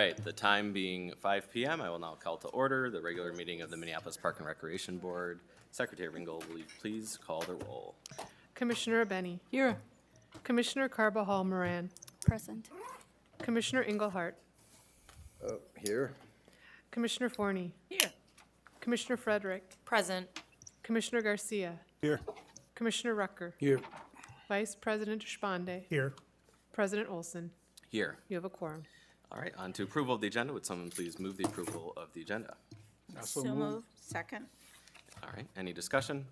right, the time being 5 p.m., I will now call to order the regular meeting of the Minneapolis Park and Recreation Board. Secretary Ringgold, will you please call the roll? Commissioner Abeni. Here. Commissioner Carbajal Moran. Present. Commissioner Engelhardt. Here. Commissioner Forney. Here. Commissioner Frederick. Present. Commissioner Garcia. Here. Commissioner Rucker. Here. Vice President Deshpande. Here. President Olson. Here. You have a quorum. All right, on to approval of the agenda. Would someone please move the approval of the agenda? So moved. Second. All right, any discussion?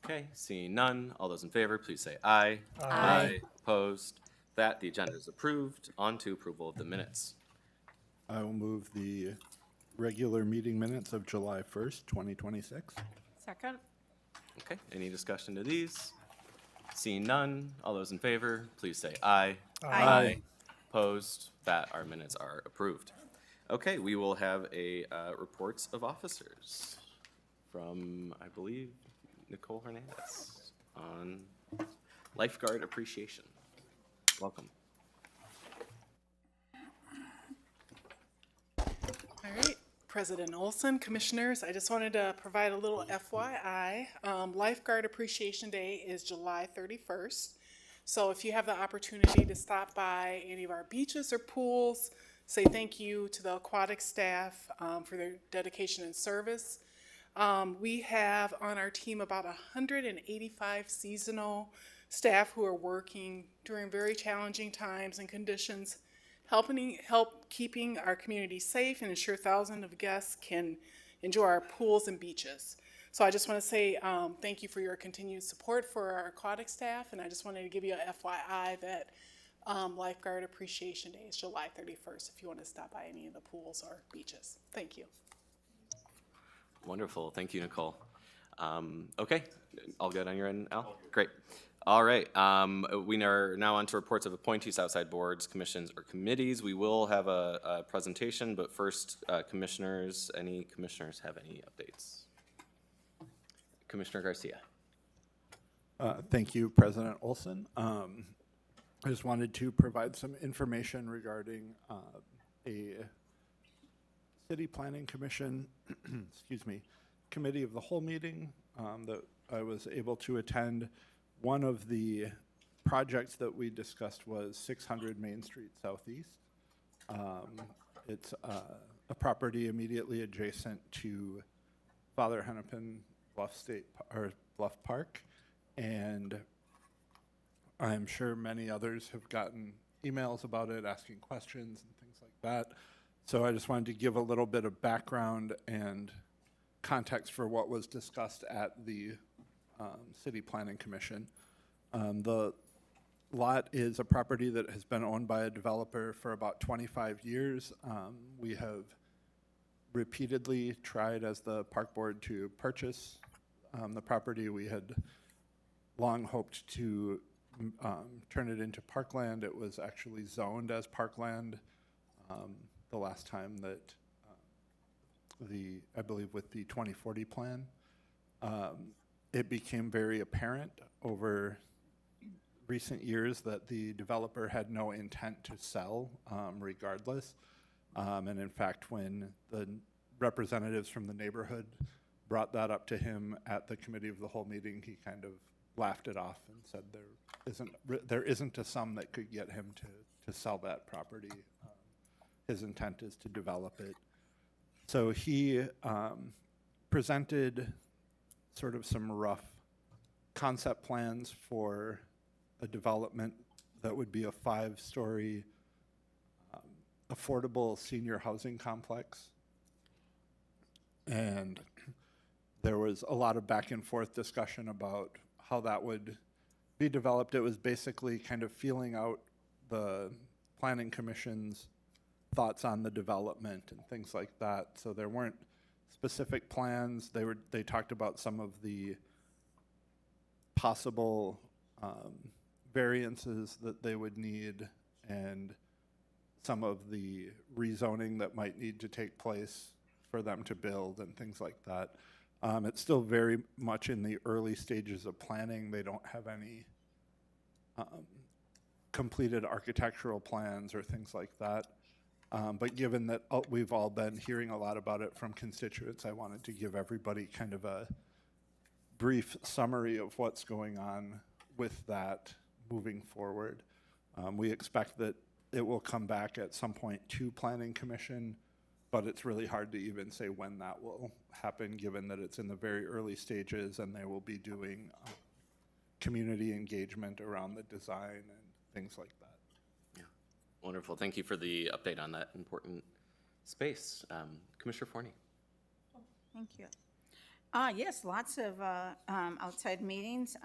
Okay, seeing none. All those in favor, please say aye. Aye. Opposed? That the agenda is approved. On to approval of the minutes. I will move the regular meeting minutes of July 1st, 2026. Second. Okay, any discussion to these? Seeing none. All those in favor, please say aye. Aye. Opposed? That our minutes are approved. Okay, we will have a reports of officers from, I believe, Nicole Hernandez on lifeguard appreciation. Welcome. All right, President Olson, Commissioners, I just wanted to provide a little FYI. Lifeguard Appreciation Day is July 31st. So if you have the opportunity to stop by any of our beaches or pools, say thank you to the aquatic staff for their dedication and service. We have on our team about 185 seasonal staff who are working during very challenging times and conditions, help keeping our community safe and ensure thousands of guests can enjoy our pools and beaches. So I just want to say thank you for your continued support for our aquatic staff, and I just wanted to give you a FYI that Lifeguard Appreciation Day is July 31st if you want to stop by any of the pools or beaches. Thank you. Wonderful. Thank you, Nicole. Okay, all good on your end, Al? Great. All right, we are now on to reports of appointees outside boards, commissions, or committees. We will have a presentation, but first, commissioners, any commissioners have any updates? Commissioner Garcia. Thank you, President Olson. I just wanted to provide some information regarding a City Planning Commission, excuse me, Committee of the Whole meeting that I was able to attend. One of the projects that we discussed was 600 Main Street Southeast. It's a property immediately adjacent to Father Hennepin Bluff Park, and I'm sure many others have gotten emails about it, asking questions and things like that. So I just wanted to give a little bit of background and context for what was discussed at the City Planning Commission. The lot is a property that has been owned by a developer for about 25 years. We have repeatedly tried as the park board to purchase the property. We had long hoped to turn it into parkland. It was actually zoned as parkland the last time that I believe with the 2040 plan. It became very apparent over recent years that the developer had no intent to sell regardless. And in fact, when the representatives from the neighborhood brought that up to him at the Committee of the Whole meeting, he kind of laughed it off and said there isn't a sum that could get him to sell that property. His intent is to develop it. So he presented sort of some rough concept plans for a development that would be a 5-story affordable senior housing complex. And there was a lot of back and forth discussion about how that would be developed. It was basically kind of feeling out the Planning Commission's thoughts on the development and things like that. So there weren't specific plans. They talked about some of the possible variances that they would need and some of the rezoning that might need to take place for them to build and things like that. It's still very much in the early stages of planning. They don't have any completed architectural plans or things like that. But given that we've all been hearing a lot about it from constituents, I wanted to give everybody kind of a brief summary of what's going on with that moving forward. We expect that it will come back at some point to Planning Commission, but it's really hard to even say when that will happen, given that it's in the very early stages and they will be doing community engagement around the design and things like that. Yeah. Wonderful. Thank you for the update on that important space. Commissioner Forney. Thank you. Yes, lots of outside meetings.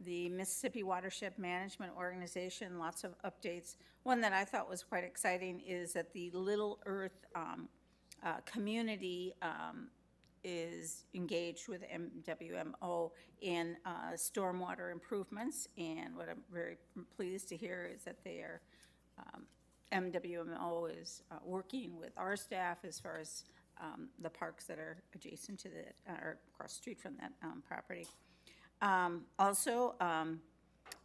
The Mississippi Watershed Management Organization, lots of updates. One that I thought was quite exciting is that the Little Earth community is engaged with MWMO in stormwater improvements. And what I'm very pleased to hear is that they are, MWMO is working with our staff as far as the parks that are adjacent to the, or across the street from that property. Also,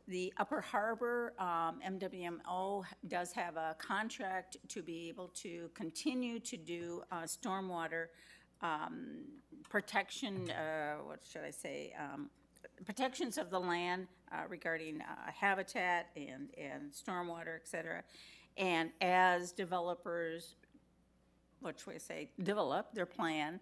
the Upper Harbor, MWMO does have a contract to be able to continue to do stormwater protection, what should I say, protections of the land regarding habitat and stormwater, et cetera. And as developers, what should I say, develop their plan,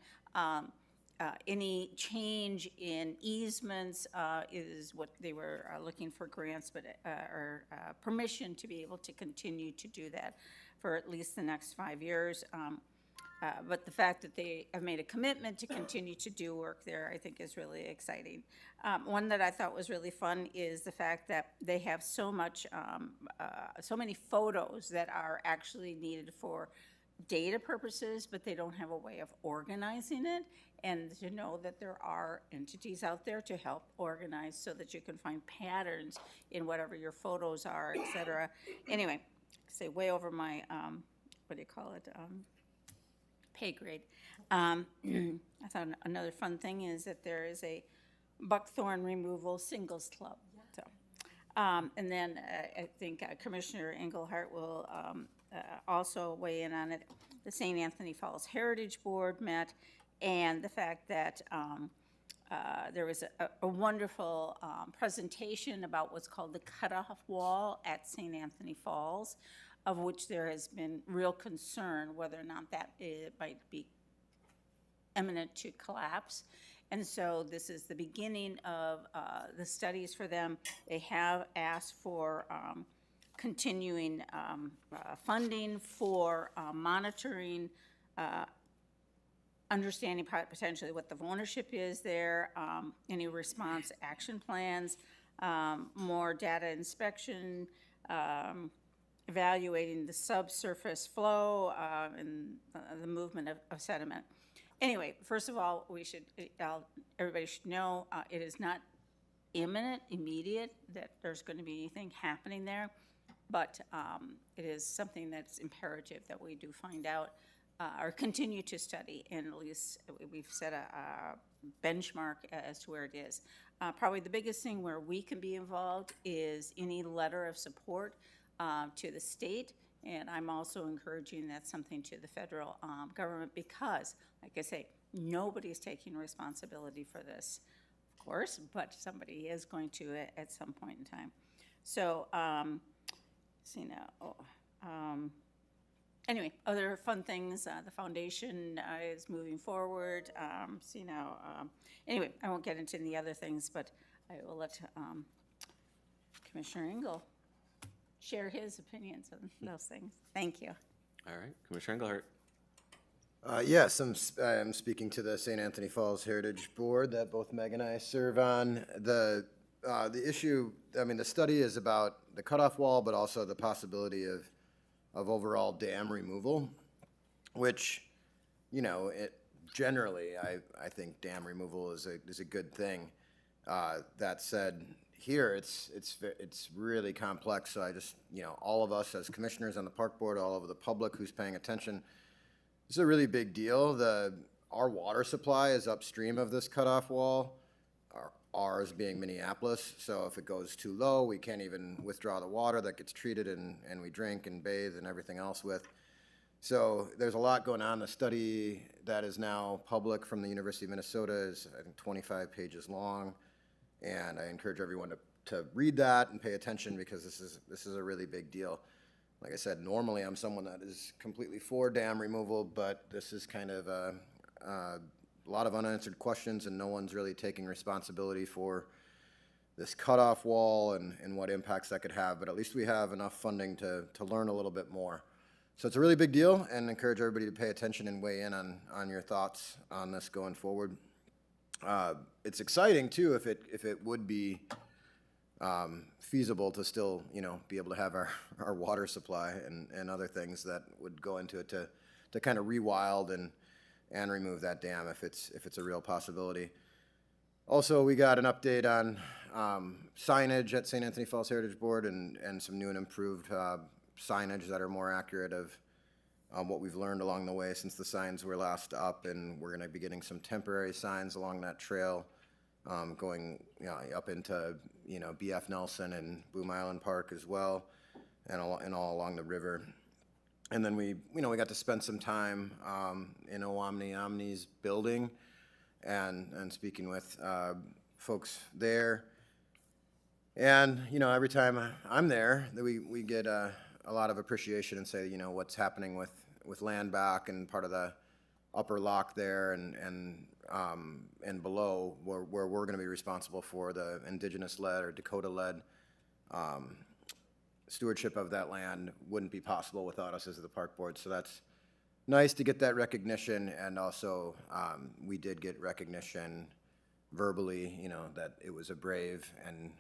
any change in easements is what they were looking for grants, but or permission to be able to continue to do that for at least the next 5 years. But the fact that they have made a commitment to continue to do work there, I think, is really exciting. One that I thought was really fun is the fact that they have so many photos that are actually needed for data purposes, but they don't have a way of organizing it, and to know that there are entities out there to help organize so that you can find patterns in whatever your photos are, et cetera. Anyway, say way over my, what do you call it, pay grade. I thought another fun thing is that there is a buckthorn removal singles club. So, and then I think Commissioner Engelhardt will also weigh in on it. The St. Anthony Falls Heritage Board met, and the fact that there was a wonderful presentation about what's called the cutoff wall at St. Anthony Falls, of which there has been real concern whether or not that it might be imminent to collapse. And so this is the beginning of the studies for them. They have asked for continuing funding for monitoring, understanding potentially what the ownership is there, any response action plans, more data inspection, evaluating the subsurface flow and the movement of sediment. Anyway, first of all, everybody should know it is not imminent, immediate, that there's going to be anything happening there, but it is something that's imperative that we do find out or continue to study, and at least we've set a benchmark as to where it is. Probably the biggest thing where we can be involved is any letter of support to the state, and I'm also encouraging that something to the federal government because, like I say, nobody's taking responsibility for this, of course, but somebody is going to at some point in time. So, see now, anyway, other fun things, the foundation is moving forward. See now, anyway, I won't get into the other things, but I will let Commissioner Engel share his opinions on those things. Thank you. All right, Commissioner Engelhardt. Yes, I'm speaking to the St. Anthony Falls Heritage Board that both Meg and I serve on. The issue, I mean, the study is about the cutoff wall, but also the possibility of overall dam removal, which, you know, generally, I think dam removal is a good thing. That said, here it's really complex. So I just, you know, all of us as commissioners on the park board, all of the public who's paying attention, this is a really big deal. Our water supply is upstream of this cutoff wall. Ours being Minneapolis, so if it goes too low, we can't even withdraw the water that gets treated and we drink and bathe and everything else with. So there's a lot going on. The study that is now public from the University of Minnesota is, I think, 25 pages long. And I encourage everyone to read that and pay attention because this is a really big deal. Like I said, normally I'm someone that is completely for dam removal, but this is kind of a lot of unanswered questions, and no one's really taking responsibility for this cutoff wall and what impacts that could have. But at least we have enough funding to learn a little bit more. So it's a really big deal, and encourage everybody to pay attention and weigh in on your thoughts on this going forward. It's exciting too if it would be feasible to still, be able to have our water supply and other things that would go into it to kind of rewild and remove that dam if it's a real possibility. Also, we got an update on signage at St. Anthony Falls Heritage Board and some new and improved signage that are more accurate of what we've learned along the way since the signs were last up, and we're going to be getting some temporary signs along that trail going up into BF Nelson and Boom Island Park as well, and all along the river. And then we got to spend some time in Omni's building and speaking with folks there. And every time I'm there, we get a lot of appreciation and say what's happening with land back and part of the upper lock there and below where we're going to be responsible for the indigenous-led or Dakota-led stewardship of that land wouldn't be possible without us as the park board. So that's nice to get that recognition, and also we did get recognition verbally, that it was a brave and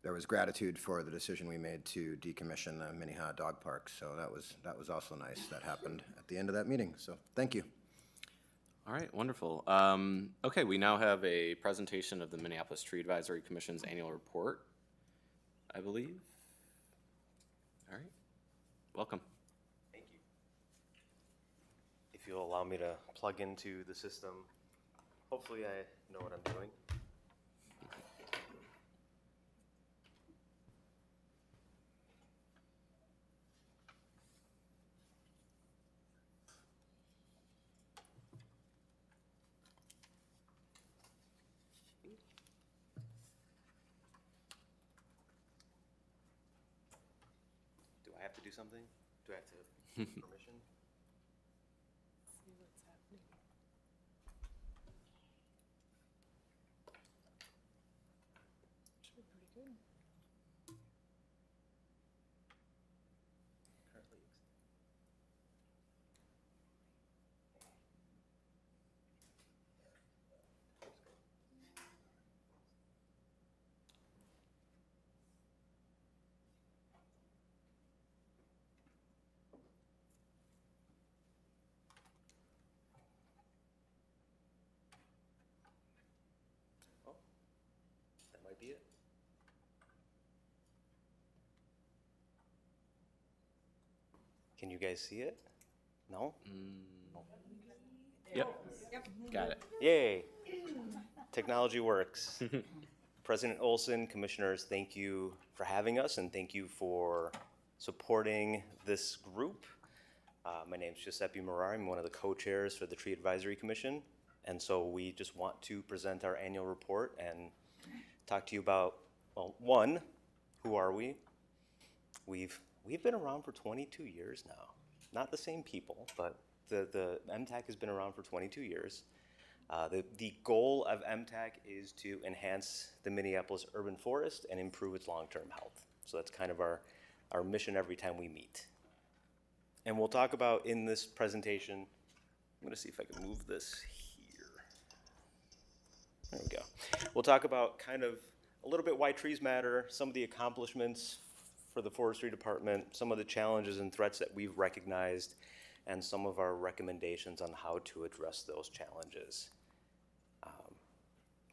there was gratitude for the decision we made to decommission the Minnehaha Dog Park. So that was also nice. That happened at the end of that meeting. So thank you. All right, wonderful. Okay, we now have a presentation of the Minneapolis Tree Advisory Commission's annual report, I believe. All right, welcome. Thank you. If you'll allow me to plug into the system, hopefully I know what I'm doing. Do I have to do something? Do I have to permission? See what's happening. Should be pretty good. Oh, that might be it. Can you guys see it? No? Yep. Got it. Yay! Technology works. President Olson, commissioners, thank you for having us and thank you for supporting this group. My name is Giuseppe Marari. I'm one of the co-chairs for the Tree Advisory Commission. And so we just want to present our annual report and talk to you about, well, one, who are we? We've been around for 22 years now. Not the same people, but the MTAC has been around for 22 years. The goal of MTAC is to enhance the Minneapolis urban forest and improve its long-term health. So that's kind of our mission every time we meet. And we'll talk about in this presentation, I'm gonna see if I can move this here. There we go. We'll talk about kind of a little bit why trees matter, some of the accomplishments for the forestry department, some of the challenges and threats that we've recognized, and some of our recommendations on how to address those challenges.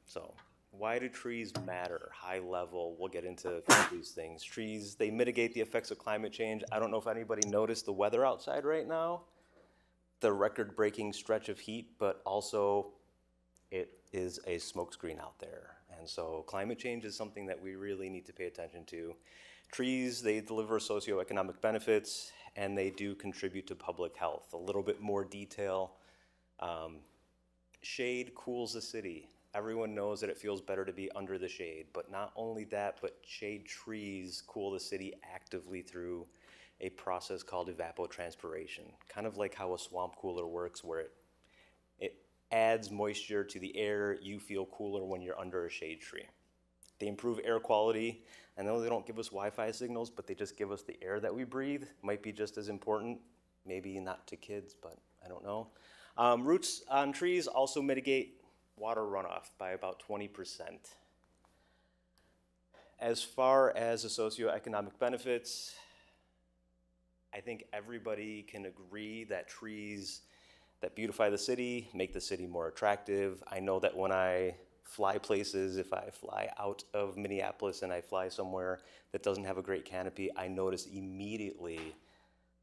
So why do trees matter? High level, we'll get into these things. Trees, they mitigate the effects of climate change. I don't know if anybody noticed the weather outside right now, the record-breaking stretch of heat, but also it is a smokescreen out there. And so climate change is something that we really need to pay attention to. Trees, they deliver socioeconomic benefits, and they do contribute to public health. A little bit more detail. Shade cools the city. Everyone knows that it feels better to be under the shade, but not only that, but shade trees cool the city actively through a process called evapotranspiration, kind of like how a swamp cooler works, where it adds moisture to the air. You feel cooler when you're under a shade tree. They improve air quality. I know they don't give us Wi-Fi signals, but they just give us the air that we breathe. Might be just as important, maybe not to kids, but I don't know. Roots on trees also mitigate water runoff by about 20%. As far as the socioeconomic benefits, I think everybody can agree that trees that beautify the city make the city more attractive. I know that when I fly places, if I fly out of Minneapolis and I fly somewhere that doesn't have a great canopy, I notice immediately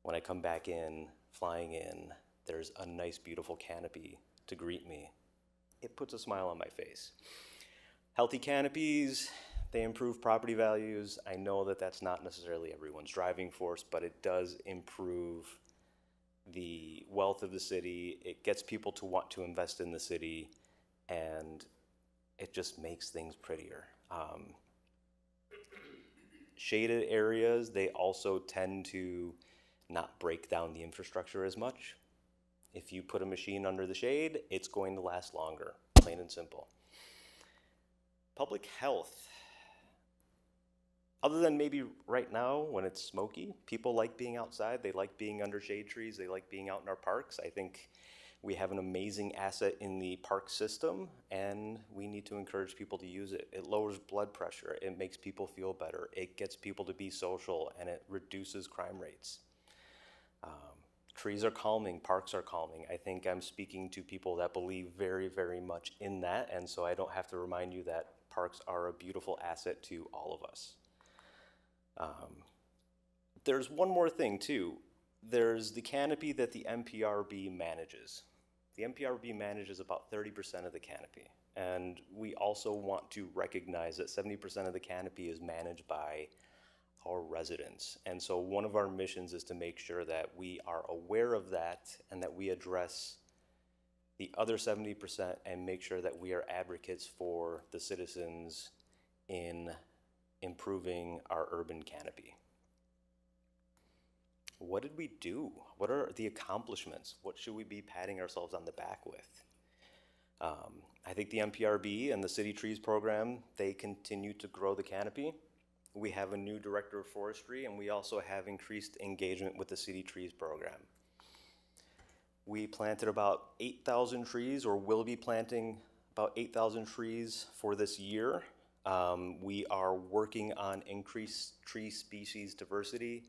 when I come back in, flying in, there's a nice, beautiful canopy to greet me. It puts a smile on my face. Healthy canopies, they improve property values. I know that that's not necessarily everyone's driving force, but it does improve the wealth of the city. It gets people to want to invest in the city, and it just makes things prettier. Shaded areas, they also tend to not break down the infrastructure as much. If you put a machine under the shade, it's going to last longer, plain and simple. Public health. Other than maybe right now when it's smoky, people like being outside. They like being under shade trees. They like being out in our parks. I think we have an amazing asset in the park system, and we need to encourage people to use it. It lowers blood pressure. It makes people feel better. It gets people to be social, and it reduces crime rates. Trees are calming, parks are calming. I think I'm speaking to people that believe very, very much in that, and so I don't have to remind you that parks are a beautiful asset to all of us. There's one more thing too. There's the canopy that the MPRB manages. The MPRB manages about 30% of the canopy, and we also want to recognize that 70% of the canopy is managed by our residents. And so one of our missions is to make sure that we are aware of that and that we address the other 70% and make sure that we are advocates for the citizens in improving our urban canopy. What did we do? What are the accomplishments? What should we be patting ourselves on the back with? I think the MPRB and the City Trees program, they continue to grow the canopy. We have a new director of forestry, and we also have increased engagement with the City Trees program. We planted about 8,000 trees, or will be planting about 8,000 trees for this year. We are working on increased tree species diversity.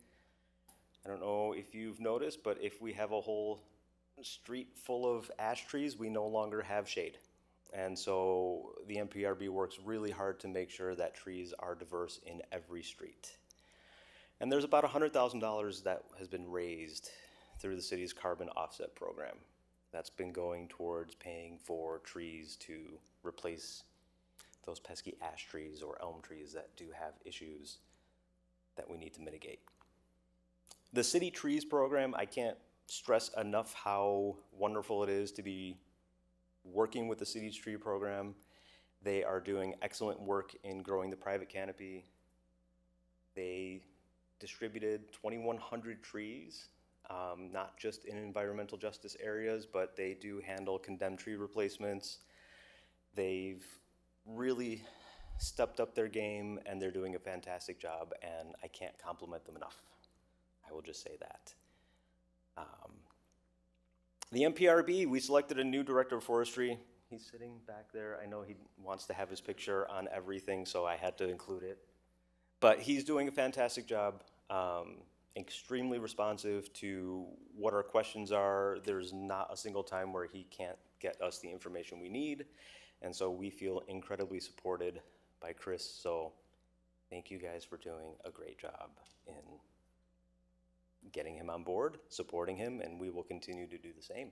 I don't know if you've noticed, but if we have a whole street full of ash trees, we no longer have shade. And so the MPRB works really hard to make sure that trees are diverse in every street. And there's about $100,000 that has been raised through the city's carbon offset program. That's been going towards paying for trees to replace those pesky ash trees or elm trees that do have issues that we need to mitigate. The City Trees program, I can't stress enough how wonderful it is to be working with the City Tree program. They are doing excellent work in growing the private canopy. They distributed 2,100 trees, not just in environmental justice areas, but they do handle condemned tree replacements. They've really stepped up their game, and they're doing a fantastic job, and I can't compliment them enough. I will just say that. The MPRB, we selected a new director of forestry. He's sitting back there. I know he wants to have his picture on everything, so I had to include it. But he's doing a fantastic job, extremely responsive to what our questions are. There's not a single time where he can't get us the information we need. And so we feel incredibly supported by Chris. So thank you guys for doing a great job in getting him on board, supporting him, and we will continue to do the same.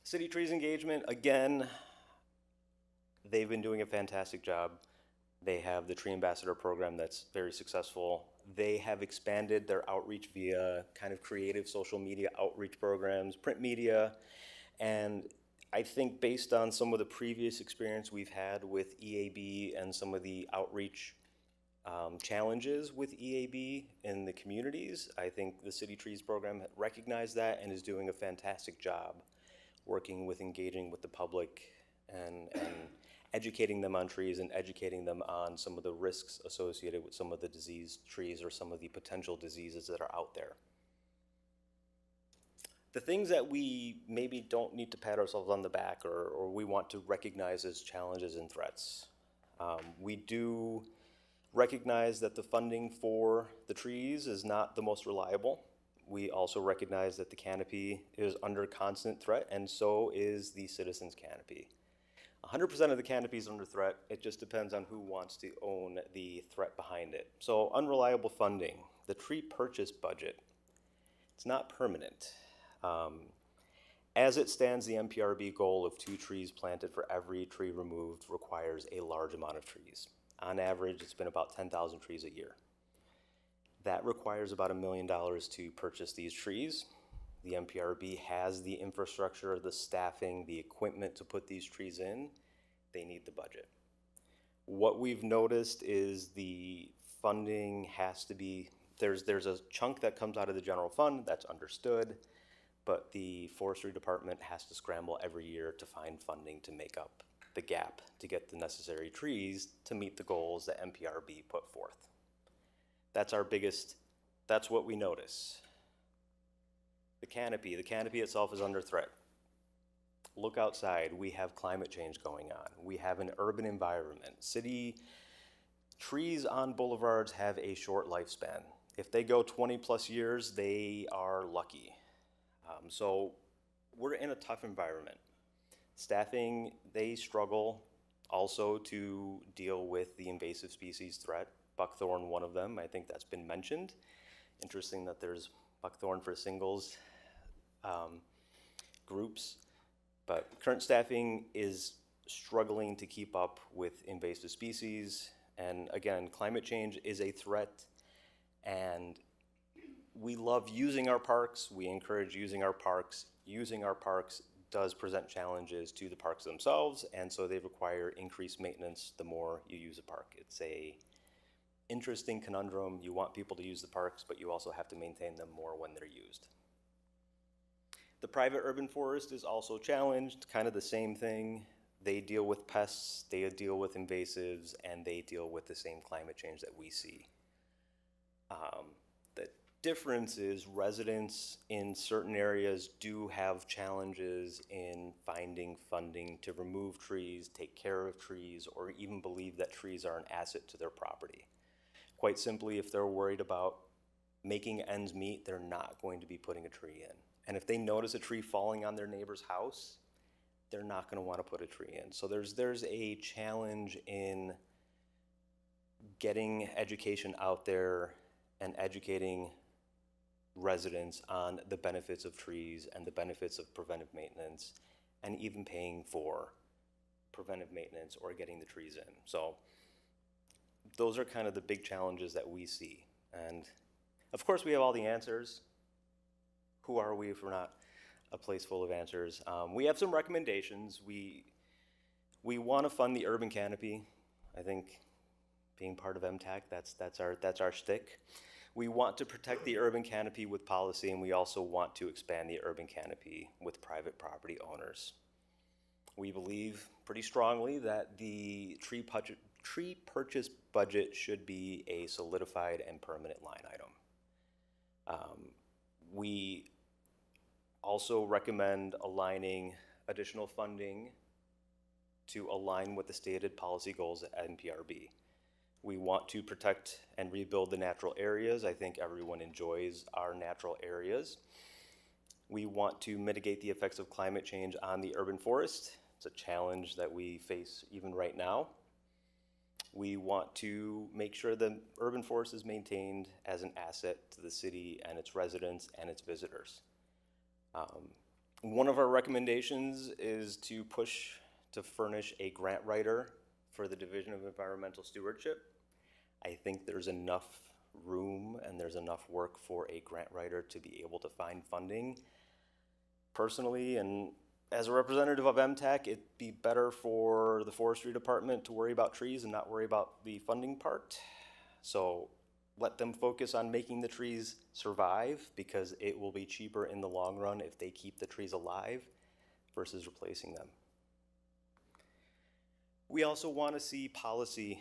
City Trees engagement, again, they've been doing a fantastic job. They have the Tree Ambassador program that's very successful. They have expanded their outreach via kind of creative social media outreach programs, print media, and I think based on some of the previous experience we've had with EAB and some of the outreach challenges with EAB in the communities, I think the City Trees program recognized that and is doing a fantastic job working with engaging with the public and educating them on trees and educating them on some of the risks associated with some of the diseased trees or some of the potential diseases that are out there. The things that we maybe don't need to pat ourselves on the back or we want to recognize as challenges and threats. We do recognize that the funding for the trees is not the most reliable. We also recognize that the canopy is under constant threat, and so is the citizens' canopy. 100% of the canopy is under threat. It just depends on who wants to own the threat behind it. So unreliable funding, the tree purchase budget, it's not permanent. As it stands, the MPRB goal of 2 trees planted for every tree removed requires a large amount of trees. On average, it's been about 10,000 trees a year. That requires about $1 million to purchase these trees. The MPRB has the infrastructure, the staffing, the equipment to put these trees in. They need the budget. What we've noticed is the funding has to be, there's a chunk that comes out of the general fund, that's understood, but the forestry department has to scramble every year to find funding to make up the gap to get the necessary trees to meet the goals that MPRB put forth. That's our biggest, that's what we notice. The canopy itself is under threat. Look outside, we have climate change going on. We have an urban environment. City trees on boulevards have a short lifespan. If they go 20 plus years, they are lucky. So we're in a tough environment. Staffing, they struggle also to deal with the invasive species threat. Buckthorn, one of them, I think that's been mentioned. Interesting that there's buckthorn for singles groups, but current staffing is struggling to keep up with invasive species. And again, climate change is a threat, and we love using our parks. We encourage using our parks. Using our parks does present challenges to the parks themselves, and so they require increased maintenance the more you use a park. It's a interesting conundrum. You want people to use the parks, but you also have to maintain them more when they're used. The private urban forest is also challenged, kind of the same thing. They deal with pests, they deal with invasives, and they deal with the same climate change that we see. The difference is residents in certain areas do have challenges in finding funding to remove trees, take care of trees, or even believe that trees are an asset to their property. Quite simply, if they're worried about making ends meet, they're not going to be putting a tree in. And if they notice a tree falling on their neighbor's house, they're not going to want to put a tree in. So there's a challenge in getting education out there and educating residents on the benefits of trees and the benefits of preventive maintenance, and even paying for preventive maintenance or getting the trees in. So those are kind of the big challenges that we see. And of course we have all the answers. Who are we if we're not a place full of answers? We have some recommendations. We want to fund the urban canopy. I think being part of MTAC, that's our shtick. We want to protect the urban canopy with policy, and we also want to expand the urban canopy with private property owners. We believe pretty strongly that the tree purchase budget should be a solidified and permanent line item. We also recommend aligning additional funding to align with the stated policy goals at NPRB. We want to protect and rebuild the natural areas. I think everyone enjoys our natural areas. We want to mitigate the effects of climate change on the urban forest. It's a challenge that we face even right now. We want to make sure the urban forest is maintained as an asset to the city and its residents and its visitors. One of our recommendations is to push to furnish a grant writer for the Division of Environmental Stewardship. I think there's enough room and there's enough work for a grant writer to be able to find funding. Personally, and as a representative of MTAC, it'd be better for the forestry department to worry about trees and not worry about the funding part. So let them focus on making the trees survive, because it will be cheaper in the long run if they keep the trees alive versus replacing them. We also want to see policy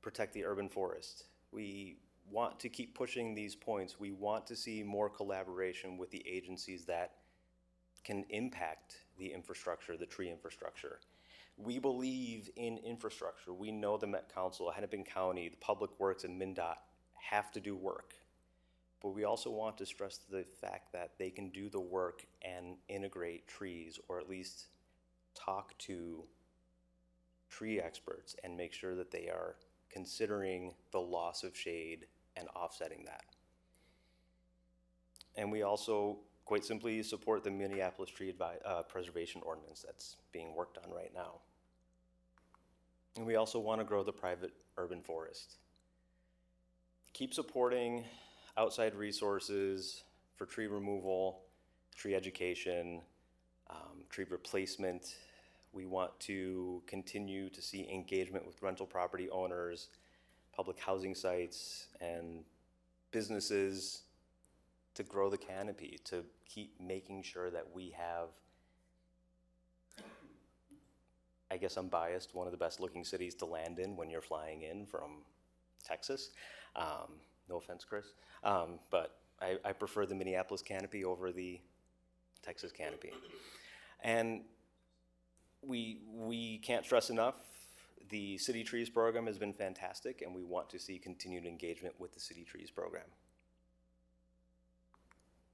protect the urban forest. We want to keep pushing these points. We want to see more collaboration with the agencies that can impact the infrastructure, the tree infrastructure. We believe in infrastructure. We know the Met Council, Hennepin County, the Public Works, and MnDOT have to do work. But we also want to stress the fact that they can do the work and integrate trees, or at least talk to tree experts and make sure that they are considering the loss of shade and offsetting that. And we also quite simply support the Minneapolis tree preservation ordinance that's being worked on right now. And we also want to grow the private urban forest. Keep supporting outside resources for tree removal, tree education, tree replacement. We want to continue to see engagement with rental property owners, public housing sites, and businesses to grow the canopy, to keep making sure that we have, I guess I'm biased, one of the best looking cities to land in when you're flying in from Texas. No offense, Chris. But I prefer the Minneapolis canopy over the Texas canopy. And we can't stress enough, the City Trees program has been fantastic, and we want to see continued engagement with the City Trees program.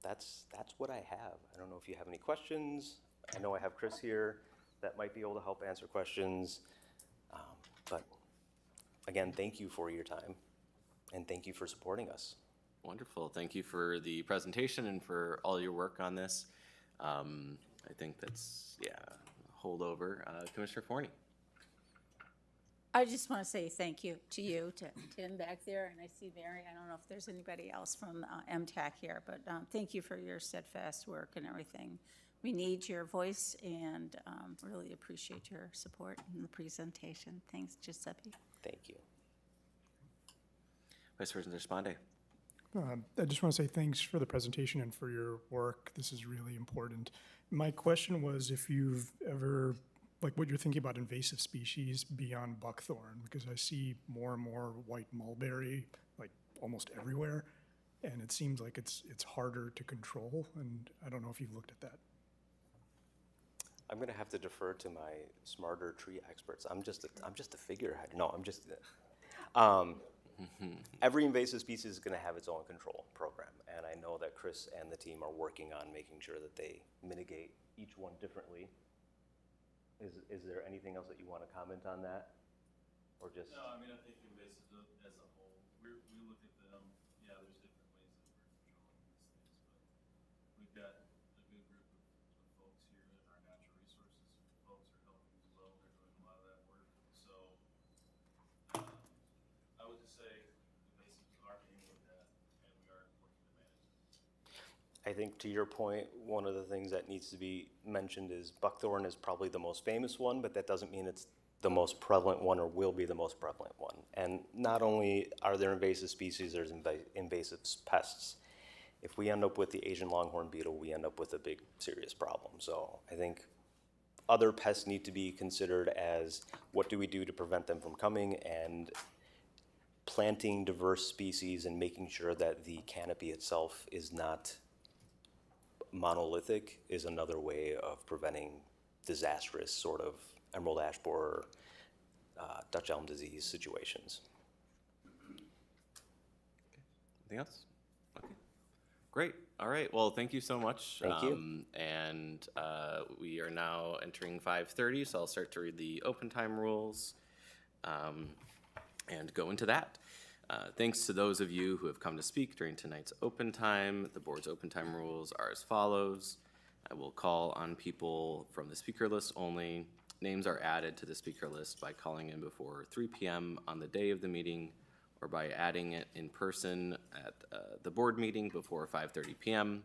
That's what I have. I don't know if you have any questions. I know I have Chris here that might be able to help answer questions. But again, thank you for your time, and thank you for supporting us. Wonderful. Thank you for the presentation and for all your work on this. I think that's, yeah, holdover. Commissioner Forney. I just want to say thank you to you, to Tim back there, and I see Mary. I don't know if there's anybody else from MTAC here, but thank you for your steadfast work and everything. We need your voice, and really appreciate your support in the presentation. Thanks, Giuseppe. Thank you. Vice President Deshpande. I just want to say thanks for the presentation and for your work. This is really important. My question was if you've ever, like, what you're thinking about invasive species beyond buckthorn, because I see more and more white mulberry, like, almost everywhere, and it seems like it's harder to control, and I don't know if you've looked at that. I'm gonna have to defer to my smarter tree experts. I'm just a figurehead. No, I'm just. Every invasive species is going to have its own control program, and I know that Chris and the team are working on making sure that they mitigate each one differently. Is there anything else that you want to comment on that, or just? No, I mean, I think invasives as a whole, we look at them. Yeah, there's different ways that we're controlling these things, but we've got a good group of folks here at our natural resources folks are helping as well. They're doing a lot of that work. So I would just say invasives are being looked at, and we are working to manage them. I think to your point, one of the things that needs to be mentioned is buckthorn is probably the most famous one, but that doesn't mean it's the most prevalent one or will be the most prevalent one. And not only are there invasive species, there's invasive pests. If we end up with the Asian longhorn beetle, we end up with a big, serious problem. So I think other pests need to be considered as what do we do to prevent them from coming, and planting diverse species and making sure that the canopy itself is not monolithic is another way of preventing disastrous sort of emerald ash borer, Dutch elm disease situations. Anything else? Okay. Great. All right. Well, thank you so much. Thank you. And we are now entering 5:30, so I'll start to read the open time rules and go into that. Thanks to those of you who have come to speak during tonight's open time. The board's open time rules are as follows. I will call on people from the speaker list only. Names are added to the speaker list by calling in before 3 p.m. on the day of the meeting or by adding it in person at the board meeting before 5:30 p.m.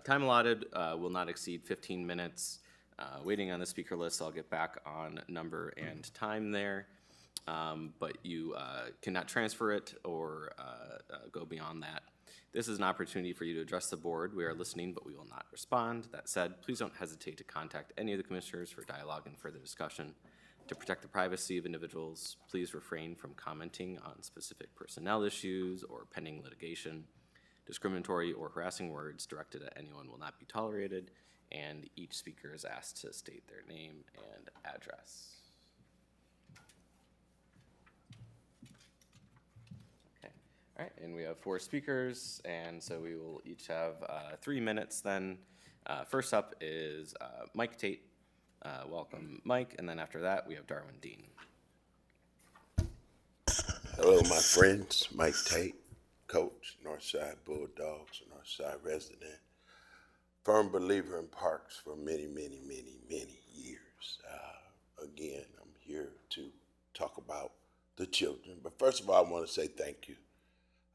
Time allotted will not exceed 15 minutes. Waiting on the speaker list, I'll get back on number and time there. But you cannot transfer it or go beyond that. This is an opportunity for you to address the board. We are listening, but we will not respond. That said, please don't hesitate to contact any of the commissioners for dialogue and further discussion. To protect the privacy of individuals, please refrain from commenting on specific personnel issues or pending litigation. Discriminatory or harassing words directed at anyone will not be tolerated, and each speaker is asked to state their name and address. All right, and we have 4 speakers, and so we will each have 3 minutes then. First up is Mike Tate. Welcome, Mike, and then after that, we have Darwin Dean. Hello, my friends. Mike Tate, coach, Northside Bulldogs, Northside resident. Firm believer in parks for many, many, many, many years. Again, I'm here to talk about the children. But first of all, I want to say thank you.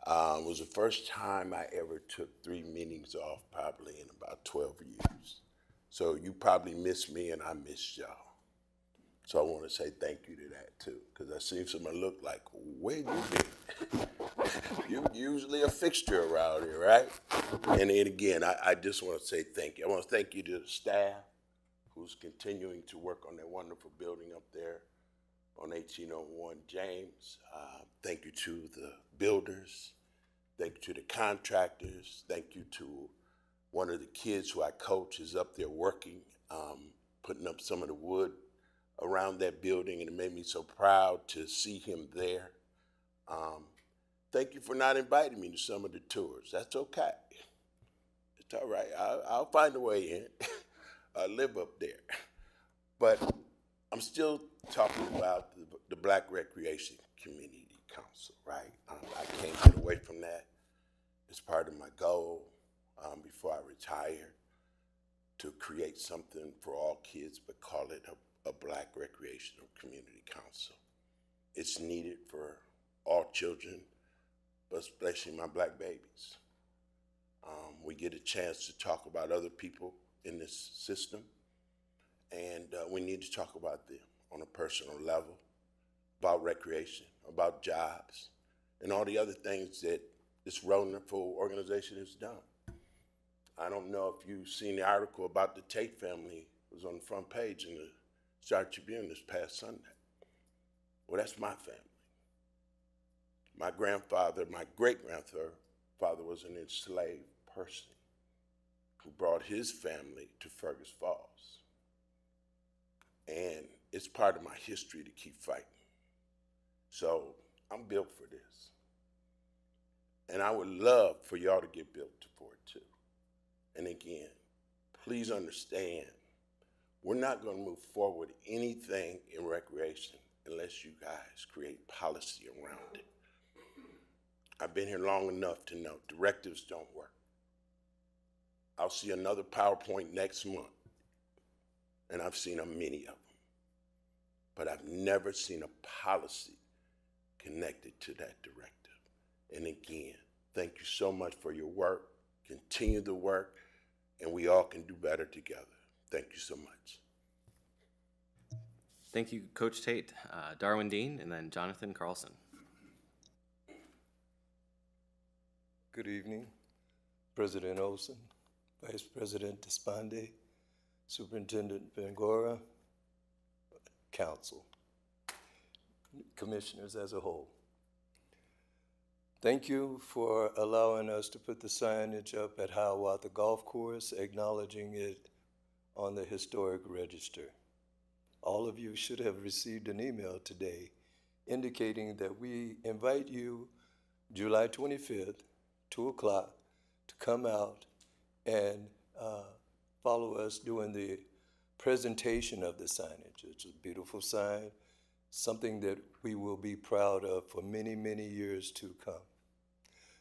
It was the first time I ever took 3 meetings off, probably in about 12 years. So you probably missed me and I missed y'all. So I want to say thank you to that too, because I seen someone look like, where you been? You're usually a fixture around here, right? And then again, I just want to say thank you. I want to thank you to the staff who's continuing to work on that wonderful building up there on 1801 James. Thank you to the builders. Thank you to the contractors. Thank you to one of the kids who I coach is up there working, putting up some of the wood around that building, and it made me so proud to see him there. Thank you for not inviting me to some of the tours. That's okay. It's all right. I'll find a way in. I live up there. But I'm still talking about the Black Recreation Community Council, right? I can't get away from that. It's part of my goal before I retire to create something for all kids, but call it a Black Recreational Community Council. It's needed for all children, but especially my Black babies. We get a chance to talk about other people in this system, and we need to talk about them on a personal level, about recreation, about jobs, and all the other things that this wonderful organization has done. I don't know if you've seen the article about the Tate family. It was on the front page in the Star Tribune this past Sunday. Well, that's my family. My grandfather, my great-grandfather was an enslaved person who brought his family to Fergus Falls. And it's part of my history to keep fighting. So I'm built for this. And I would love for y'all to get built for it too. And again, please understand, we're not going to move forward anything in recreation unless you guys create policy around it. I've been here long enough to know directives don't work. I'll see another PowerPoint next month, and I've seen many of them. But I've never seen a policy connected to that directive. And again, thank you so much for your work. Continue the work, and we all can do better together. Thank you so much. Thank you, Coach Tate. Darwin Dean, and then Jonathan Carlson. Good evening, President Olson, Vice President Despande, Superintendent Bangora, Council, Commissioners as a whole. Thank you for allowing us to put the signage up at Hiawatha Golf Course, acknowledging it on the historic register. All of you should have received an email today indicating that we invite you July 25th, 2 o'clock, to come out and follow us doing the presentation of the signage. It's a beautiful sign, something that we will be proud of for many, many years to come.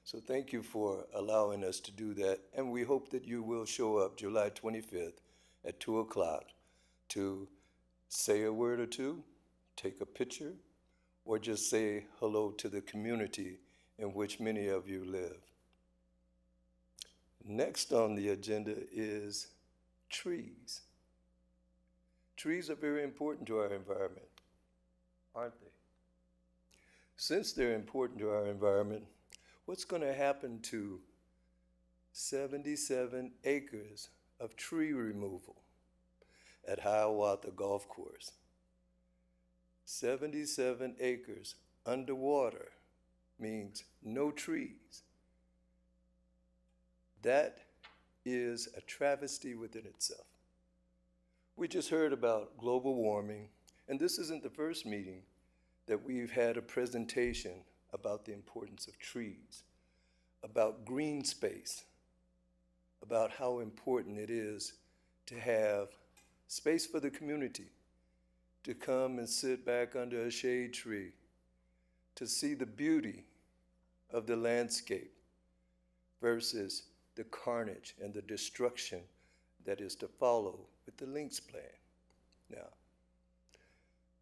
So thank you for allowing us to do that, and we hope that you will show up July 25th at 2 o'clock to say a word or two, take a picture, or just say hello to the community in which many of you live. Next on the agenda is trees. Trees are very important to our environment, aren't they? Since they're important to our environment, what's going to happen to 77 acres of tree removal at Hiawatha Golf Course? 77 acres underwater means no trees. That is a travesty within itself. We just heard about global warming, and this isn't the first meeting that we've had a presentation about the importance of trees, about green space, about how important it is to have space for the community to come and sit back under a shade tree, to see the beauty of the landscape versus the carnage and the destruction that is to follow with the Links Plan. Now,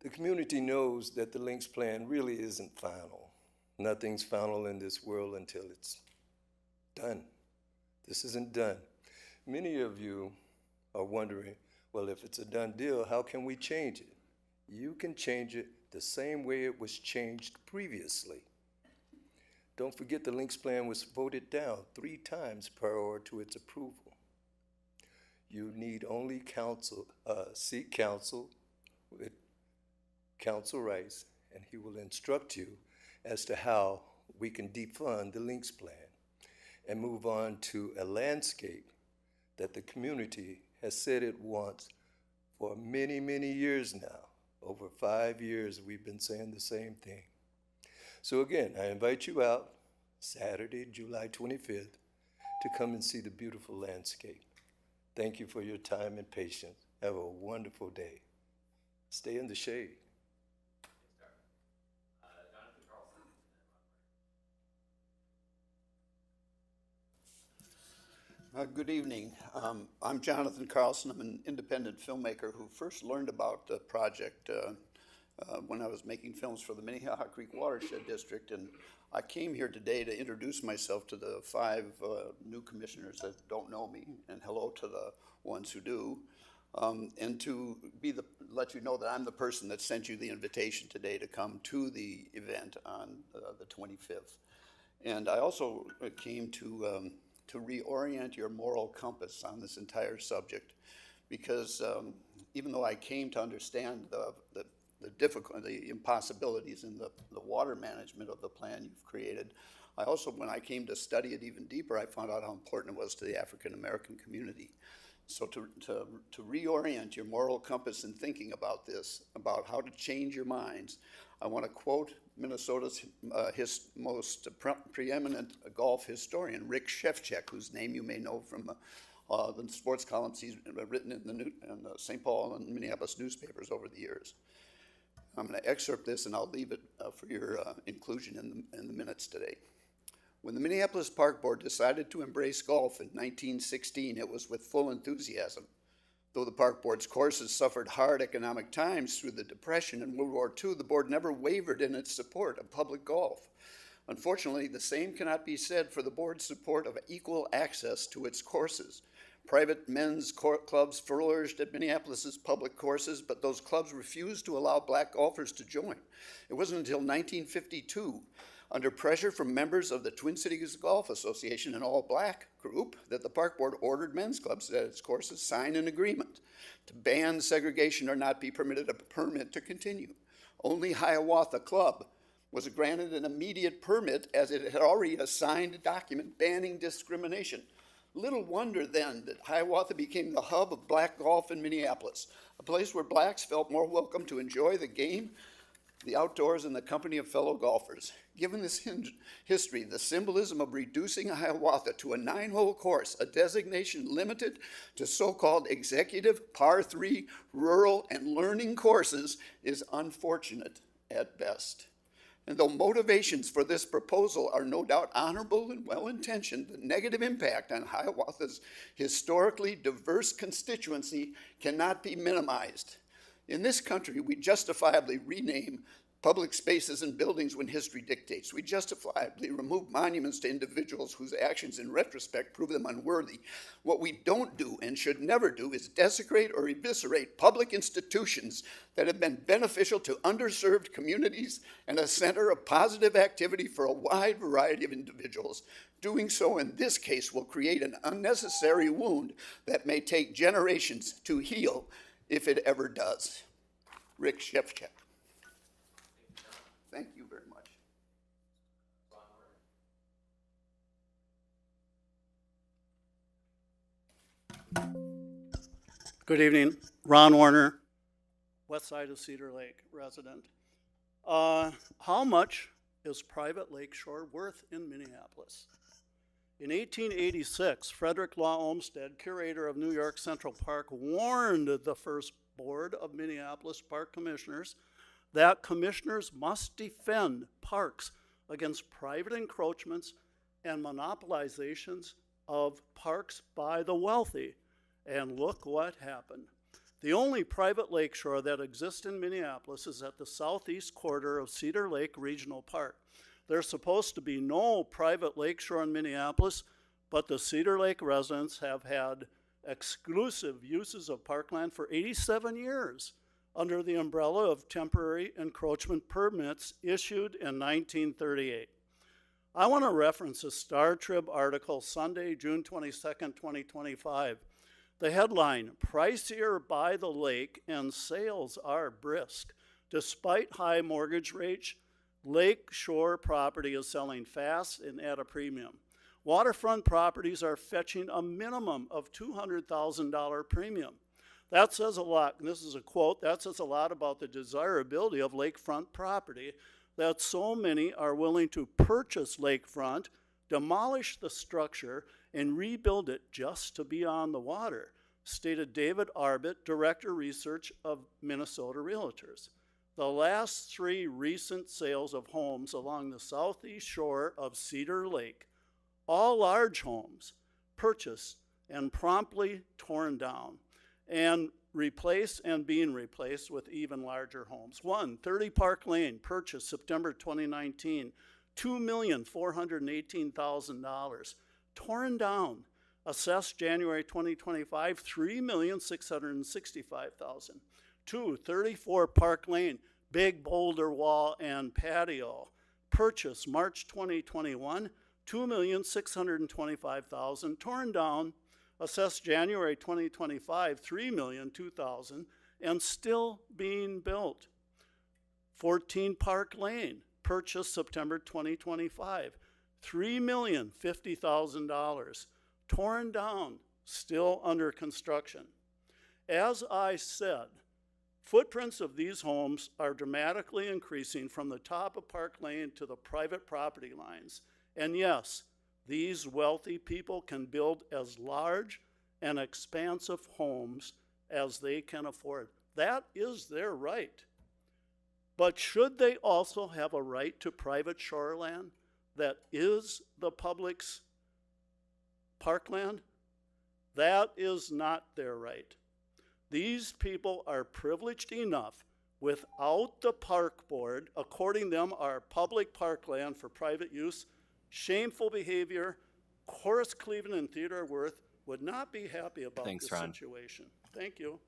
the community knows that the Links Plan really isn't final. Nothing's final in this world until it's done. This isn't done. Many of you are wondering, well, if it's a done deal, how can we change it? You can change it the same way it was changed previously. Don't forget the Links Plan was voted down 3 times prior to its approval. You need only seek counsel with Council Rice, and he will instruct you as to how we can defund the Links Plan and move on to a landscape that the community has said it wants for many, many years now. Over 5 years, we've been saying the same thing. So again, I invite you out Saturday, July 25th, to come and see the beautiful landscape. Thank you for your time and patience. Have a wonderful day. Stay in the shade. Good evening. I'm Jonathan Carlson. I'm an independent filmmaker who first learned about the project when I was making films for the Minnehaha Creek Watershed District. And I came here today to introduce myself to the 5 new commissioners that don't know me, and hello to the ones who do, and to let you know that I'm the person that sent you the invitation today to come to the event on the 25th. And I also came to reorient your moral compass on this entire subject, because even though I came to understand the difficulty, the impossibilities in the water management of the plan you've created, I also, when I came to study it even deeper, I found out how important it was to the African American community. So to reorient your moral compass in thinking about this, about how to change your minds, I want to quote Minnesota's most preeminent golf historian, Rick Shevchik, whose name you may know from the sports columns he's written in the St. Paul and Minneapolis newspapers over the years. I'm going to excerpt this, and I'll leave it for your inclusion in the minutes today. When the Minneapolis Park Board decided to embrace golf in 1916, it was with full enthusiasm. Though the Park Board's courses suffered hard economic times through the Depression and World War II, the board never wavered in its support of public golf. Unfortunately, the same cannot be said for the board's support of equal access to its courses. Private men's clubs flourished at Minneapolis's public courses, but those clubs refused to allow black golfers to join. It wasn't until 1952, under pressure from members of the Twin Cities Golf Association, an all-black group, that the Park Board ordered men's clubs at its courses sign an agreement to ban segregation or not be permitted a permit to continue. Only Hiawatha Club was granted an immediate permit, as it had already signed a document banning discrimination. Little wonder then that Hiawatha became the hub of black golf in Minneapolis, a place where blacks felt more welcome to enjoy the game, the outdoors, and the company of fellow golfers. Given this history, the symbolism of reducing Hiawatha to a 9-hole course, a designation limited to so-called executive, par 3, rural, and learning courses, is unfortunate at best. And though motivations for this proposal are no doubt honorable and well-intentioned, the negative impact on Hiawatha's historically diverse constituency cannot be minimized. In this country, we justifiably rename public spaces and buildings when history dictates. We justifiably remove monuments to individuals whose actions in retrospect prove them unworthy. What we don't do and should never do is desecrate or eviscerate public institutions that have been beneficial to underserved communities and a center of positive activity for a wide variety of individuals. Doing so in this case will create an unnecessary wound that may take generations to heal, if it ever does. Rick Shevchuk. Thank you very much. Good evening, Ron Warner, west side of Cedar Lake resident. How much is private lakeshore worth in Minneapolis? In 1886, Frederick Law Olmsted, curator of New York Central Park, warned the first board of Minneapolis Park Commissioners that commissioners must defend parks against private encroachments and monopolizations of parks by the wealthy. And look what happened. The only private lakeshore that exists in Minneapolis is at the southeast quarter of Cedar Lake Regional Park. There's supposed to be no private lakeshore in Minneapolis, but the Cedar Lake residents have had exclusive uses of parkland for 87 years under the umbrella of temporary encroachment permits issued in 1938. I want to reference a Star Trib article, Sunday, June 22nd, 2025. The headline, "Pricier by the lake and sales are brisk. Despite high mortgage rates, lakeshore property is selling fast and at a premium. Waterfront properties are fetching a minimum of $200,000 premium. That says a lot, and this is a quote, that says a lot about the desirability of lakefront property, that so many are willing to purchase lakefront, demolish the structure, and rebuild it just to be on the water," stated David Arbit, Director Research of Minnesota Realtors. The last 3 recent sales of homes along the southeast shore of Cedar Lake, all large homes, purchased and promptly torn down and replaced and being replaced with even larger homes. 30 Park Lane, purchased September 2019, $2,418,000. Torn down, assessed January 2025, $3,665,000. 34 Park Lane, big boulder wall and patio, purchased March 2021, $2,625,000. Torn down, assessed January 2025, $3,002,000, and still being built. 14 Park Lane, purchased September 2025, $3,050,000. Torn down, still under construction. As I said, footprints of these homes are dramatically increasing from the top of Park Lane to the private property lines. And yes, these wealthy people can build as large and expansive homes as they can afford. That is their right. But should they also have a right to private shoreland that is the public's parkland? That is not their right. These people are privileged enough without the park board according them our public parkland for private use. Shameful behavior. Horace Cleveland and Theodore Wirth would not be happy about Thanks, this Ron. situation. Thank you.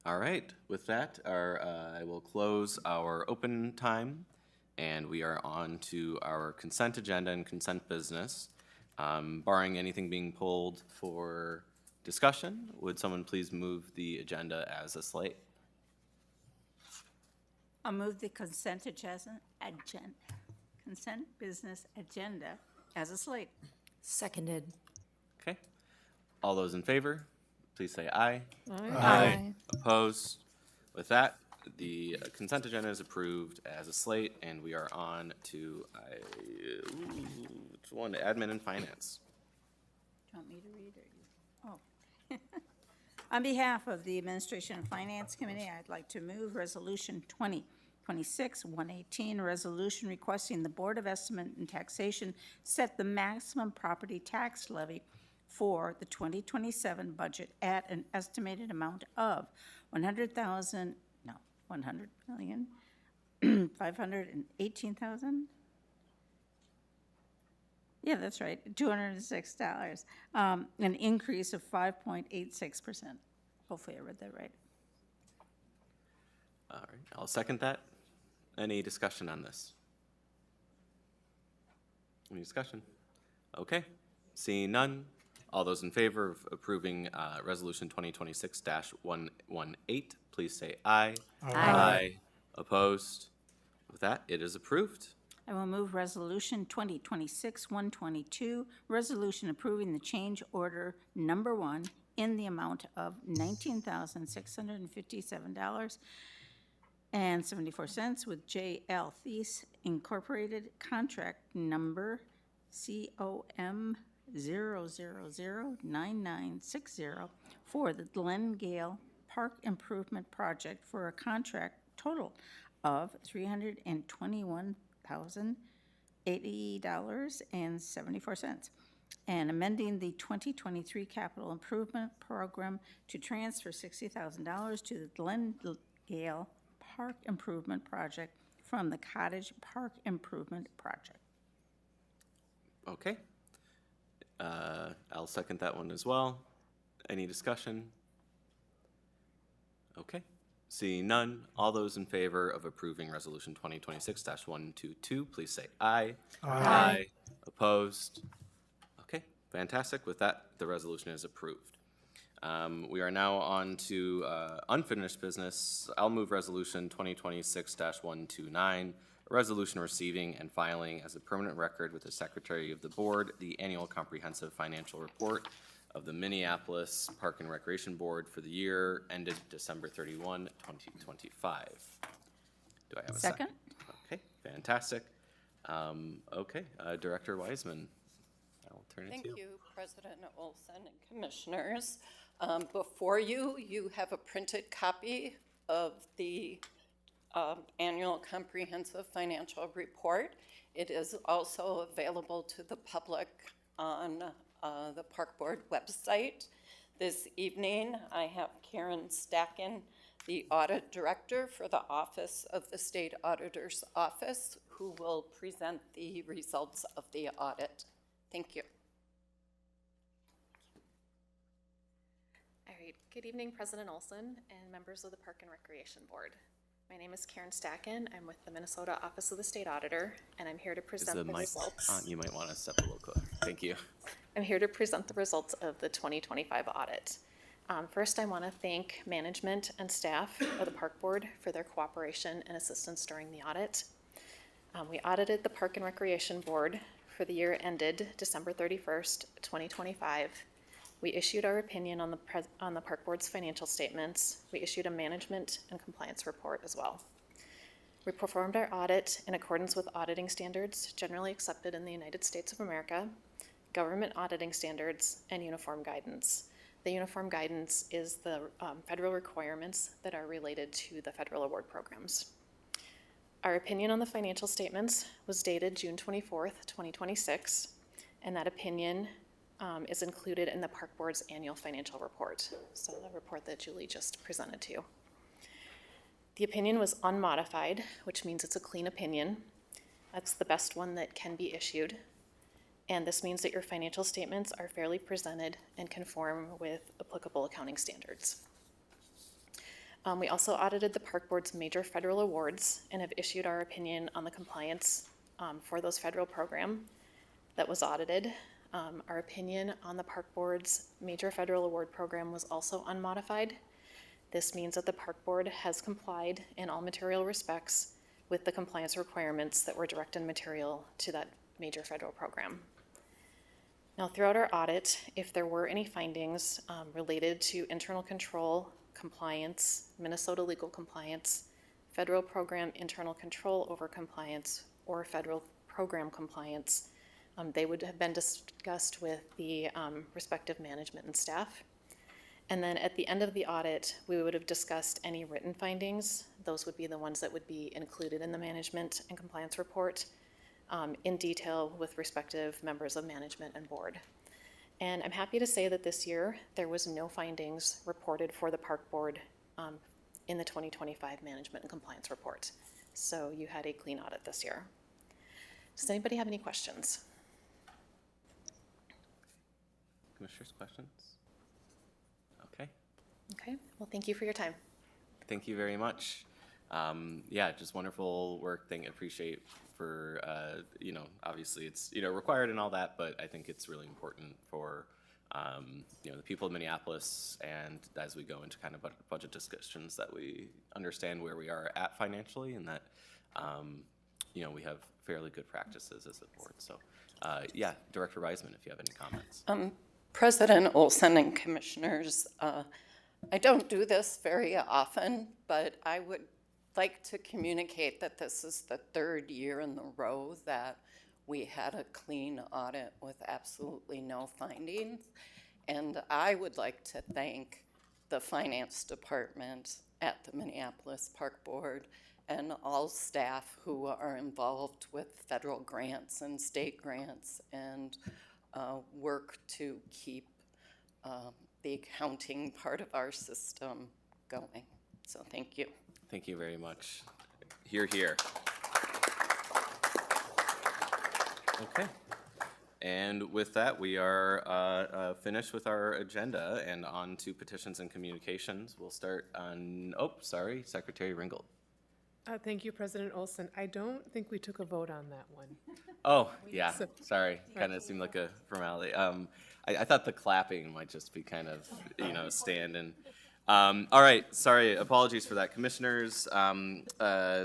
All right, with that, I will close our open time, and we are on to our consent agenda and consent business. Barring anything being pulled for discussion, would someone please move the agenda as a slate? I'll move the consent business agenda as a slate. Seconded. Okay. All those in favor, please say aye. Aye. Opposed? With that, the consent agenda is approved as a slate, and we are on to, which one? Admin and Finance. Do you want me to read or you? Oh. On behalf of the Administration and Finance Committee, I'd like to move Resolution 2026-118, a resolution requesting the Board of Estimate and Taxation set the maximum property tax levy for the 2027 budget at an estimated amount of 100,000, no, 100 million, 518,000? Yeah, that's right, $206, an increase of 5.86%. Hopefully I read that right. All right, I'll second that. Any discussion on this? Any discussion? Okay, seeing none. All those in favor of approving Resolution 2026-118, please say aye. Aye. Opposed? With that, it is approved. I will move Resolution 2026-122, resolution approving the change order number 1 in the amount of $19,657.74 with J.L. Thies Incorporated, contract number COM 0009960 for the Glengale Park Improvement Project for a contract total of $321,080.74, and amending the 2023 capital improvement program to transfer $60,000 to the Glengale Park Improvement Project from the Cottage Park Improvement Project. Okay. I'll second that one as well. Any discussion? Okay. Seeing none, all those in favor of approving Resolution 2026-122, please say aye. Aye. Opposed? Okay, fantastic. With that, the resolution is approved. We are now on to unfinished business. I'll move Resolution 2026-129, a resolution receiving and filing as a permanent record with the Secretary of the Board the annual comprehensive financial report of the Minneapolis Park and Recreation Board for the year ended December 31, 2025. Do I have a second? Okay, fantastic. Okay, Director Wiseman, I will turn it to you. Thank you, President Olson and Commissioners. Before you, you have a printed copy of the annual comprehensive financial report. It is also available to the public on the Park Board website. This evening, I have Karen Stacken, the Audit Director for the Office of the State Auditor's Office, who will present the results of the audit. Thank you. All right. Good evening, President Olson and members of the Park and Recreation Board. My name is Karen Stacken. I'm with the Minnesota Office of the State Auditor, and I'm here to present the results. You might want to step a little closer. Thank you. I'm here to present the results of the 2025 audit. First, I want to thank management and staff of the Park Board for their cooperation and assistance during the audit. We audited the Park and Recreation Board for the year ended December 31st, 2025. We issued our opinion on the Park Board's financial statements. We issued a management and compliance report as well. We performed our audit in accordance with auditing standards generally accepted in the United States of America, government auditing standards, and uniform guidance. The uniform guidance is the federal requirements that are related to the federal award programs. Our opinion on the financial statements was dated June 24th, 2026, and that opinion is included in the Park Board's annual financial report, so the report that Julie just presented to you. The opinion was unmodified, which means it's a clean opinion. That's the best one that can be issued. And this means that your financial statements are fairly presented and conform with applicable accounting standards. We also audited the Park Board's major federal awards and have issued our opinion on the compliance for those federal program that was audited. Our opinion on the Park Board's major federal award program was also unmodified. This means that the Park Board has complied in all material respects with the compliance requirements that were direct and material to that major federal program. Now, throughout our audit, if there were any findings related to internal control, compliance, Minnesota legal compliance, federal program internal control over compliance, or federal program compliance, they would have been discussed with the respective management and staff. And then at the end of the audit, we would have discussed any written findings. Those would be the ones that would be included in the management and compliance report in detail with respective members of management and board. And I'm happy to say that this year, there was no findings reported for the park board in the 2025 management and compliance report. So you had a clean audit this year. Does anybody have any questions? Commissioners, questions? Okay, Okay, well, thank you for your time. thank you very much. Yeah, just wonderful work. Appreciate for, obviously it's, required and all that, but I think it's really important for, the people of Minneapolis, and as we go into kind of budget discussions, that we understand where we are at financially, and that, we have fairly good practices as a board. So, yeah, Director Reisman, if you have any comments. President Olson and Commissioners, I don't do this very often, but I would like to communicate that this is the third year in a row that we had a clean audit with absolutely no findings. And I would like to thank the Finance Department at the Minneapolis Park Board and all staff who are involved with federal grants and state grants and work to keep the accounting part of our system going. So thank you. Thank you very much. Hear, hear. Okay. And with that, we are finished with our agenda and on to petitions and communications. We'll start on, Secretary Ringgold. Thank you, President Olson. I don't think we took a vote on that one. Oh, yeah, sorry. Kind of seemed like a formality. I thought the clapping might just be kind of, stand-in. All right, sorry, apologies for that. Commissioners,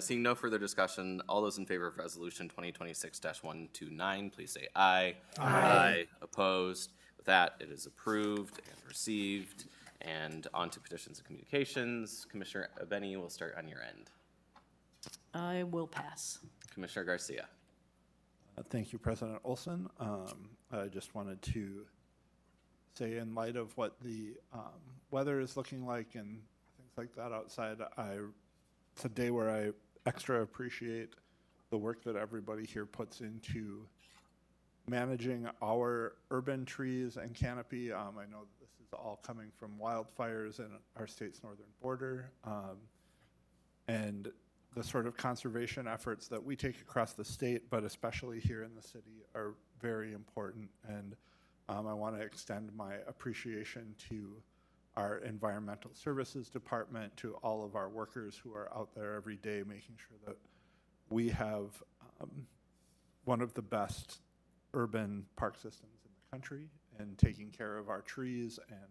seeing no further discussion, all those in favor of Resolution 2026-129, please say aye. Aye. Opposed? With that, it is approved and received. And on to petitions and communications. Commissioner Abeni, we'll start on your end. I will pass. Commissioner Garcia. Thank you, President Olson. I just wanted to say, in light of what the weather is looking like and things like that outside, it's a day where I extra appreciate the work that everybody here puts into managing our urban trees and canopy. I know that this is all coming from wildfires in our state's northern border, and the sort of conservation efforts that we take across the state, but especially here in the city, are very important. And I want to extend my appreciation to our environmental services department, to all of our workers who are out there every day making sure that we have one of the best urban park systems in the country, and taking care of our trees and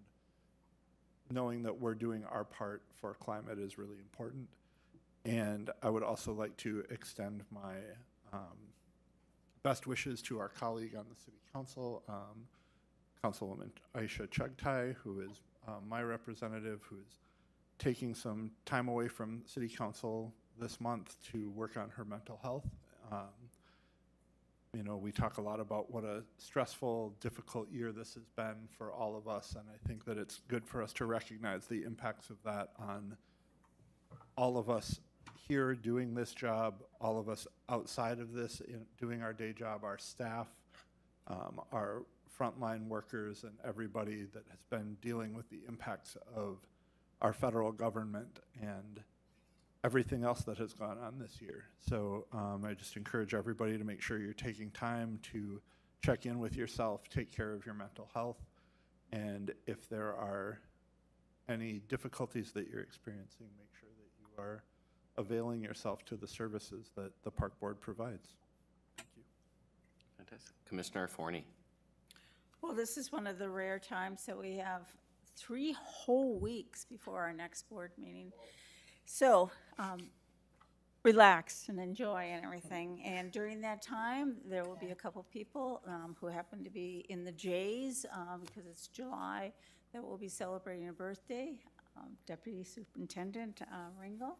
knowing that we're doing our part for climate is really important. And I would also like to extend my best wishes to our colleague on the city council, Councilwoman Aisha Chugtai, who is my representative, who is taking some time away from city council this month to work on her mental health. We talk a lot about what a stressful, difficult year this has been for all of us, and I think that it's good for us to recognize the impacts of that on all of us here doing this job, all of us outside of this doing our day job, our staff, our frontline workers, and everybody that has been dealing with the impacts of our federal government and everything else that has gone on this year. So I just encourage everybody to make sure you're taking time to check in with yourself, take care of your mental health, and if there are any difficulties that you're experiencing, make sure that you are availing yourself to the services that the park board provides. Thank you. Fantastic. Commissioner Forney. Well, this is one of the rare times that we have 3 whole weeks before our next board meeting. So relax and enjoy and everything. And during that time, there will be a couple people who happen to be in the J's because it's July that will be celebrating a birthday. Deputy Superintendent Ringel,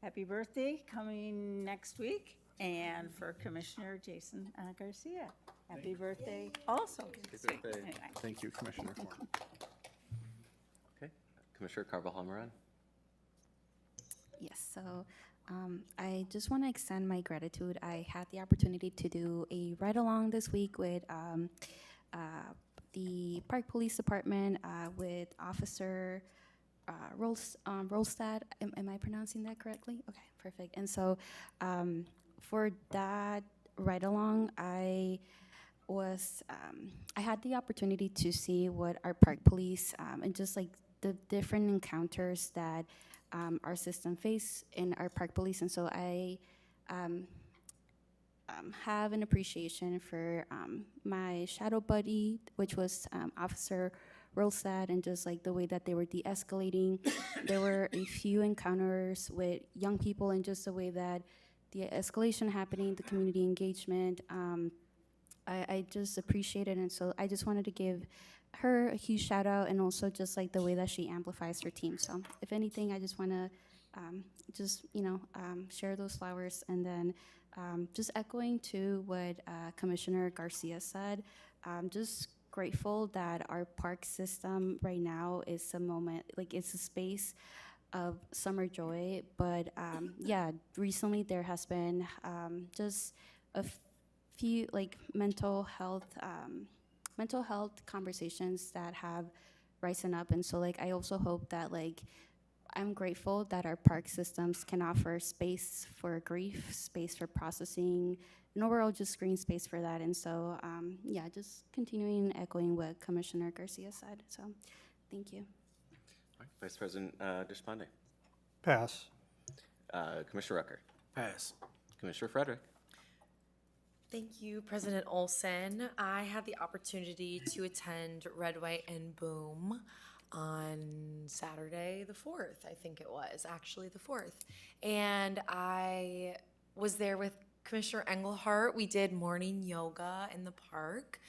happy birthday coming next week. And for Commissioner Jason Garcia, happy birthday also this week. Anyway. Thank you, Commissioner Forney. Okay. Commissioner Carvajal-Moran. Yes, so I just want to extend my gratitude. I had the opportunity to do a ride-along this week with the Park Police Department with Officer Rolstad. Am I pronouncing that correctly? Okay, perfect. And so for that ride along, I had the opportunity to see what our park police and just like the different encounters that our system face in our park police. And so I have an appreciation for my shadow buddy, which was Officer Rolstad, and just like the way that they were de-escalating. There were a few encounters with young people, and just the way that the escalation happening, the community engagement. I just appreciate it, and so I just wanted to give her a huge shout out, and also just like the way that she amplifies her team. So if anything, I just want to share those flowers, and then just echoing to what Commissioner Garcia said, just grateful that our park system right now is a moment, like it's a space of summer joy. But yeah, recently there has been just a few like mental health conversations that have risen up, and so like I also hope that like I'm grateful that our park systems can offer space for grief, space for processing, and overall just green space for that. And so yeah, just continuing echoing what Commissioner Garcia said. So thank you. All right, Vice President Deshpande. Pass. Commissioner Rucker. Pass. Commissioner Frederick. Thank you, President Olson. I had the opportunity to attend Red, White, and Boom on Saturday the 4th, I think it was, actually the 4th. And I was there with Commissioner Engelhardt. We did morning yoga in the park,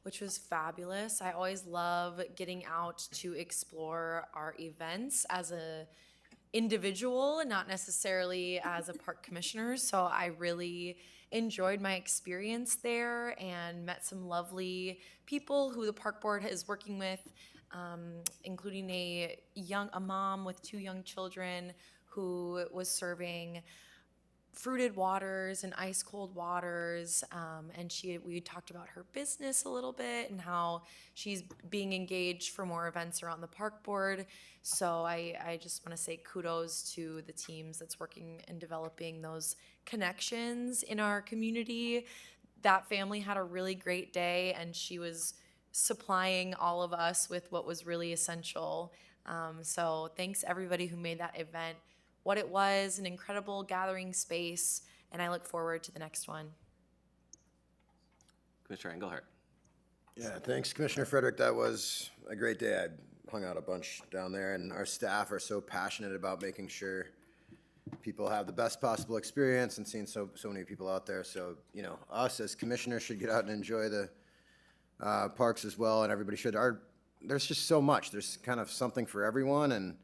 which was fabulous. I always love getting out to explore our events as a individual and not necessarily as a park commissioner. So I really enjoyed my experience there and met some lovely people who the park board is working with, including a mom with 2 young children who was serving fruited waters and ice cold waters, and we talked about her business a little bit and how she's being engaged for more events around the park board. So I just want to say kudos to the teams that's working and developing those connections in our community. That family had a really great day, and she was supplying all of us with what was really essential. So thanks everybody who made that event what it was, an incredible gathering space, and I look forward to the next one. Commissioner Engelhardt. Yeah, thanks, Commissioner Frederick. That was a great day. I hung out a bunch down there, and our staff are so passionate about making sure people have the best possible experience, and seeing so many people out there. So, you know, us as commissioners should get out and enjoy the parks as well, and everybody should. There's just so much. There's kind of something for everyone, and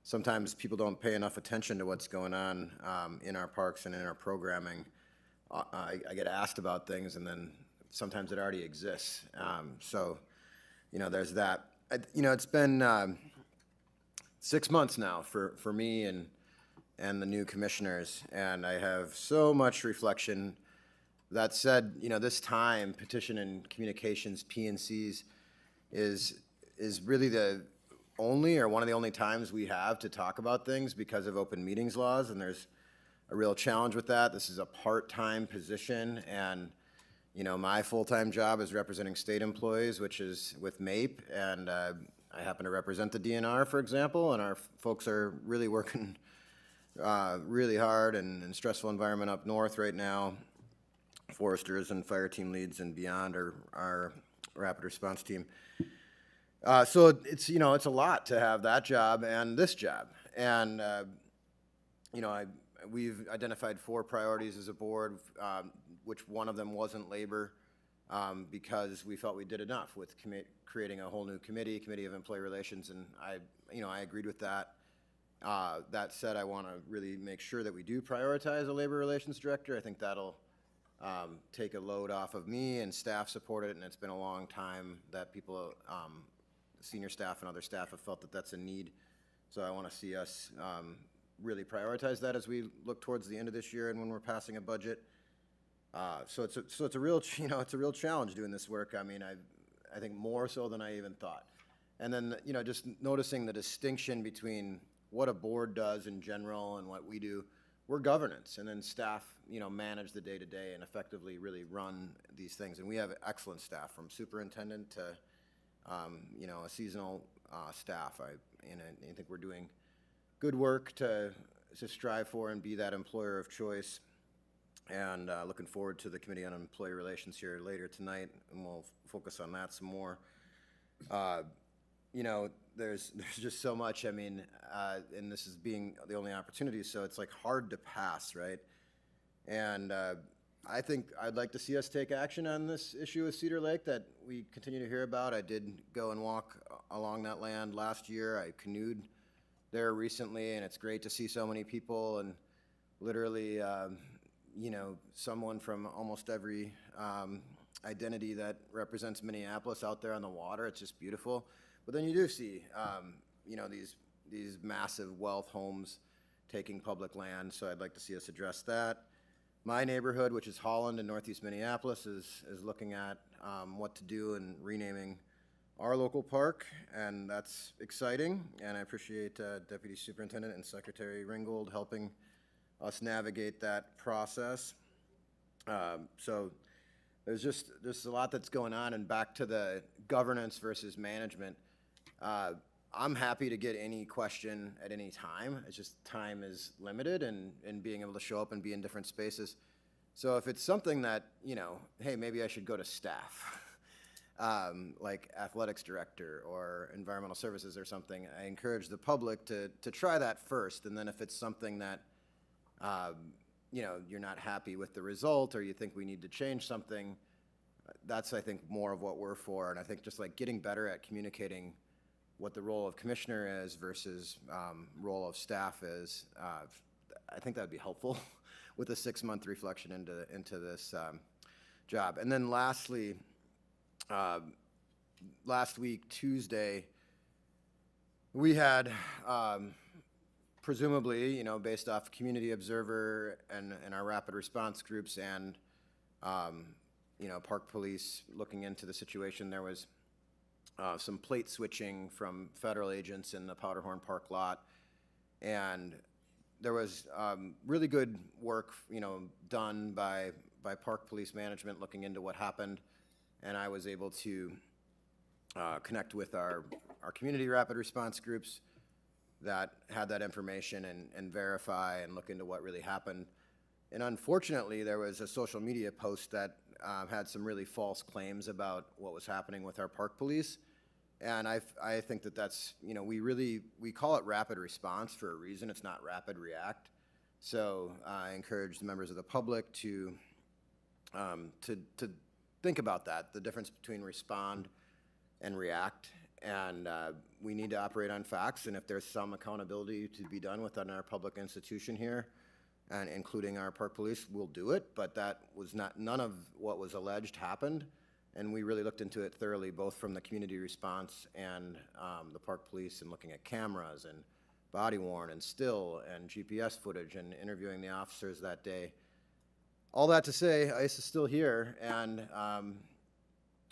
sometimes people don't pay enough attention to what's going on in our parks and in our programming. I get asked about things, and then sometimes it already exists. So, you know, there's that. It's been 6 months now for me and the new commissioners, and I have so much reflection. That said, you know, this time, petition and communications, P&Cs, is really the only or one of the only times we have to talk about things because of open meetings laws, and there's a real challenge with that. This is a part-time position, and you know, my full-time job is representing state employees, which is with MAPE, and I happen to represent the DNR, for example, and our folks are really working really hard and in stressful environment up north right now. Foresters and fire team leads and beyond our rapid response team. So it's, you know, it's a lot to have that job and this job. And, you know, we've identified 4 priorities as a board, which one of them wasn't labor, because we felt we did enough with creating a whole new committee of employee relations, and I agreed with that. That said, I want to really make sure that we do prioritize a labor relations director. I think that'll take a load off of me, and staff support it, and it's been a long time that people, senior staff and other staff, have felt that that's a need. So I want to see us really prioritize that as we look towards the end of this year and when we're passing a budget. So it's a real, you know, it's a real challenge doing this work. I mean, I think more so than I even thought. And then, you know, just noticing the distinction between what a board does in general and what we do. We're governance, and then staff, you know, manage the day-to-day and effectively really run these things. And we have excellent staff, from superintendent to, you know, a seasonal staff. I think we're doing good work to strive for and be that employer of choice. And looking forward to the Committee on Employee Relations here later tonight, and we'll focus on that some more. You know, there's just so much. I mean, and this is being the only opportunity, so it's like hard to pass, right? And I think I'd like to see us take action on this issue with Cedar Lake that we continue to hear about. I did go and walk along that land last year. I canoed there recently, and it's great to see so many people and literally, you know, someone from almost every identity that represents Minneapolis out there on the water. It's just beautiful. But then you do see, you know, these massive wealth homes taking public land, so I'd like to see us address that. My neighborhood, which is Holland in northeast Minneapolis, is looking at what to do in renaming our local park, and that's exciting, and I appreciate Deputy Superintendent and Secretary Ringgold helping us navigate that process. So there's just a lot that's going on, and back to the governance versus management. I'm happy to get any question at any time. It's just time is limited, and being able to show up and be in different spaces. So if it's something that, you know, hey, maybe I should go to staff, like athletics director or environmental services or something, I encourage the public to try that first. And then if it's something that, you know, you're not happy with the result, or you think we need to change something, that's, I think, more of what we're for. And I think just like getting better at communicating what the role of commissioner is versus role of staff is, I think that would be helpful with a 6-month reflection into this job. And then lastly, last week, Tuesday, we had presumably, you know, based off Community Observer and our rapid response groups and, you know, Park Police looking into the situation, there was some plate switching from federal agents in the Powderhorn Park lot, and there was really good work, you know, done by Park Police management looking into what happened, and I was able to connect with our community rapid response groups that had that information and verify and look into what really happened. And unfortunately, there was a social media post that had some really false claims about what was happening with our park police. And I think that's, you know, we call it rapid response for a reason. It's not rapid react. So I encourage the members of the public to think about that, the difference between respond and react. And we need to operate on facts. And if there's some accountability to be done within our public institution here, and including our park police, we'll do it. But that was none of what was alleged happened. And we really looked into it thoroughly, both from the community response and the park police, and looking at cameras and body worn and still and GPS footage and interviewing the officers that day. All that to say, ICE is still here, and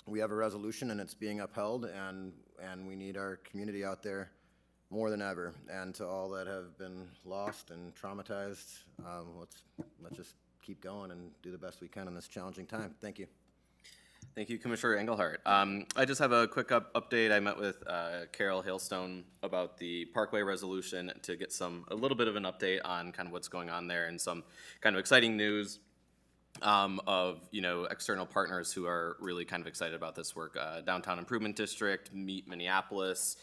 we have a resolution, and it's being upheld, and we need our community out there more than ever. And to all that have been lost and traumatized, let's just keep going and do the best we can in this challenging time. Thank you. Thank you, Commissioner Engelhardt. I just have a quick update. I met with Carol Hailstone about the Parkway resolution to get a little bit of an update on kind of what's going on there, and some kind of exciting news of, you know, external partners who are really kind of excited about this work. Downtown Improvement District, Meet Minneapolis,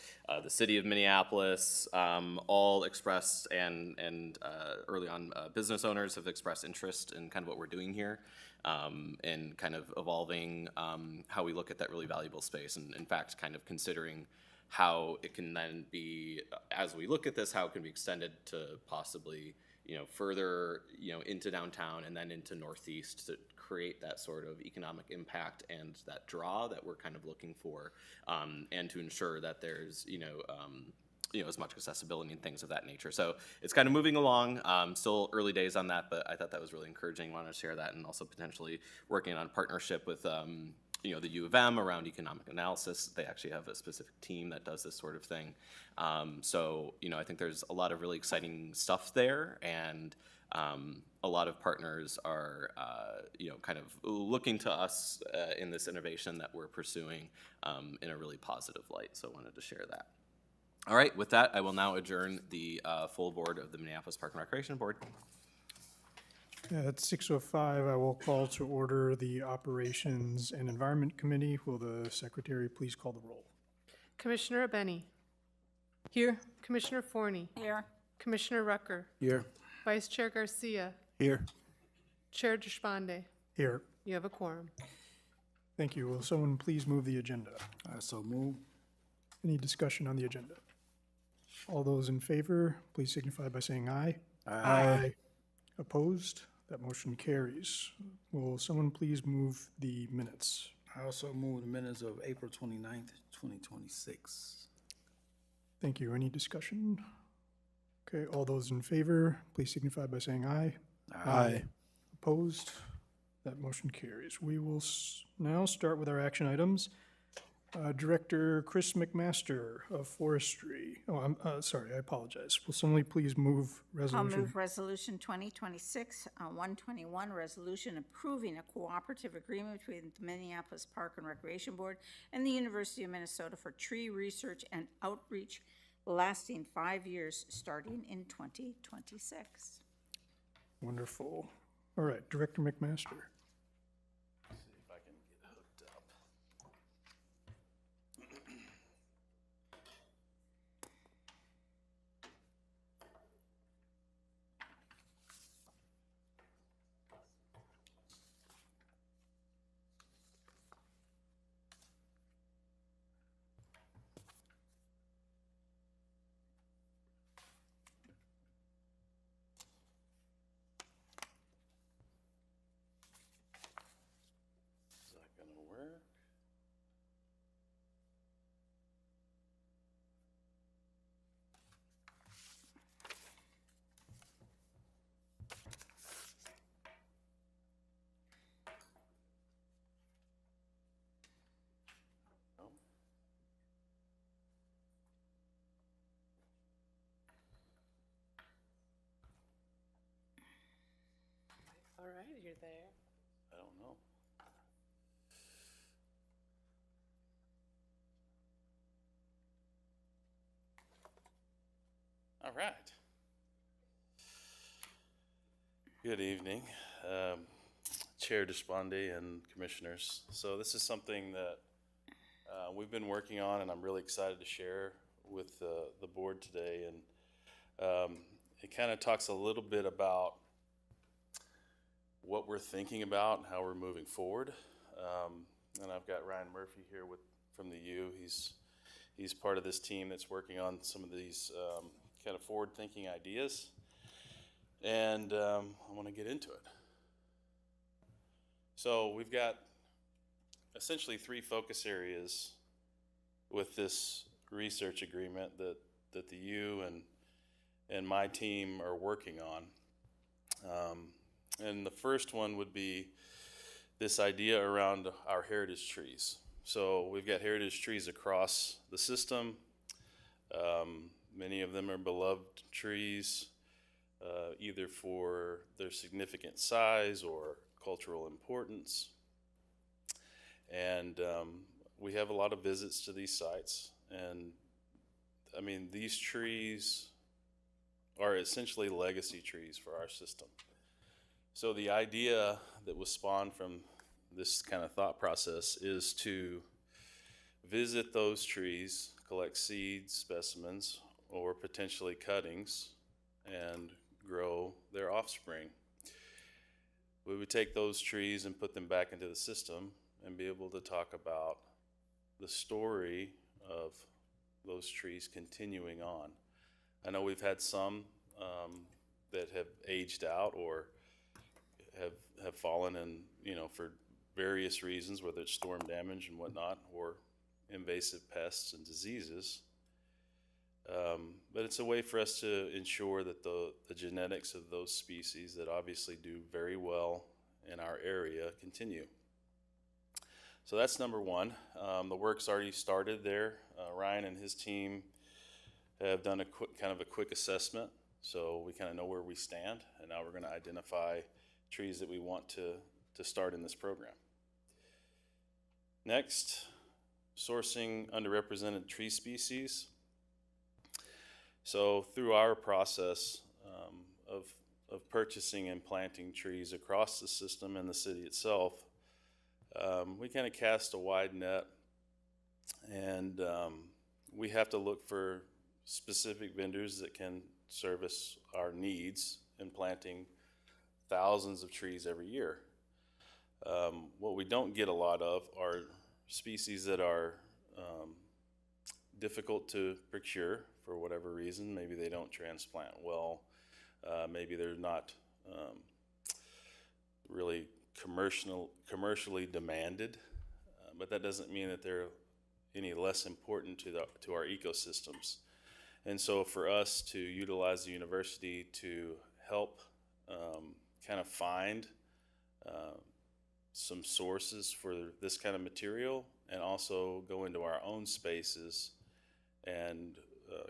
the City of Minneapolis, all expressed, and early on business owners have expressed interest in kind of what we're doing here, and kind of evolving how we look at that really valuable space, and in fact kind of considering how it can then be, as we look at this, how it can be extended to possibly, you know, further, you know, into downtown and then into Northeast to create that sort of economic impact and that draw that we're kind of looking for, and to ensure that there's, you know, as much accessibility and things of that nature. So it's kind of moving along, still early days on that, but I thought that was really encouraging. Wanted to share that, and also potentially working on a partnership with you know, the U of M around economic analysis. They actually have a specific team that does this sort of thing. So, you know, I think there's a lot of really exciting stuff there, and a lot of partners are, you know, kind of looking to us in this innovation that we're pursuing in a really positive light. So I wanted to share that. All right, with that, I will now adjourn the full board of the Minneapolis Park and Recreation Board. At 6:05, I will call to order the Operations and Environment Committee. Will the secretary please call the roll? Commissioner Abeni. Here. Commissioner Forney. Here. Commissioner Rucker. Here. Vice Chair Garcia. Here. Chair Deshpande. Here. You have a quorum. Thank you. Will someone please move the agenda? So move. Any discussion on the agenda? All those in favor, please signify by saying aye. Aye. Opposed? That motion carries. Will someone please move the minutes? I also move the minutes of April 29th, 2026. Thank you. Any discussion? Okay, all those in favor, please signify by saying aye. Aye. Opposed? That motion carries. We will now start with our action items. Director Chris McMaster of Forestry. Oh, I'm sorry, I apologize. Will somebody please move I'll resolution? move Resolution 2026-121, resolution approving a cooperative agreement between the Minneapolis Park and Recreation Board and the University of Minnesota for tree research and outreach lasting 5 years, starting in 2026. Wonderful. All right, Director McMaster. See if I can get hooked up. Is that gonna work? No? All right, you're there. I don't know. All right. Good evening, Chair Deshpande and Commissioners. So this is something that we've been working on, and I'm really excited to share with the board today. And it kind of talks a little bit about what we're thinking about and how we're moving forward. And I've got Ryan Murphy here from the U. He's part of this team that's working on some of these kind of forward-thinking ideas. And I want to get into it. So we've got essentially 3 focus areas with this research agreement that the U and my team are working on. And the first one would be this idea around our heritage trees. So we've got heritage trees across the system. Many of them are beloved trees, either for their significant size or cultural importance. And we have a lot of visits to these sites. And I mean, these trees are essentially legacy trees for our system. So the idea that was spawned from this kind of thought process is to visit those trees, collect seeds, specimens, or potentially cuttings, and grow their offspring. We would take those trees and put them back into the system and be able to talk about the story of those trees continuing on. I know we've had some that have aged out or have fallen, and for various reasons, whether it's storm damage and whatnot, or invasive pests and diseases. But it's a way for us to ensure that the genetics of those species that obviously do very well in our area continue. So that's number one. The work's already started there. Ryan and his team have done a quick assessment, so we kind of know where we stand, and now we're going to identify trees that we want to start in this program. Next, sourcing underrepresented tree species. So through our process of purchasing and planting trees across the system and the city itself, we kind of cast a wide net, and we have to look for specific vendors that can service our needs in planting thousands of trees every year. What we don't get a lot of are species that are difficult to procure for whatever reason. Maybe they don't transplant well. Maybe they're not really commercially demanded, but that doesn't mean that they're any less important to our ecosystems. And so for us to utilize the university to help kind of find some sources for this kind of material, and also go into our own spaces and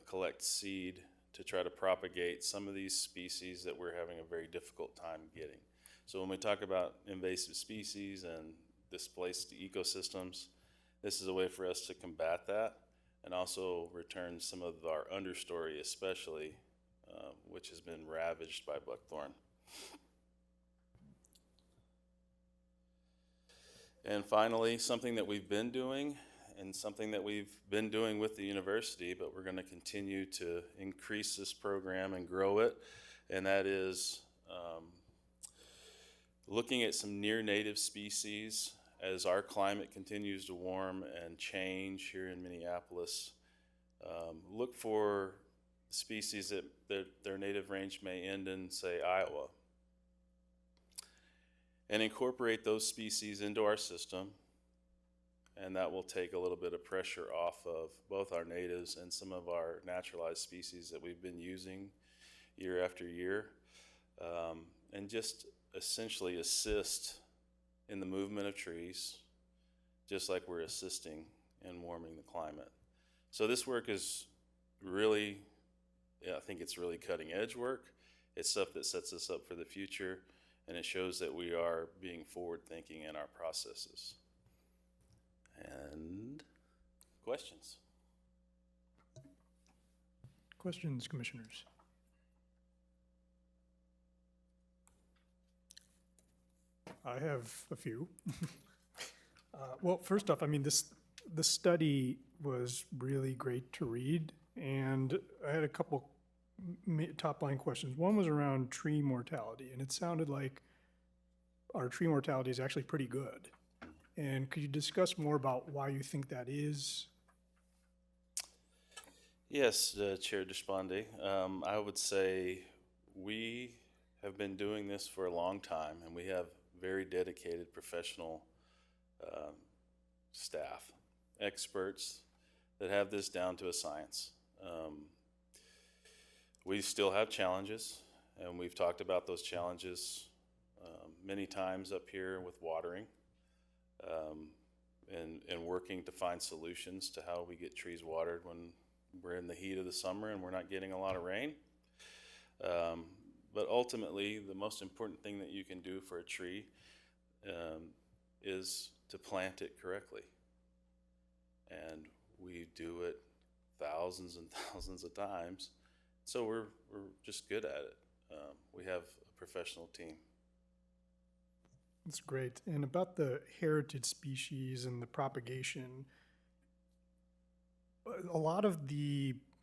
collect seed to try to propagate some of these species that we're having a very difficult time getting. So when we talk about invasive species and displaced ecosystems, this is a way for us to combat that and also return some of our understory, especially, which has been ravaged by buckthorn. And finally, something that we've been doing, and something that we've been doing with the university, but we're going to continue to increase this program and grow it, and that is looking at some near native species. As our climate continues to warm and change here in Minneapolis, look for species that their native range may end in, say, Iowa, and incorporate those species into our system, and that will take a little bit of pressure off of both our natives and some of our naturalized species that we've been using year after year, and just essentially assist in the movement of trees, just like we're assisting in warming the climate. So this work is really, I think it's really cutting edge work. It's stuff that sets us up for the future, and it shows that we are being forward thinking in our processes. And questions? Questions, commissioners? I have a few. Well, first off, I mean, the study was really great to read, and I had a couple top-line questions. One was around tree mortality, and it sounded like our tree mortality is actually pretty good. And could you discuss more about why you think that is? Yes, Chair Deshpande. I would say we have been doing this for a long time, and we have very dedicated professional staff, experts that have this down to a science. We still have challenges, and we've talked about those challenges many times up here with watering, and working to find solutions to how we get trees watered when we're in the heat of the summer and we're not getting a lot of rain. But ultimately, the most important thing that you can do for a tree is to plant it correctly. And we do it thousands and thousands of times, so we're just good at it. We have a professional team. That's great. And about the heritage species and the propagation,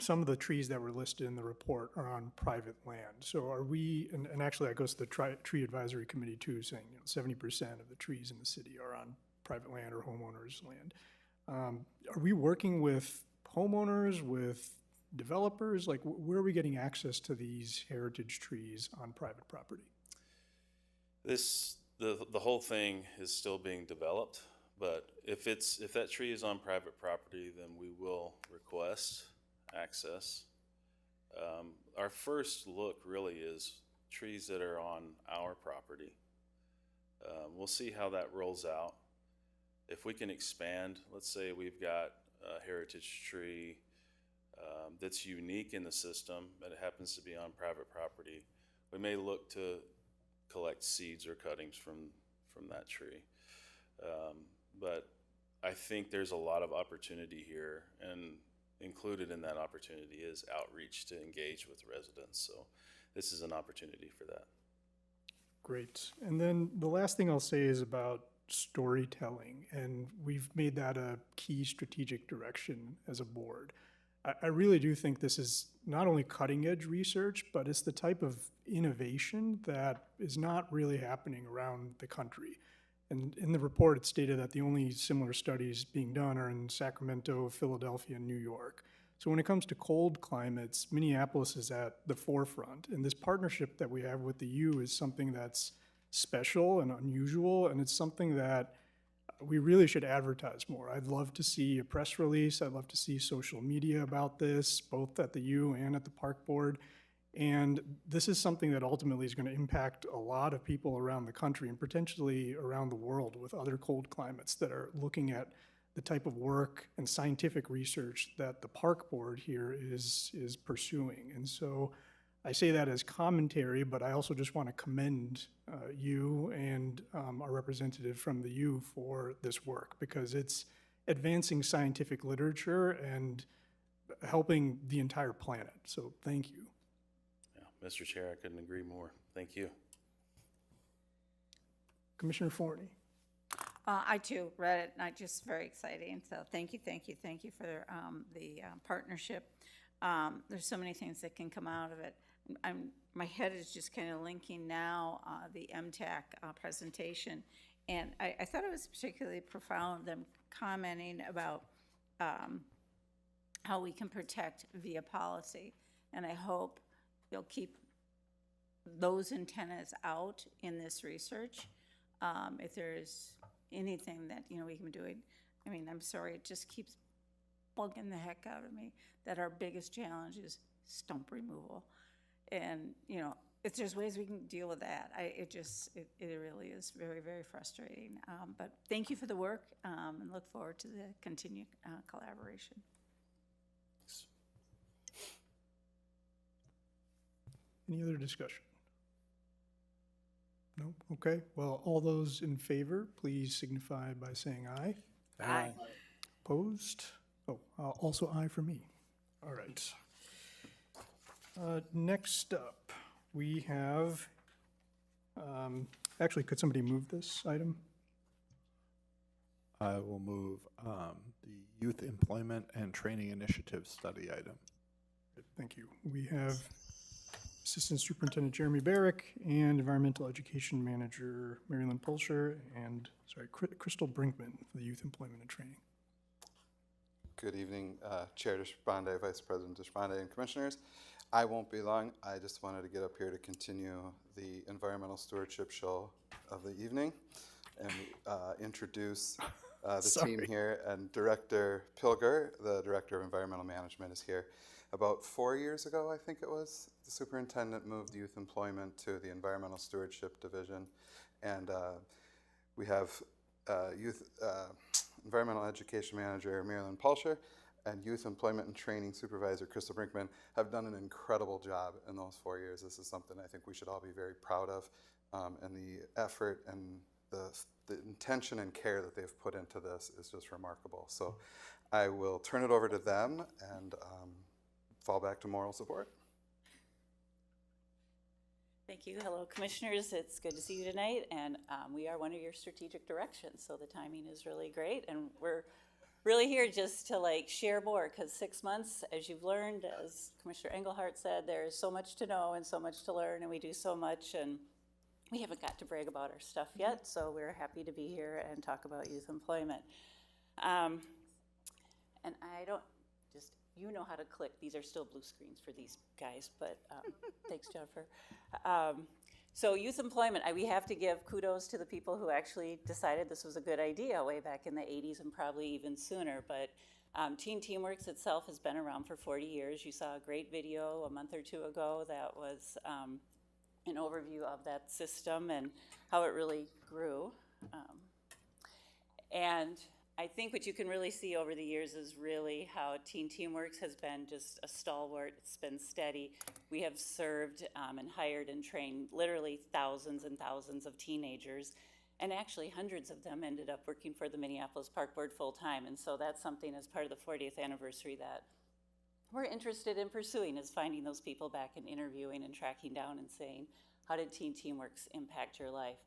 some of the trees that were listed in the report are on private land. So are we, and actually that goes to the tree advisory committee too, saying 70% of the trees in the city are on private land or homeowners' land. Are we working with homeowners, with developers? Like, where are we getting access to these heritage trees on private property? The whole thing is still being developed, but if that tree is on private property, then we will request access. Our first look really is trees that are on our property. We'll see how that rolls out. if we can expand, let's say we've got a heritage tree that's unique in the system, but it happens to be on private property, we may look to collect seeds or cuttings from that tree. But I think there's a lot of opportunity here, and included in that opportunity is outreach to engage with residents. So this is an opportunity for that. Great. And then the last thing I'll say is about storytelling, and we've made that a key strategic direction as a board. I really do think this is not only cutting edge research, but it's the type of innovation that is not really happening around the country. And in the report, it stated that the only similar studies being done are in Sacramento, Philadelphia, and New York. So when it comes to cold climates, Minneapolis is at the forefront. And this partnership that we have with the U is something that's special and unusual, and it's something that we really should advertise more. I'd love to see a press release. I'd love to see social media about this, both at the U and at the park board. And this is something that ultimately is going to impact a lot of people around the country and potentially around the world with other cold climates that are looking at the type of work and scientific research that the park board here is pursuing. And so I say that as commentary, but I also just want to commend you and our representative from the U for this work, because it's advancing scientific literature and helping the entire planet. So thank you. Yeah, Mr. Chair, I couldn't agree more. Thank you. Commissioner Forney. I too read it, and I just very exciting. So thank you for the partnership. There's so many things that can come out of it. My head is just kind of linking now the MTAC presentation, and I thought it was particularly profound, them commenting about how we can protect via policy, and I hope you'll keep those antennas out in this research. If there's anything that we can do, I mean, I'm sorry, it just keeps bugging the heck out of me that our biggest challenge is stump removal. And, if there's ways we can deal with that, it really is very, very frustrating. But thank you for the work, and look forward to the continued collaboration. Any other discussion? No? Okay. Well, all those in favor, please signify by saying aye. Aye. Opposed? Oh, also aye for me. All right. Next up, we have, actually, could somebody move this item? I will move the Youth Employment and Training Initiative study item. Thank you. We have Assistant Superintendent Jeremy Barrick and Environmental Education Manager Marilyn Pulsher and, Crystal Brinkman for the Youth Employment and Training. Good evening, Chair Deshpande, Vice President Deshpande, and Commissioners. I won't be long. I just wanted to get up here to continue the environmental stewardship show of the evening and introduce the team here. And Director Pilger, the Director of Environmental Management, is here. About 4 years ago, I think it was, the superintendent moved youth employment to the Environmental Stewardship Division. And we have Environmental Education Manager Marilyn Pulsher and Youth Employment and Training Supervisor Crystal Brinkman have done an incredible job in those 4 years. This is something I think we should all be very proud of, and the effort and the intention and care that they've put into this is just remarkable. So I will turn it over to them and fall back to moral support. Thank you. Hello, Commissioners. It's good to see you tonight, and we are one of your strategic directions, so the timing is really great, and we're really here just to share more, because 6 months, as you've learned, as Commissioner Engelhardt said, there's so much to know and so much to learn, and we do so much, and we haven't got to brag about our stuff yet, so we're happy to be here and talk about youth employment. And I don't just, you know how to click. These are still blue screens for these guys, but thanks, Jennifer. So youth employment, we have to give kudos to the people who actually decided this was a good idea way back in the 80s and probably even sooner. But Teen Teamworks itself has been around for 40 years. You saw a great video a month or two ago that was an overview of that system and how it really grew. And I think what you can really see over the years is really how Teen Teamworks has been just a stalwart. It's been steady. We have served and hired and trained literally thousands and thousands of teenagers. And actually, hundreds of them ended up working for the Minneapolis Park Board full-time. And so that's something as part of the 40th anniversary that we're interested in pursuing, is finding those people back and interviewing and tracking down and saying, how did Teen Teamworks impact your life?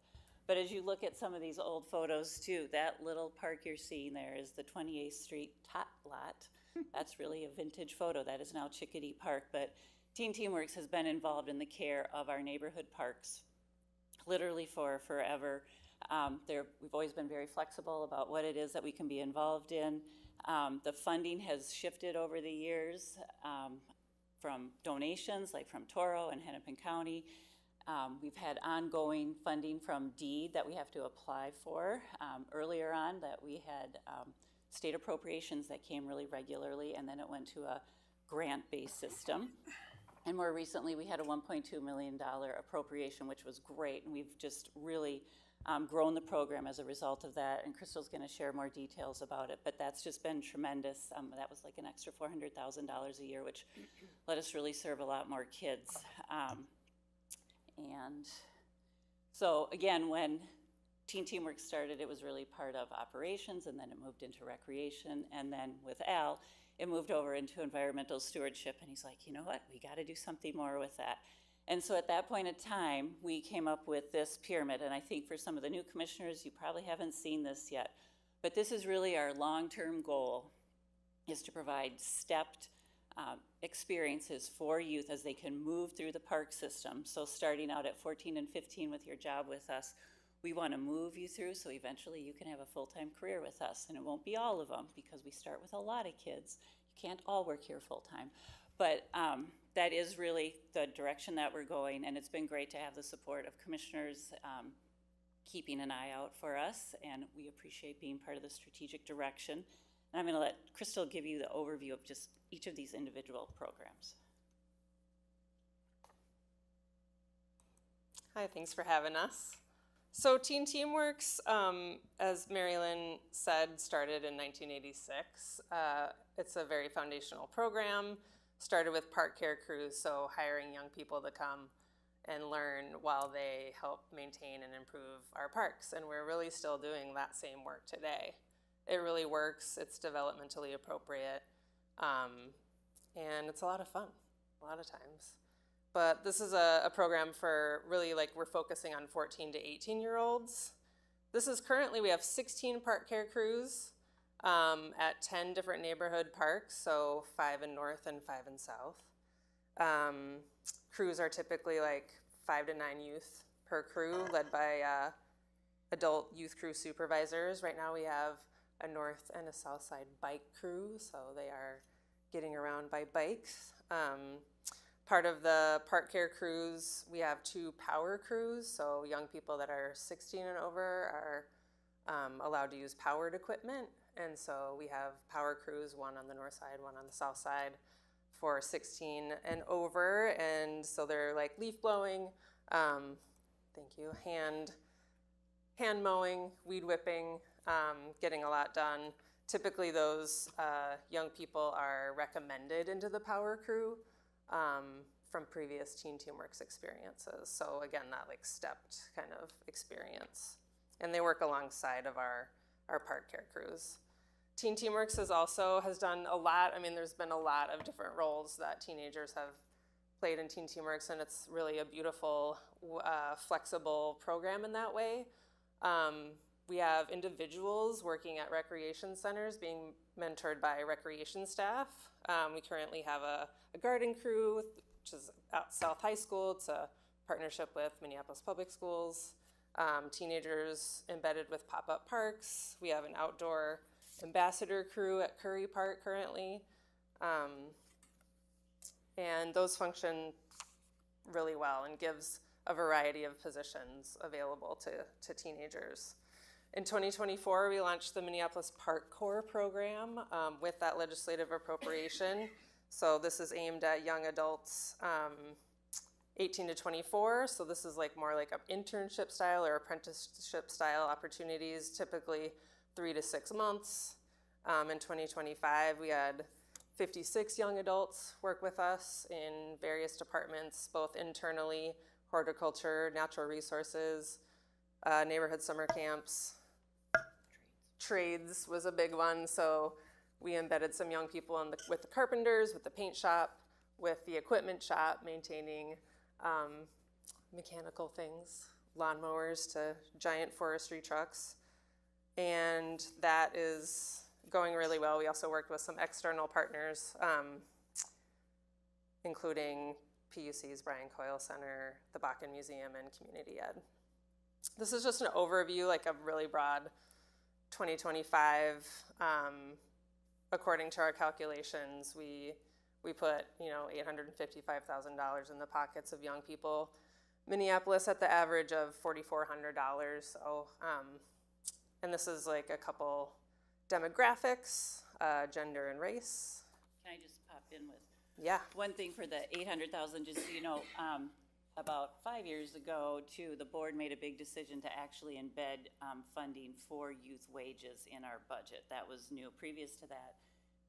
But as you look at some of these old photos too, that little park you're seeing there is the 28th Street Tot Lot. That's really a vintage photo. That is now Chickadee Park. But Teen Teamworks has been involved in the care of our neighborhood parks literally for forever. We've always been very flexible about what it is that we can be involved in. The funding has shifted over the years from donations, like from Toro and Hennepin County. We've had ongoing funding from DEED that we have to apply for. Earlier on, that we had state appropriations that came really regularly, and then it went to a grant-based system. And more recently, we had a $1.2 million appropriation, which was great, and we've just really grown the program as a result of that, and Crystal's going to share more details about it, but that's just been tremendous. That was like an extra $400,000 a year, which let us really serve a lot more kids. And so again, when Teen Teamwork started, it was really part of operations, and then it moved into recreation, and then with Al, it moved over into environmental stewardship, and he's like, you know what, we got to do something more with that. And so at that point in time, we came up with this pyramid, and I think for some of the new commissioners, you probably haven't seen this yet, but this is really our long-term goal, is to provide stepped experiences for youth as they can move through the park system. So starting out at 14 and 15 with your job with us, we want to move you through so eventually you can have a full-time career with us. And it won't be all of them, because we start with a lot of kids. You can't all work here full-time. But that is really the direction that we're going, and it's been great to have the support of commissioners keeping an eye out for us, and we appreciate being part of the strategic direction. And I'm going to let Crystal give you the overview of just each of these individual programs. Hi, thanks for having us. So Teen Teamworks, as Marilyn said, started in 1986. It's a very foundational program. Started with park care crews, so hiring young people to come and learn while they help maintain and improve our parks. And we're really still doing that same work today. It really works, it's developmentally appropriate, and it's a lot of fun, a lot of times. But this is a program for really, like, we're focusing on 14 to 18-year-olds. This is currently, we have 16 park care crews at 10 different neighborhood parks, so 5 in North and 5 in South. Crews are typically like 5 to 9 youth per crew, led by adult youth crew supervisors. Right now we have a North and a South Side bike crew, so they are getting around by bikes. Part of the park care crews, we have 2 power crews, so young people that are 16 and over are allowed to use powered equipment. And so we have power crews, one on the north side, one on the south side for 16 and over. And so they're like leaf blowing, thank you, hand mowing, weed whipping, getting a lot done. Typically those young people are recommended into the power crew from previous Teen Teamworks experiences. So again, that like stepped kind of experience. And they work alongside of our park care crews. Teen Teamworks has done a lot. I mean, there's been a lot of different roles that teenagers have played in Teen Teamworks, and it's really a beautiful, flexible program in that way. We have individuals working at recreation centers being mentored by recreation staff. We currently have a garden crew, which is at South High School. It's a partnership with Minneapolis Public Schools. Teenagers embedded with pop-up parks. We have an outdoor ambassador crew at Curry Park currently. And those function really well and gives a variety of positions available to teenagers. In 2024, we launched the Minneapolis Park Corps program with that legislative appropriation. So this is aimed at young adults 18 to 24. So this is like more like an internship style or apprenticeship style opportunities, typically 3 to 6 months. In 2025, we had 56 young adults work with us in various departments, both internally, horticulture, natural resources, neighborhood summer camps. Trades was a big one, so we embedded some young people with the carpenters, with the paint shop, with the equipment shop, maintaining mechanical things, lawnmowers to giant forestry trucks. And that is going really well. We also worked with some external partners, including PUC's Brian Coyle Center, the Bakken Museum, and Community Ed. This is just an overview, like a really broad 2025. According to our calculations, we put, $855,000 in the pockets of young people. Minneapolis at the average of $4,400. So, and this is like a couple demographics, gender and race. Can I just pop in with? Yeah. One thing for the 800,000, just so you know, about 5 years ago, too, the board made a big decision to actually embed funding for youth wages in our budget. That was new. Previous to that,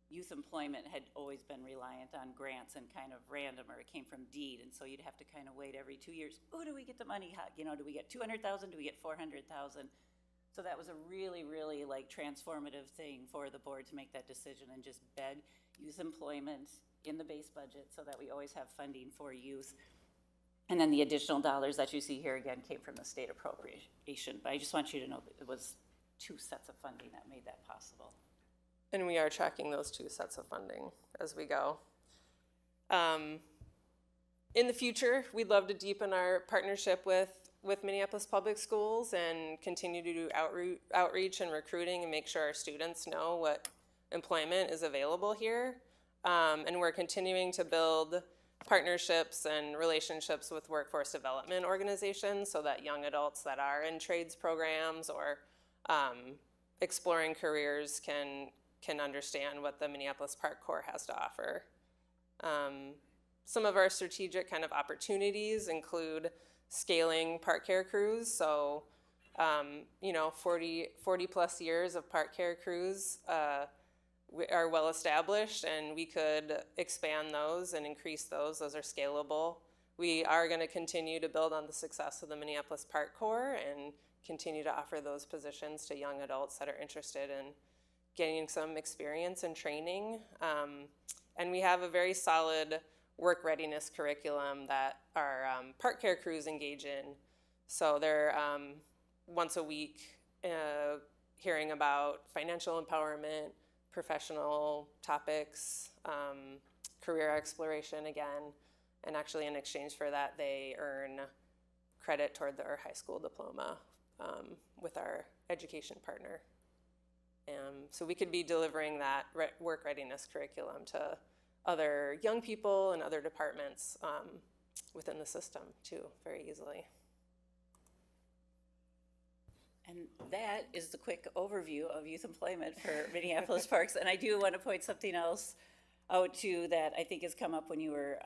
youth employment had always been reliant on grants and kind of random, or it came from deed, and so you'd have to kind of wait every 2 years. Oh, do we get the money? Do we get 200,000? Do we get 400,000? So that was a really, really like transformative thing for the board to make that decision and just bed youth employment in the base budget so that we always have funding for youth. And then the additional dollars that you see here again came from the state appropriation. But I just want you to know that it was 2 sets of funding that made that possible. And we are tracking those 2 sets of funding as we go. In the future, we'd love to deepen our partnership with Minneapolis Public Schools and continue to do outreach and recruiting and make sure our students know what employment is available here. And we're continuing to build partnerships and relationships with workforce development organizations so that young adults that are in trades programs or exploring careers can understand what the Minneapolis Park Corps has to offer. Some of our strategic kind of opportunities include scaling park care crews. So, 40 plus years of park care crews are well established, and we could expand those and increase those. Those are scalable. We are going to continue to build on the success of the Minneapolis Park Corps and continue to offer those positions to young adults that are interested in getting some experience and training. And we have a very solid work readiness curriculum that our park care crews engage in. So they're once a week hearing about financial empowerment, professional topics, career exploration again, and actually in exchange for that they earn credit toward their high school diploma with our education partner. So we could be delivering that work readiness curriculum to other young people and other departments within the system too, very easily. And that is the quick overview of youth employment for Minneapolis Parks. And I do want to point something else out too that I think has come up when you were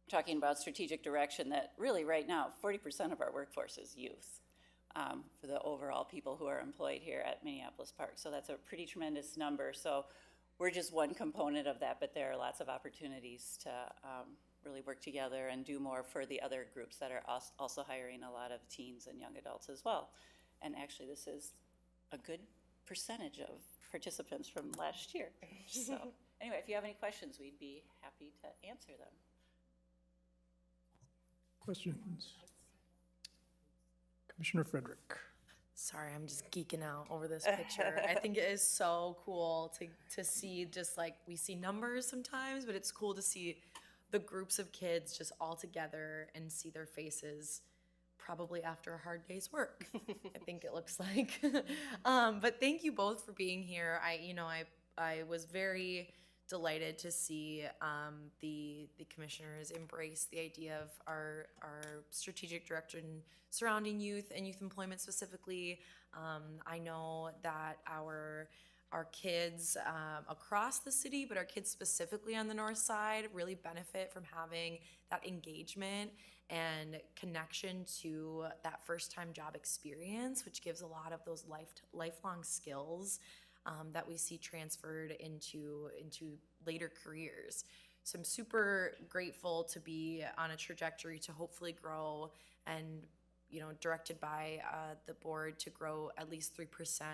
talking about strategic direction, that really right now 40% of our workforce is youth for the overall people who are employed here at Minneapolis Parks. So that's a pretty tremendous number. So we're just one component of that, but there are lots of opportunities to really work together and do more for the other groups that are also hiring a lot of teens and young adults as well. And actually, this is a good percentage of participants from last year. So anyway, if you have any questions, we'd be happy to answer them. Questions? Commissioner Frederick. Sorry, I'm just geeking out over this picture. I think it is so cool to see, just like we see numbers sometimes, but it's cool to see the groups of kids just all together and see their faces probably after a hard day's work. I think it looks like. But thank you both for being here. I was very delighted to see the commissioners embrace the idea of our strategic direction surrounding youth and youth employment specifically. I know that our our kids across the city, but our kids specifically on the north side really benefit from having that engagement and connection to that first-time job experience, which gives a lot of those lifelong skills that we see transferred into later careers. So I'm super grateful to be on a trajectory to hopefully grow and, directed by the board to grow at least 3%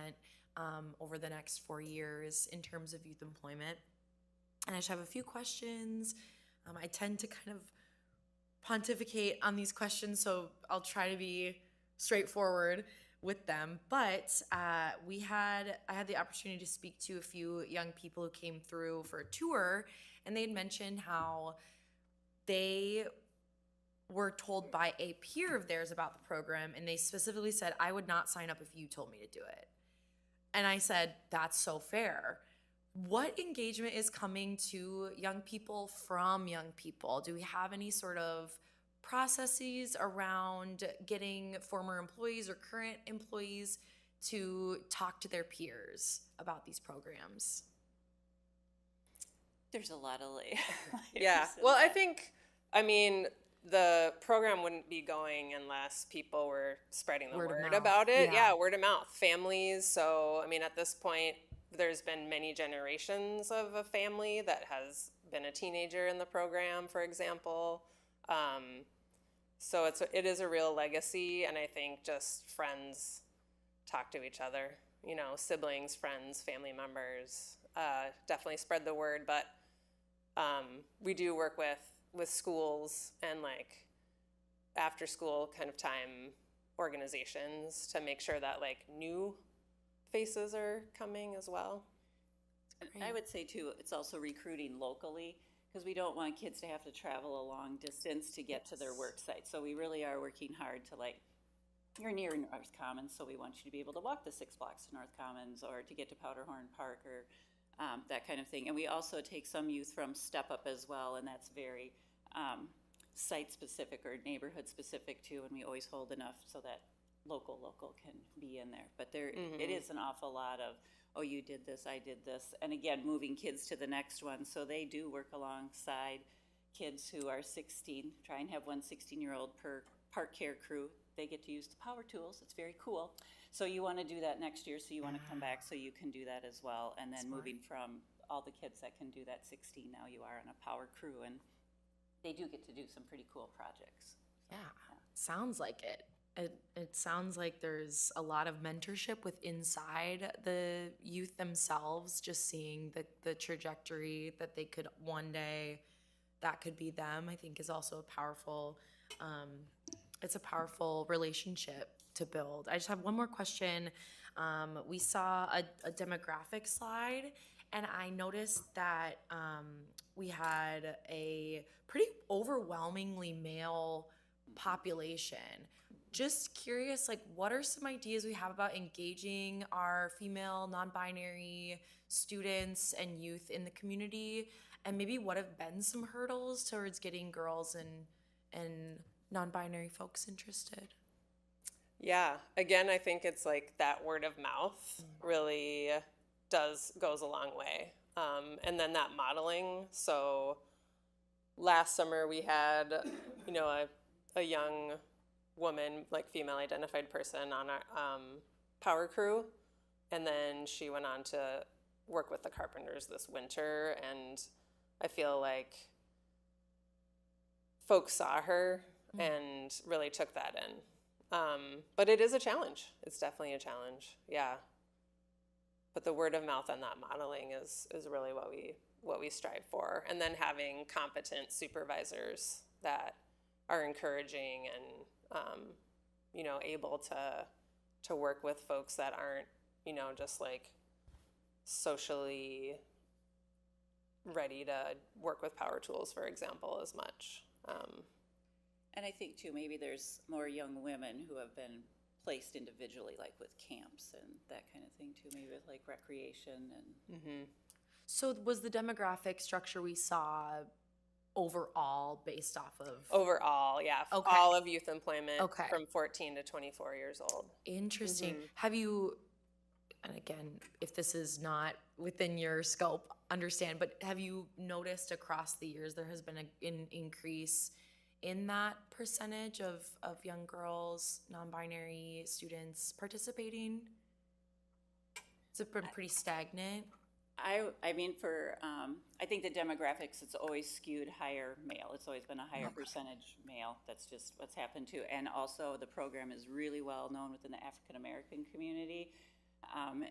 over the next 4 years in terms of youth employment. And I just have a few questions. I tend to kind of pontificate on these questions, so I'll try to be straightforward with them. But I had the opportunity to speak to a few young people who came through for a tour, and they had mentioned how they were told by a peer of theirs about the program, and they specifically said, "I would not sign up if you told me to do it." And I said, "That's so fair." What engagement is coming to young people from young people? Do we have any sort of processes around getting former employees or current employees to talk to their peers about these programs? There's a lot of Yeah. Well, I mean, the program wouldn't be going unless people were spreading the word about it. Yeah, word of mouth. Families. So, I mean, at this point, there's been many generations of a family that has been a teenager in the program, for example. So it is a real legacy, and I think just friends talk to each other, siblings, friends, family members, definitely spread the word. But we do work with schools and like after school kind of time organizations to make sure that like new faces are coming as well. And I would say too, it's also recruiting locally, because we don't want kids to have to travel a long distance to get to their work site. So we really are working hard to you're near North Commons, so we want you to be able to walk the 6 blocks to North Commons or to get to Powderhorn Park or that kind of thing. And we also take some youth from Step Up as well, and that's very site specific or neighborhood specific too, and we always hold enough so that local can be in there. But it is an awful lot of, oh, you did this, I did this. And again, moving kids to the next one. So they do work alongside kids who are 16, try and have one 16-year-old per park care crew. They get to use the power tools. It's very cool. So you want to do that next year, so you want to come back so you can do that as well. And then moving from all the kids that can do that 16, now you are on a power crew, and they do get to do some pretty cool projects. So, yeah, sounds like it. It sounds like there's a lot of mentorship with inside the youth themselves, just seeing the trajectory that they could one day, that could be them, I think is also a powerful, it's a powerful relationship to build. I just have one more question. We saw a demographic slide, and I noticed that we had a pretty overwhelmingly male population. Just curious, what are some ideas we have about engaging our female, non-binary students and youth in the community? And maybe what have been some hurdles towards getting girls and non-binary folks interested? Yeah, again, I think it's that word of mouth really goes a long way. And then that modeling. So last summer we had, a young woman, female identified person on our power crew. And then she went on to work with the Carpenters this winter. And I feel like folks saw her and really took that in. But it is a challenge. It's definitely a challenge. Yeah. But the word of mouth and that modeling is really what we strive for. And then having competent supervisors that are encouraging and able to work with folks that aren't, just socially ready to work with power tools, for example, as much. And I think too, maybe there's more young women who have been placed individually, with camps and that kind of thing too, maybe with recreation and. Mm-hmm. So was the demographic structure we saw overall based off of? Overall, yeah. Okay. All of youth employment Okay. from 14 to 24 years old. Interesting. Mm-hmm. Have you and again, if this is not within your scope, understand, but have you noticed across the years there has been an increase in that percentage of young girls, non-binary students participating? Has it been pretty stagnant? I mean, I think the demographics, it's always skewed higher male. It's always been a higher percentage male. That's just what's happened too. And also the program is really well known within the African-American community.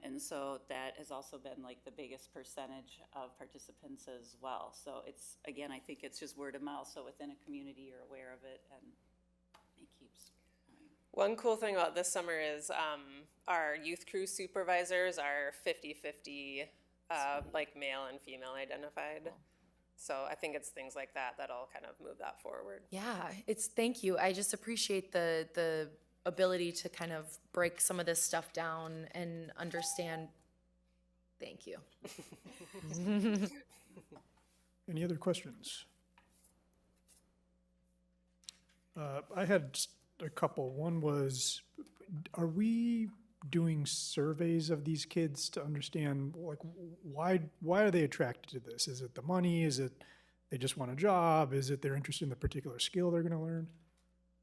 And so that has also been like the biggest percentage of participants as well. So it's, again, I think it's just word of mouth. So within a community, you're aware of it and it keeps going. One cool thing about this summer is our youth crew supervisors are 50-50, like male and female identified. So I think it's things like that that'll kind of move that forward. Yeah, thank you. I just appreciate the ability to kind of break some of this stuff down and understand. Thank you. Any other questions? I had just a couple. One was, are we doing surveys of these kids to understand, like, why are they attracted to this? Is it the money? Is it they just want a job? Is it they're interested in the particular skill they're going to learn?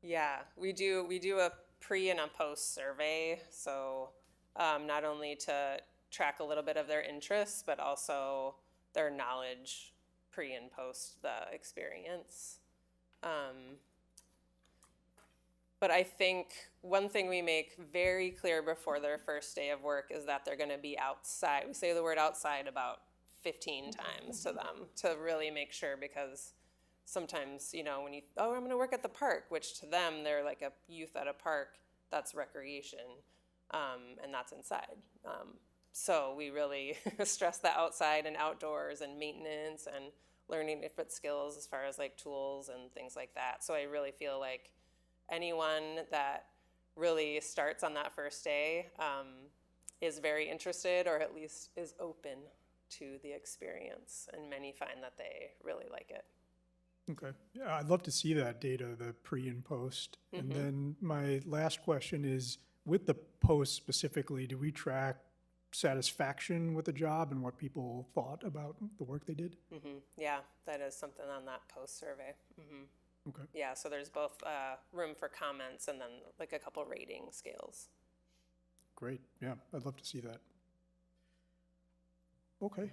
Yeah, we do a pre and a post survey. So not only to track a little bit of their interests, but also their knowledge pre and post the experience. But I think one thing we make very clear before their first day of work is that they're going to be outside. We say the word outside about 15 times to them to really make sure, because sometimes, when I'm going to work at the park, which to them, they're like a youth at a park, that's recreation, and that's inside. So we really stress the outside and outdoors and maintenance and learning different skills as far as like tools and things like that. So I really feel like anyone that really starts on that first day is very interested, or at least is open to the experience, and many find that they really like it. Okay. Yeah, I'd love to see that data, the pre and post. And then my last question is, with the post specifically, do we track satisfaction with the job and what people thought about the work they did? Yeah, that is something on that post survey. Okay. Yeah, so there's both room for comments and then like a couple rating scales. Great. Yeah, I'd love to see that. Okay.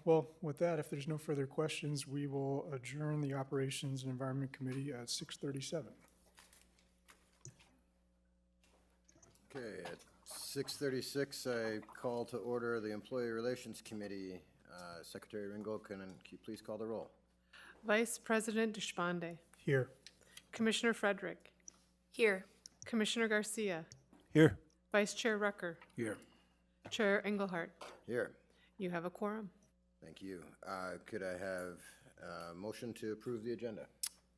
Well, with that, if there's no further questions, we will adjourn the Operations and Environment Committee at 6:37. Okay, at 6:36, I call to order the Employee Relations Committee. Secretary Ringgold, can you please call the roll? Vice President Deshpande. Here. Commissioner Frederick. Here. Commissioner Garcia. Here. Vice Chair Rucker. Here. Chair Engelhardt. Here. You have a quorum. Thank you. Could I have a motion to approve the agenda?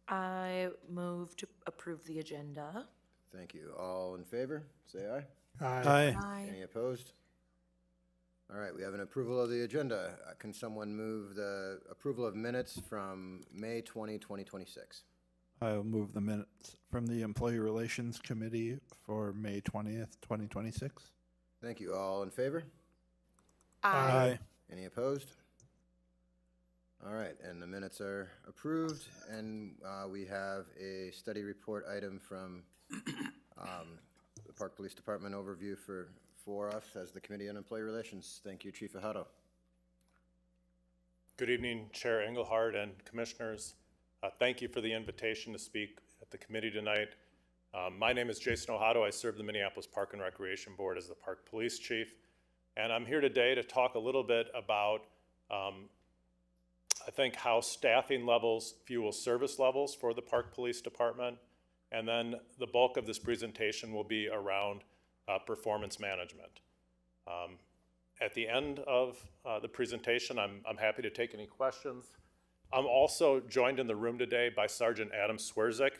I move to approve the agenda. Thank you. All in favor, say aye. Aye. Aye. Any opposed? All right, we have an approval of the agenda. Can someone move the approval of minutes from May 20, 2026? I will move the minutes from the Employee Relations Committee for May 20th, 2026. Thank you. All in favor? Aye. Any opposed? All right, and the minutes are approved, and we have a study report item from the Park Police Department overview for us as the Committee on Employee Relations. Thank you, Chief Ahato. Good evening, Chair Engelhardt and Commissioners. Thank you for the invitation to speak at the committee tonight. My name is Jason Ahato. I serve the Minneapolis Park and Recreation Board as the Park Police Chief. And I'm here today to talk a little bit about, I think, how staffing levels fuel service levels for the Park Police Department. And then the bulk of this presentation will be around performance management. At the end of the presentation, I'm happy to take any questions. I'm also joined in the room today by Sergeant Adam Swerzik.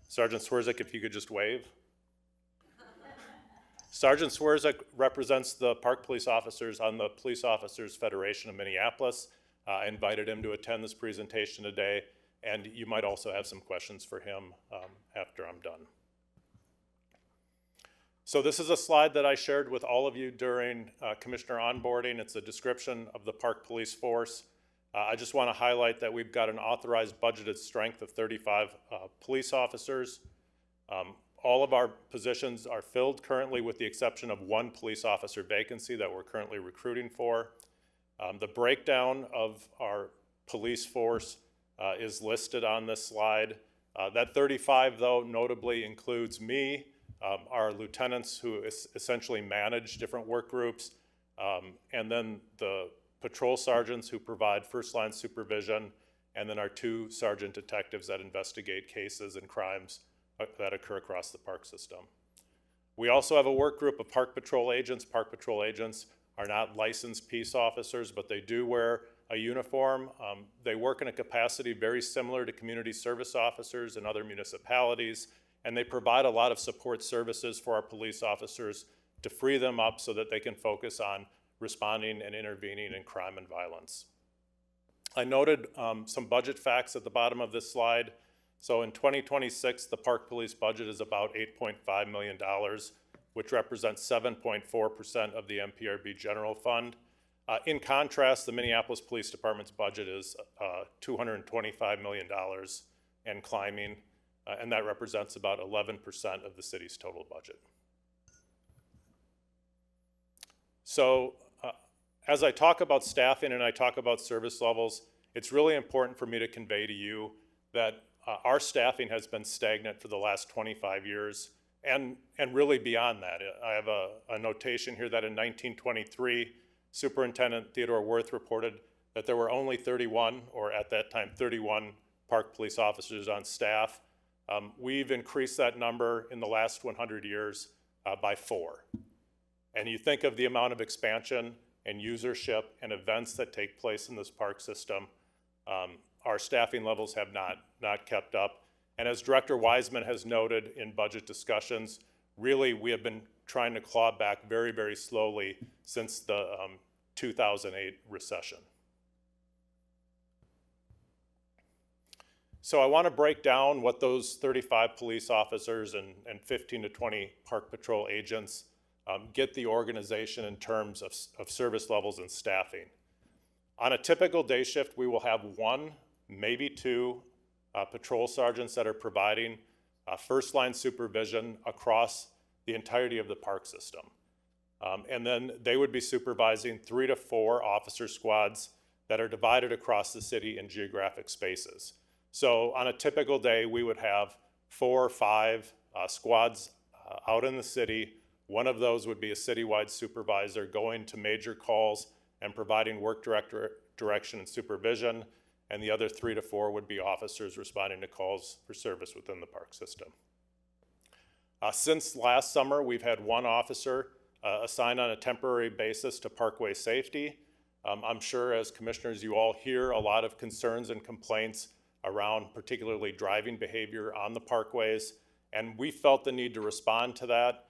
Sergeant Swerzik, if you could just wave. Sergeant Swerzik represents the park police officers on the Police Officers Federation of Minneapolis. I invited him to attend this presentation today, and you might also have some questions for him after I'm done. So this is a slide that I shared with all of you during Commissioner onboarding. It's a description of the Park Police Force. I just want to highlight that we've got an authorized budgeted strength of 35 police officers. All of our positions are filled currently with the exception of one police officer vacancy that we're currently recruiting for. The breakdown of our police force is listed on this slide. That 35, though, notably includes me, our lieutenants who essentially manage different work groups, and then the patrol sergeants who provide first-line supervision, and then our 2 sergeant detectives that investigate cases and crimes that occur across the park system. We also have a work group of park patrol agents. Park patrol agents are not licensed peace officers, but they do wear a uniform. They work in a capacity very similar to community service officers in other municipalities, and they provide a lot of support services for our police officers to free them up so that they can focus on responding and intervening in crime and violence. I noted some budget facts at the bottom of this slide. So in 2026, the Park Police budget is about $8.5 million, which represents 7.4% of the MPRB general fund. In contrast, the Minneapolis Police Department's budget is $225 million and climbing, and that represents about 11% of the city's total budget. So as I talk about staffing and I talk about service levels, it's really important for me to convey to you that our staffing has been stagnant for the last 25 years and really beyond that. I have a notation here that in 1923, Superintendent Theodore Worth reported that there were only 31, or at that time 31, park police officers on staff. We've increased that number in the last 100 years by 4. And you think of the amount of expansion and usership and events that take place in this park system, our staffing levels have not kept up. And as Director Wiseman has noted in budget discussions, really we have been trying to claw back very, very slowly since the 2008 recession. So I want to break down what those 35 police officers and 15 to 20 park patrol agents get the organization in terms of service levels and staffing. On a typical day shift, we will have 1, maybe 2 patrol sergeants that are providing first line supervision across the entirety of the park system. And then they would be supervising 3 to 4 officer squads that are divided across the city in geographic spaces. So on a typical day, we would have 4 or 5 squads out in the city. One of those would be a citywide supervisor going to major calls and providing work direction and supervision, and the other 3 to 4 would be officers responding to calls for service within the park system. Since last summer, we've had 1 officer assigned on a temporary basis to Parkway Safety. I'm sure as commissioners you all hear a lot of concerns and complaints around particularly driving behavior on the parkways, and we felt the need to respond to that.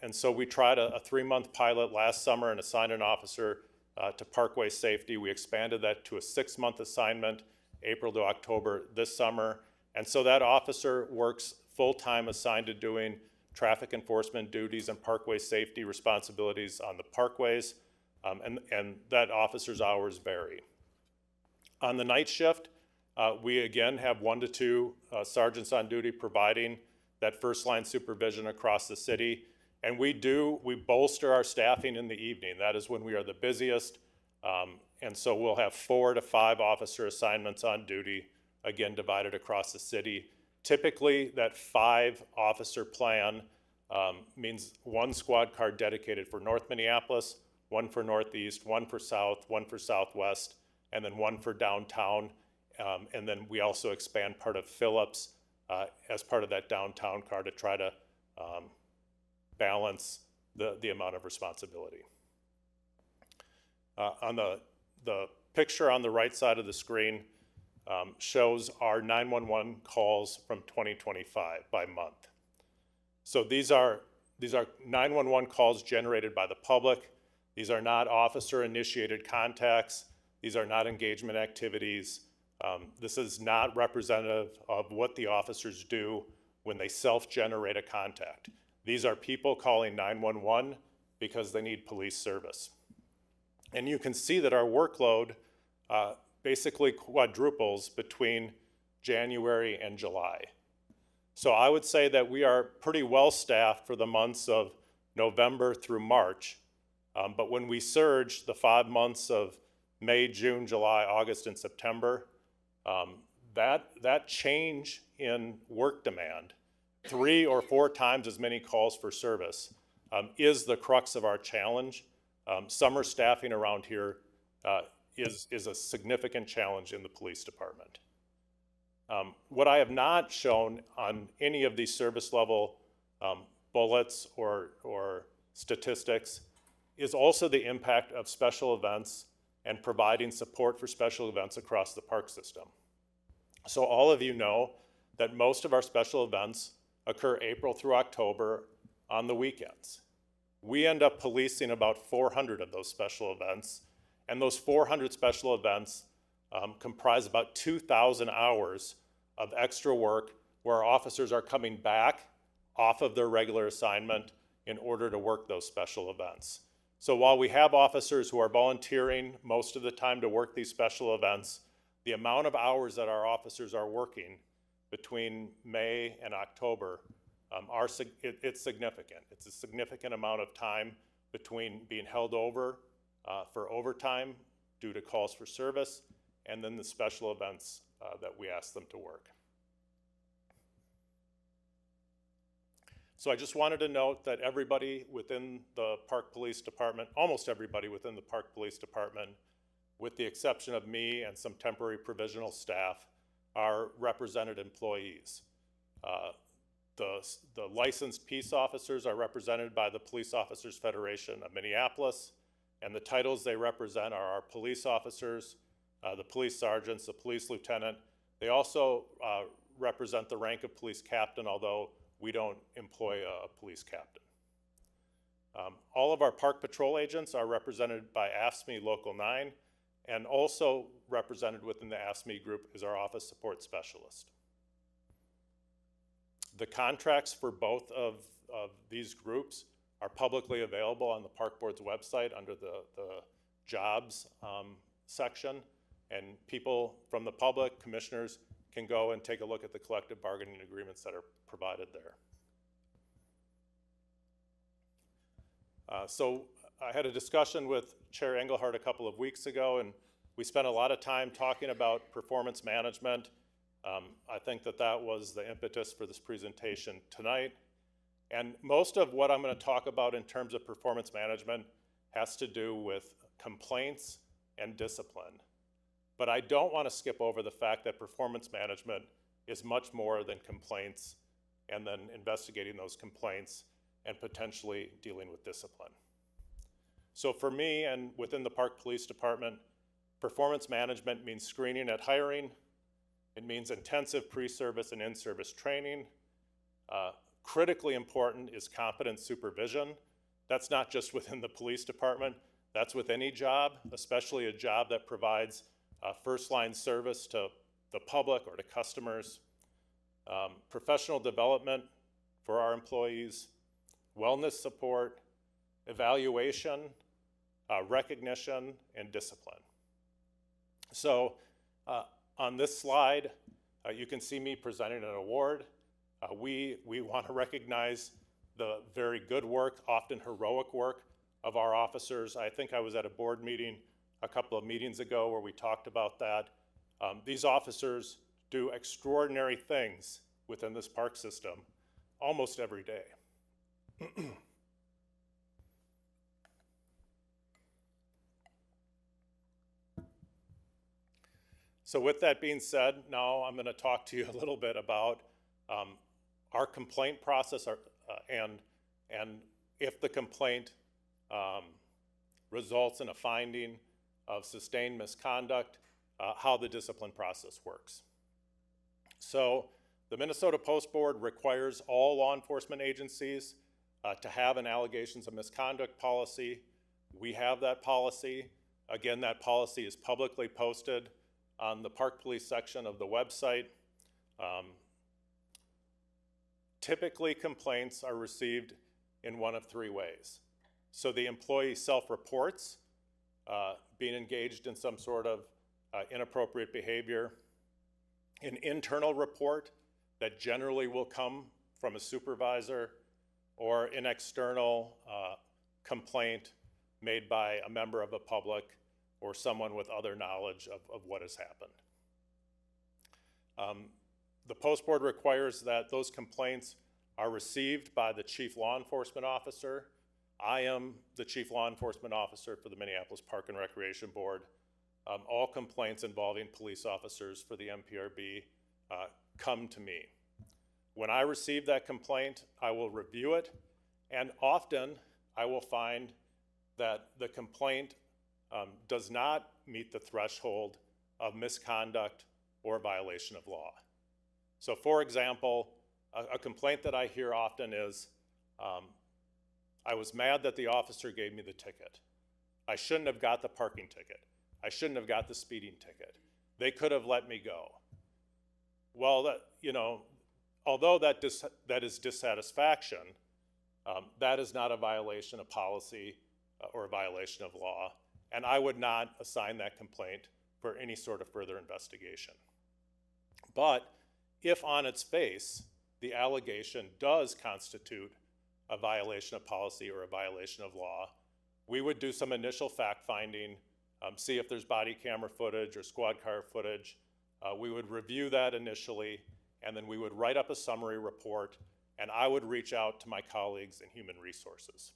And so we tried a 3-month pilot last summer and assigned an officer to Parkway Safety. We expanded that to a 6-month assignment, April to October this summer. And so that officer works full-time assigned to doing traffic enforcement duties and parkway safety responsibilities on the parkways, and that officer's hours vary. On the night shift, we again have 1 to 2 sergeants on duty providing that first line supervision across the city. And we bolster our staffing in the evening. That is when we are the busiest. And so we'll have 4 to 5 officer assignments on duty, again divided across the city. Typically that 5 officer plan means 1 squad car dedicated for North Minneapolis, 1 for Northeast, 1 for South, 1 for Southwest, and then 1 for downtown. And then we also expand part of Phillips as part of that downtown car to try to balance the amount of responsibility. On the picture on the right side of the screen shows our 911 calls from 2025 by month. So these are 911 calls generated by the public. These are not officer-initiated contacts. These are not engagement activities. This is not representative of what the officers do when they self-generate a contact. These are people calling 911 because they need police service. And you can see that our workload basically quadruples between January and July. So I would say that we are pretty well staffed for the months of November through March. But when we surge the 5 months of May, June, July, August, and September, that change in work demand, 3 or 4 times as many calls for service, is the crux of our challenge. Summer staffing around here is a significant challenge in the police department. What I have not shown on any of these service level bullets or statistics is also the impact of special events and providing support for special events across the park system. So all of you know that most of our special events occur April through October on the weekends. We end up policing about 400 of those special events, and those 400 special events comprise about 2,000 hours of extra work where our officers are coming back off of their regular assignment in order to work those special events. So while we have officers who are volunteering most of the time to work these special events, the amount of hours that our officers are working between May and October it's significant. It's a significant amount of time between being held over for overtime due to calls for service and then the special events that we ask them to work. So I just wanted to note that everybody within the Park Police Department, almost everybody within the Park Police Department, with the exception of me and some temporary provisional staff, are represented employees. The licensed peace officers are represented by the Police Officers Federation of Minneapolis, and the titles they represent are our police officers, the police sergeants, the police lieutenant. They also represent the rank of police captain, although we don't employ a police captain. All of our park patrol agents are represented by AFSCME Local 9, and also represented within the AFSCME group is our office support specialist. The contracts for both of these groups are publicly available on the Park Board's website under the jobs section, and people from the public, commissioners, can go and take a look at the collective bargaining agreements that are provided there. So I had a discussion with Chair Engelhardt a couple of weeks ago, and we spent a lot of time talking about performance management. I think that was the impetus for this presentation tonight. And most of what I'm going to talk about in terms of performance management has to do with complaints and discipline. But I don't want to skip over the fact that performance management is much more than complaints and then investigating those complaints and potentially dealing with discipline. So for me and within the Park Police Department, performance management means screening at hiring. It means intensive pre-service and in-service training. Critically important is competent supervision. That's not just within the police department, that's with any job, especially a job that provides first-line service to the public or to customers. Professional development for our employees, wellness support, evaluation, recognition, and discipline. So on this slide, you can see me presenting an award. We want to recognize the very good work, often heroic work, of our officers. I think I was at a board meeting a couple of meetings ago where we talked about that. These officers do extraordinary things within this park system almost every day. So with that being said, now I'm going to talk to you a little bit about our complaint process and if the complaint results in a finding of sustained misconduct, how the discipline process works. So the Minnesota Post Board requires all law enforcement agencies to have an allegations of misconduct policy. We have that policy. Again, that policy is publicly posted on the Park Police section of the website. Typically, complaints are received in one of three ways. So the employee self-reports being engaged in some sort of inappropriate behavior, an internal report that generally will come from a supervisor, or an external complaint made by a member of the public or someone with other knowledge of what has happened. The post board requires that those complaints are received by the chief law enforcement officer. I am the chief law enforcement officer for the Minneapolis Park and Recreation Board. All complaints involving police officers for the MPRB come to me. When I receive that complaint, I will review it, and often I will find that the complaint does not meet the threshold of misconduct or violation of law. So for example, a complaint that I hear often is, I was mad that the officer gave me the ticket. I shouldn't have got the parking ticket. I shouldn't have got the speeding ticket. They could have let me go. Well, although that is dissatisfaction, that is not a violation of policy or a violation of law, and I would not assign that complaint for any sort of further investigation. But if on its face, the allegation does constitute a violation of policy or a violation of law, we would do some initial fact-finding, see if there's body camera footage or squad car footage. We would review that initially, and then we would write up a summary report, and I would reach out to my colleagues in human resources.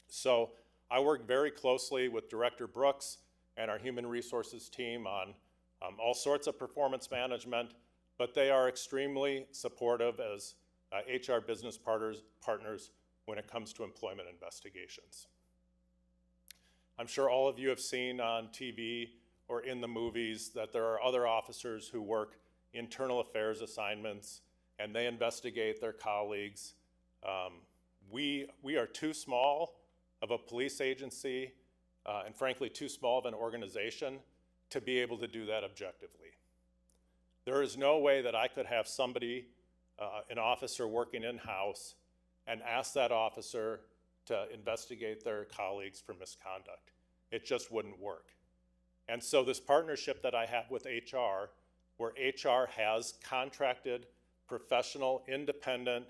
So I work very closely with Director Brooks and our human resources team on all sorts of performance management, but they are extremely supportive as HR business partners when it comes to employment investigations. I'm sure all of you have seen on TV or in the movies that there are other officers who work internal affairs assignments and they investigate their colleagues. We are too small of a police agency and frankly too small of an organization to be able to do that objectively. There is no way that I could have somebody, an officer working in-house, and ask that officer to investigate their colleagues for misconduct. It just wouldn't work. And so this partnership that I have with HR, where HR has contracted, professional, independent,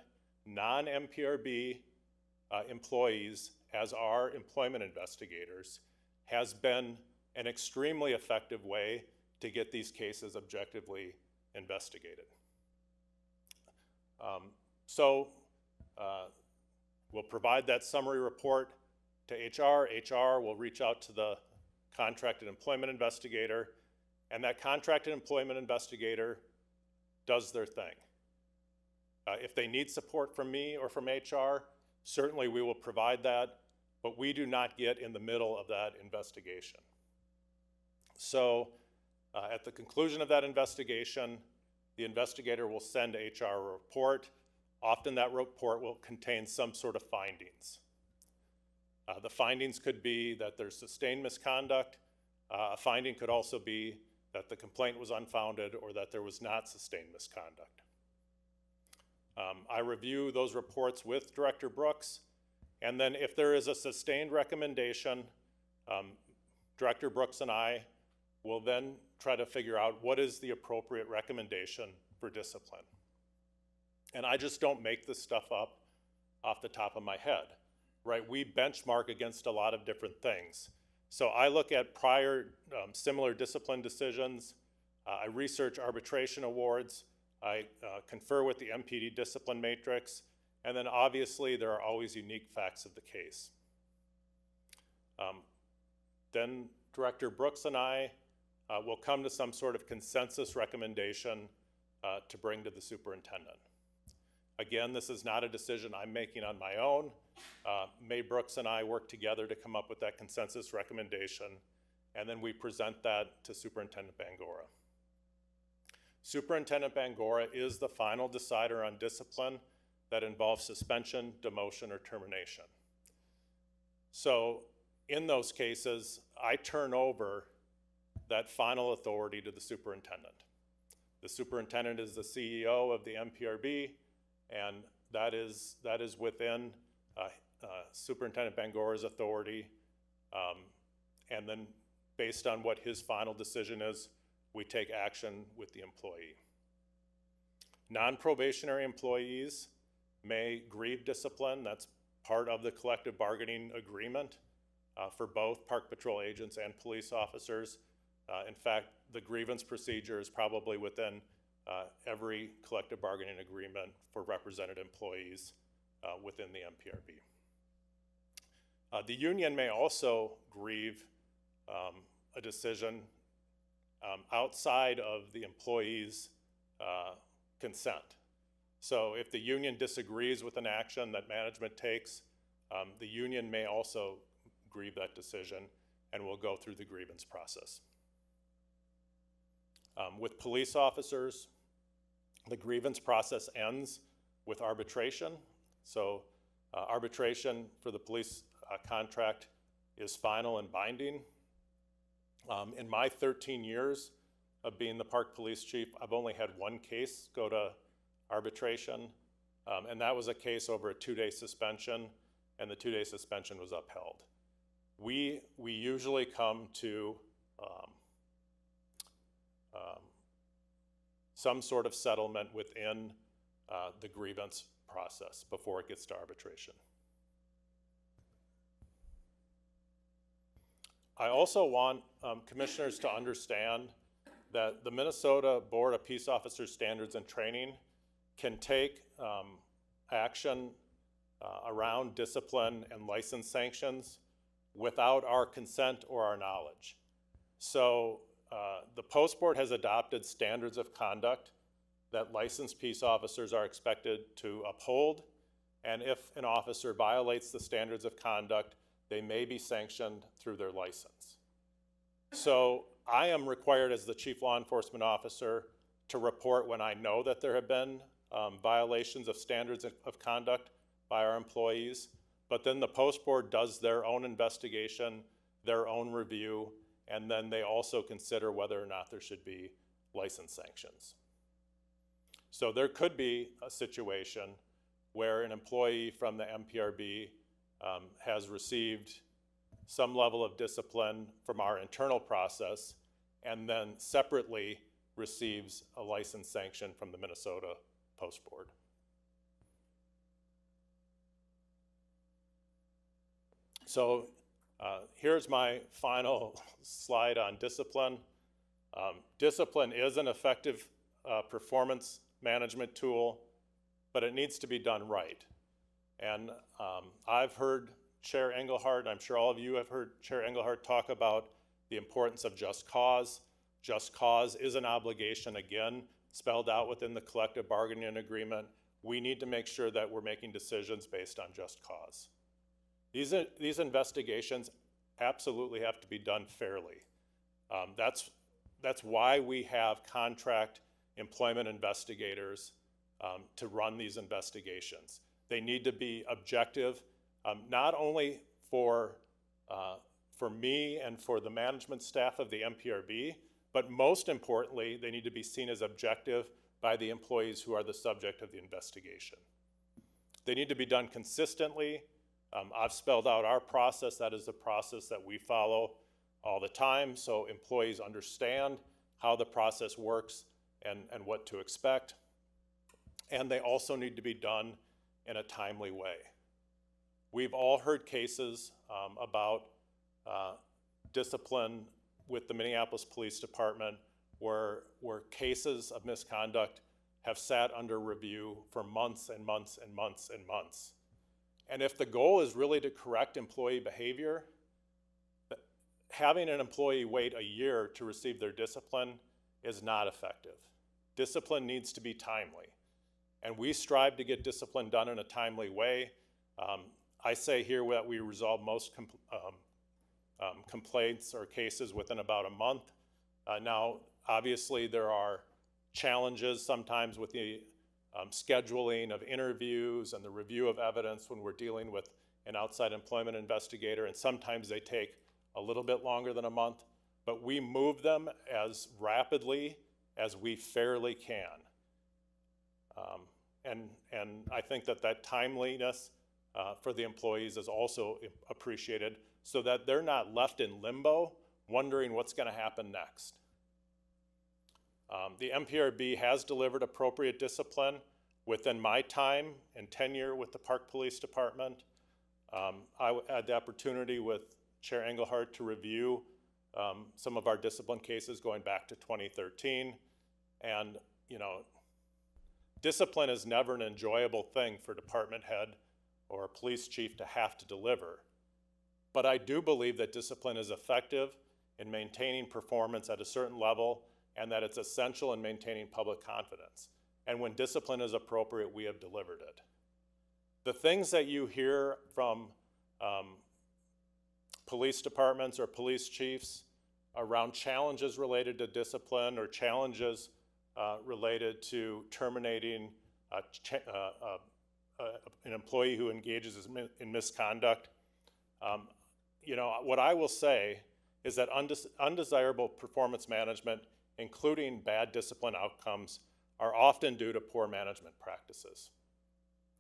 non-MPRB employees as our employment investigators, has been an extremely effective way to get these cases objectively investigated. We'll provide that summary report to HR. HR will reach out to the contracted employment investigator, and that contracted employment investigator does their thing. If they need support from me or from HR, certainly we will provide that, but we do not get in the middle of that investigation. So at the conclusion of that investigation, the investigator will send HR a report. Often that report will contain some sort of findings. The findings could be that there's sustained misconduct. A finding could also be that the complaint was unfounded or that there was not sustained misconduct. I review those reports with Director Brooks, and then if there is a sustained recommendation, Director Brooks and I will then try to figure out what is the appropriate recommendation for discipline. And I just don't make this stuff up off the top of my head, right? We benchmark against a lot of different things. So I look at prior similar discipline decisions, I research arbitration awards, I confer with the MPD discipline matrix, and then obviously there are always unique facts of the case. Then Director Brooks and I will come to some sort of consensus recommendation to bring to the superintendent. Again, this is not a decision I'm making on my own. May Brooks and I work together to come up with that consensus recommendation, and then we present that to Superintendent Bangura. Superintendent Bangura is the final decider on discipline that involves suspension, demotion, or termination. So in those cases, I turn over that final authority to the superintendent. The superintendent is the CEO of the MPRB, and that is within Superintendent Bangora's authority. And then based on what his final decision is, we take action with the employee. Non-probationary employees may grieve discipline. That's part of the collective bargaining agreement for both Park Patrol agents and police officers. In fact, the grievance procedure is probably within every collective bargaining agreement for represented employees within the MPRB. The union may also grieve a decision outside of the employee's consent. So if the union disagrees with an action that management takes, the union may also grieve that decision and will go through the grievance process. With police officers, the grievance process ends with arbitration. So arbitration for the police contract is final and binding. In my 13 years of being the park police chief, I've only had one case go to arbitration, and that was a case over a 2-day suspension, and the 2-day suspension was upheld. We usually come to some sort of settlement within the grievance process before it gets to arbitration. I also want commissioners to understand that the Minnesota Board of Peace Officers Standards and Training can take action around discipline and license sanctions without our consent or our knowledge. So the Post Board has adopted standards of conduct that licensed peace officers are expected to uphold, and if an officer violates the standards of conduct, they may be sanctioned through their license. So I am required as the chief law enforcement officer to report when I know that there have been violations of standards of conduct by our employees, but then the Post Board does their own investigation, their own review, and then they also consider whether or not there should be license sanctions. So there could be a situation where an employee from the MPRB has received some level of discipline from our internal process and then separately receives a license sanction from the Minnesota Post Board. So here's my final slide on discipline. Discipline is an effective performance management tool, but it needs to be done right. And I've heard Chair Engelhardt, and I'm sure all of you have heard Chair Engelhardt talk about the importance of just cause. Just cause is an obligation, again, spelled out within the collective bargaining agreement. We need to make sure that we're making decisions based on just cause. These investigations absolutely have to be done fairly. That's why we have contract employment investigators to run these investigations. They need to be objective, not only for me and for the management staff of the MPRB, but most importantly, they need to be seen as objective by the employees who are the subject of the investigation. They need to be done consistently. I've spelled out our process. That is the process that we follow all the time, so employees understand how the process works and what to expect. And they also need to be done in a timely way. We've all heard cases about discipline with the Minneapolis Police Department where cases of misconduct have sat under review for months and months and months and months. And if the goal is really to correct employee behavior, having an employee wait a year to receive their discipline is not effective. Discipline needs to be timely. And we strive to get discipline done in a timely way. I say here that we resolve most complaints or cases within about a month. Now, obviously, there are challenges sometimes with the scheduling of interviews and the review of evidence when we're dealing with an outside employment investigator, and sometimes they take a little bit longer than a month, but we move them as rapidly as we fairly can. And I think that timeliness for the employees is also appreciated, so that they're not left in limbo wondering what's going to happen next. The MPRB has delivered appropriate discipline within my time and tenure with the Park Police Department. I had the opportunity with Chair Engelhardt to review some of our discipline cases going back to 2013. And, you know, discipline is never an enjoyable thing for department head or a police chief to have to deliver. But I do believe that discipline is effective in maintaining performance at a certain level, and that it's essential in maintaining public confidence. And when discipline is appropriate, we have delivered it. The things that you hear from police departments or police chiefs around challenges related to discipline or challenges related to terminating an employee who engages in misconduct, you know, what I will say is that undesirable performance management, including bad discipline outcomes, are often due to poor management practices.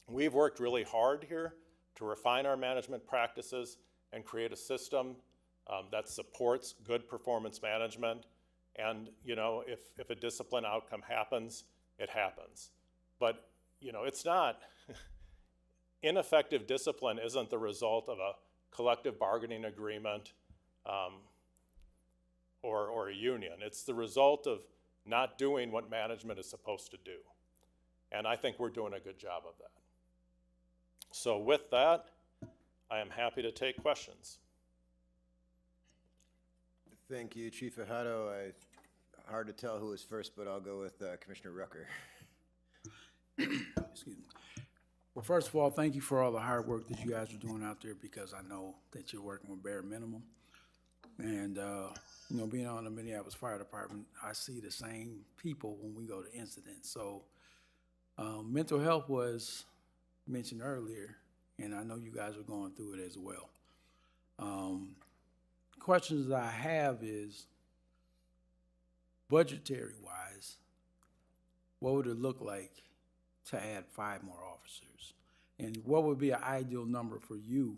We've worked really hard here to refine our management practices and create a system that supports good performance management. And, you know, if a discipline outcome happens, it happens. But, you know, it's not, ineffective discipline isn't the result of a collective bargaining agreement or a union. It's the result of not doing what management is supposed to do. And I think we're doing a good job of that. So with that, I am happy to take questions. Thank you, Chief Fajardo. Hard to tell who was first, but I'll go with Commissioner Rucker. Excuse me. Well, first of all, thank you for all the hard work that you guys are doing out there, because I know that you're working with bare minimum. And, you know, being on the Minneapolis Fire Department, I see the same people when we go to incidents. So mental health was mentioned earlier, and I know you guys are going through it as well. Questions that I have is, budgetary-wise, what would it look like to add 5 more officers? And what would be an ideal number for you,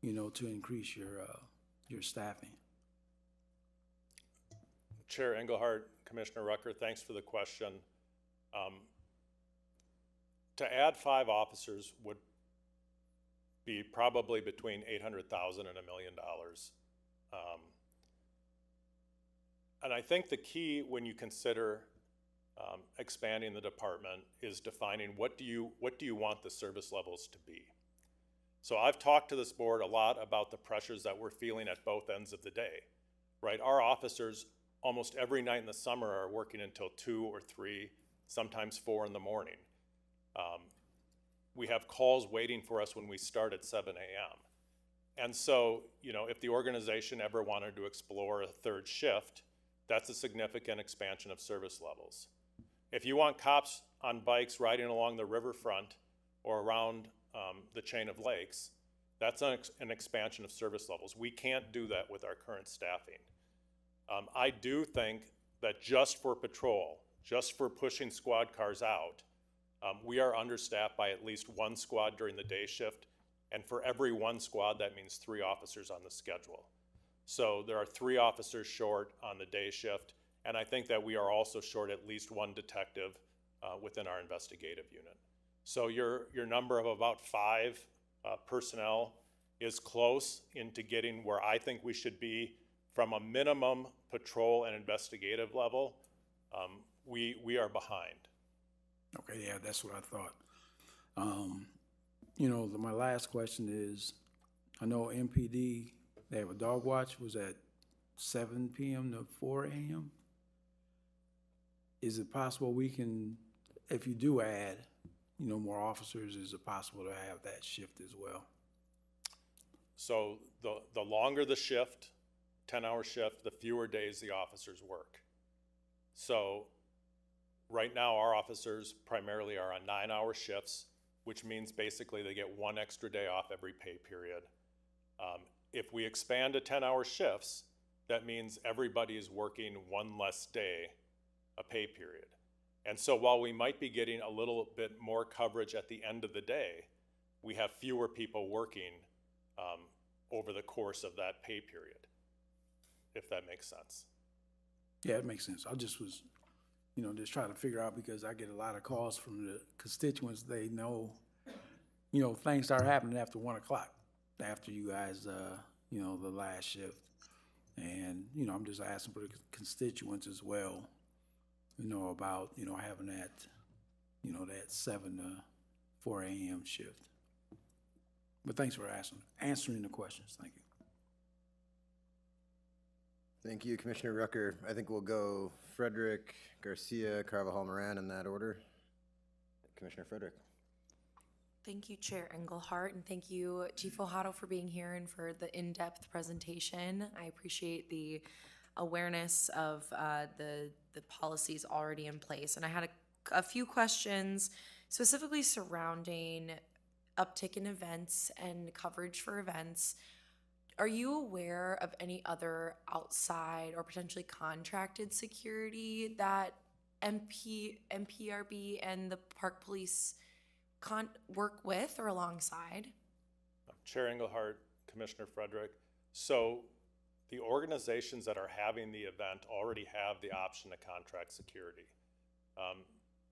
you know, to increase your staffing? Chair Engelhardt, Commissioner Rucker, thanks for the question. To add 5 officers would be probably between $800,000 and $1 million. And I think the key when you consider expanding the department is defining what do you want the service levels to be. So I've talked to this board a lot about the pressures that we're feeling at both ends of the day, right? Our officers almost every night in the summer are working until 2 or 3, sometimes 4 in the morning. We have calls waiting for us when we start at 7 a.m. And so, you know, if the organization ever wanted to explore a 3rd shift, that's a significant expansion of service levels. If you want cops on bikes riding along the riverfront or around the chain of lakes, that's an expansion of service levels. We can't do that with our current staffing. I do think that just for patrol, just for pushing squad cars out, we are understaffed by at least 1 squad during the day shift, and for every 1 squad, that means 3 officers on the schedule. So there are 3 officers short on the day shift, and I think that we are also short at least 1 detective within our investigative unit. So your number of about 5 personnel is close into getting where I think we should be from a minimum patrol and investigative level. We are behind. Okay, yeah, that's what I thought. You know, my last question is, I know MPD, they have a dog watch, was at 7 p.m. to 4 a.m.? Is it possible we can, if you do add, you know, more officers, is it possible to have that shift as well? So the longer the shift, 10-hour shift, the fewer days the officers work. So right now our officers primarily are on 9-hour shifts, which means basically they get 1 extra day off every pay period. If we expand to 10-hour shifts, that means everybody is working 1 less day a pay period. And so while we might be getting a little bit more coverage at the end of the day, we have fewer people working over the course of that pay period, if that makes sense. Yeah, it makes sense. I just was, just trying to figure out, because I get a lot of calls from the constituents. They know, things start happening after 1 o'clock, after you guys, the last shift. And, I'm just asking for the constituents as well, about, having that, that 7 to 4 a.m. shift. But thanks for answering the questions. Thank you. Thank you, Commissioner Rucker. I think we'll go Frederick, Garcia, Carvajal, Moran in that order. Commissioner Frederick. Thank you, Chair Engelhardt, and thank you, Chief Ojado, for being here and for the in-depth presentation. I appreciate the awareness of the policies already in place. And I had a few questions specifically surrounding uptick in events and coverage for events. Are you aware of any other outside or potentially contracted security that MPRB and the Park Police work with or alongside? Chair Engelhardt, Commissioner Frederick. So the organizations that are having the event already have the option to contract security.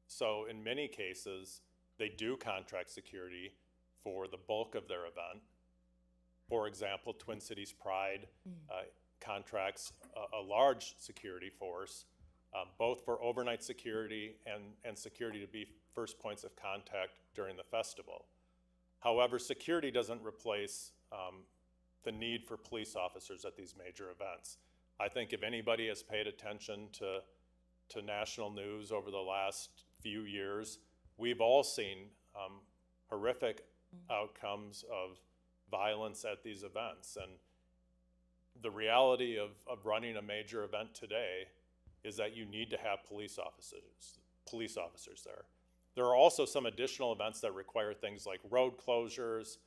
So in many cases, they do contract security for the bulk of their event. For example, Twin Cities Pride contracts a large security force, both for overnight security and security to be first points of contact during the festival. However, security doesn't replace the need for police officers at these major events. I think if anybody has paid attention to national news over the last few years, we've all seen horrific outcomes of violence at these events. And the reality of running a major event today is that you need to have police officers there. There are also some additional events that require things like road closures,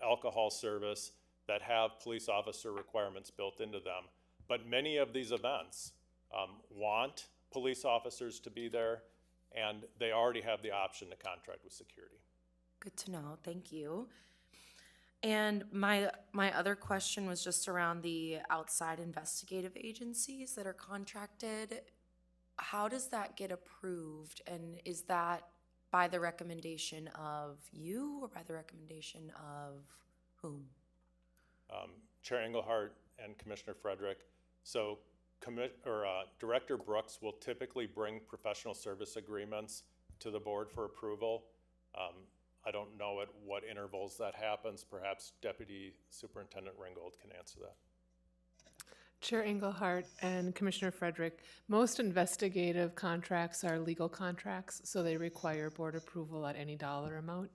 alcohol service, that have police officer requirements built into them. But many of these events want police officers to be there, and they already have the option to contract with security. Good to know, thank you. And my other question was just around the outside investigative agencies that are contracted. How does that get approved? And is that by the recommendation of you or by the recommendation of whom? Chair Engelhardt and Commissioner Frederick. So Director Brooks will typically bring professional service agreements to the board for approval. I don't know at what intervals that happens. Perhaps Deputy Superintendent Ringgold can answer that. Chair Engelhardt and Commissioner Frederick, most investigative contracts are legal contracts, so they require board approval at any dollar amount.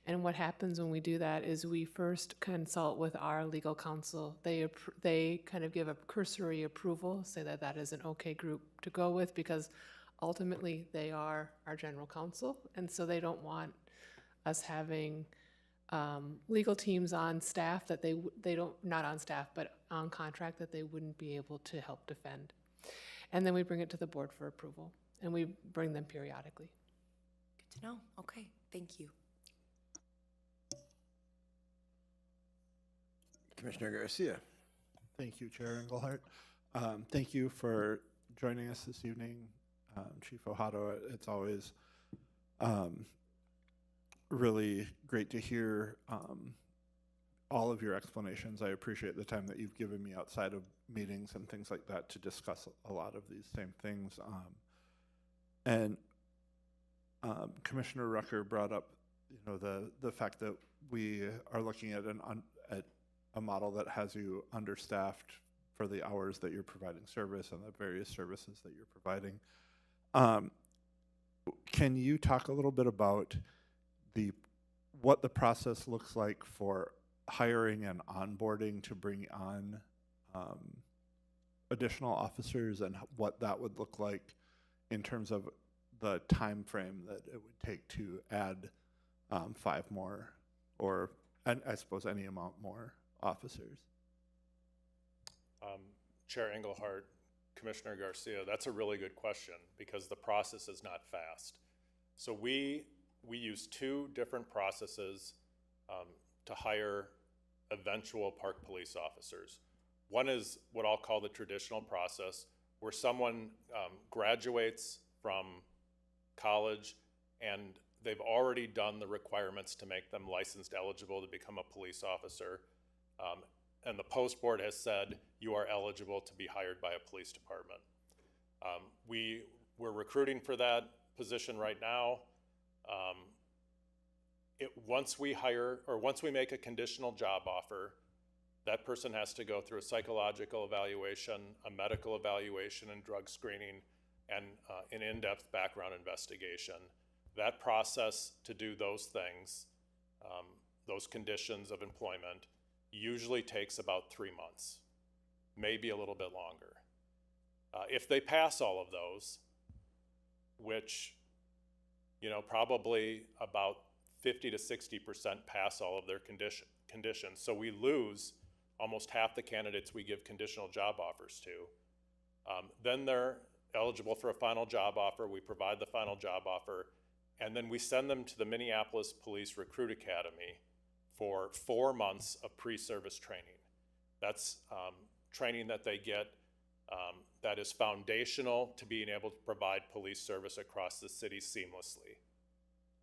And what happens when we do that is we first consult with our legal counsel. They kind of give a cursory approval, say that that is an okay group to go with, because ultimately they are our general counsel, and so they don't want us having legal teams on staff that they don't, not on staff, but on contract that they wouldn't be able to help defend. And then we bring it to the board for approval, and we bring them periodically. Good to know. Okay, thank you. Commissioner Garcia. Thank you, Chair Engelhardt. Thank you for joining us this evening, Chief Ojado. It's always really great to hear all of your explanations. I appreciate the time that you've given me outside of meetings and things like that to discuss a lot of these same things. Commissioner Rucker brought up, the fact that we are looking at a model that has you understaffed for the hours that you're providing service and the various services that you're providing. Can you talk a little bit about what the process looks like for hiring and onboarding to bring on additional officers, and what that would look like in terms of the time frame that it would take to add 5 more, or I suppose any amount more officers? Chair Engelhardt, Commissioner Garcia, that's a really good question because the process is not fast. So we use two different processes to hire eventual park police officers. One is what I'll call the traditional process, where someone graduates from college and they've already done the requirements to make them licensed eligible to become a police officer. And the post board has said you are eligible to be hired by a police department. We're recruiting for that position right now. Once we hire, or once we make a conditional job offer, that person has to go through a psychological evaluation, a medical evaluation and drug screening, and an in-depth background investigation. That process to do those things, those conditions of employment, usually takes about 3 months, maybe a little bit longer. If they pass all of those, which, you know, probably about 50 to 60% pass all of their conditions. So we lose almost half the candidates we give conditional job offers to. Then they're eligible for a final job offer. We provide the final job offer, and then we send them to the Minneapolis Police Recruit Academy for 4 months of pre-service training. That's training that they get that is foundational to being able to provide police service across the city seamlessly.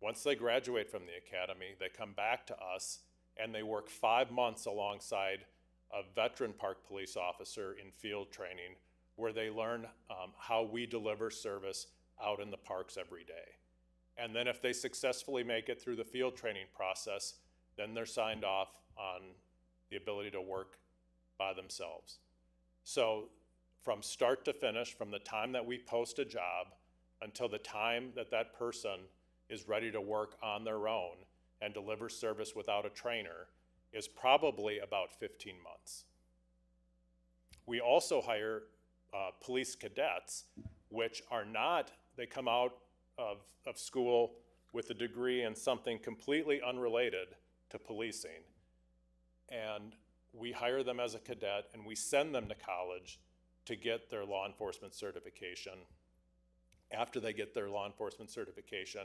Once they graduate from the academy, they come back to us and they work 5 months alongside a veteran park police officer in field training, where they learn how we deliver service out in the parks every day. And then if they successfully make it through the field training process, then they're signed off on the ability to work by themselves. So from start to finish, from the time that we post a job until the time that that person is ready to work on their own and deliver service without a trainer, is probably about 15 months. We also hire police cadets, which are not, they come out of school with a degree in something completely unrelated to policing. And we hire them as a cadet and we send them to college to get their law enforcement certification. After they get their law enforcement certification,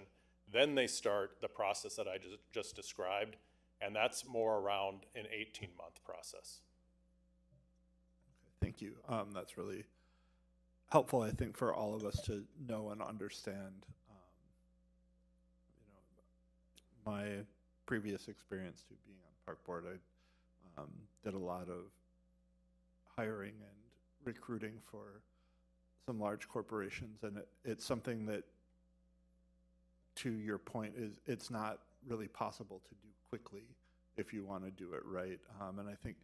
then they start the process that I just described, and that's more around an 18-month process. Thank you. That's really helpful, I think, for all of us to know and understand. My previous experience to being on park board, I did a lot of hiring and recruiting for some large corporations, and it's something that, to your point, is it's not really possible to do quickly if you want to do it right. And I think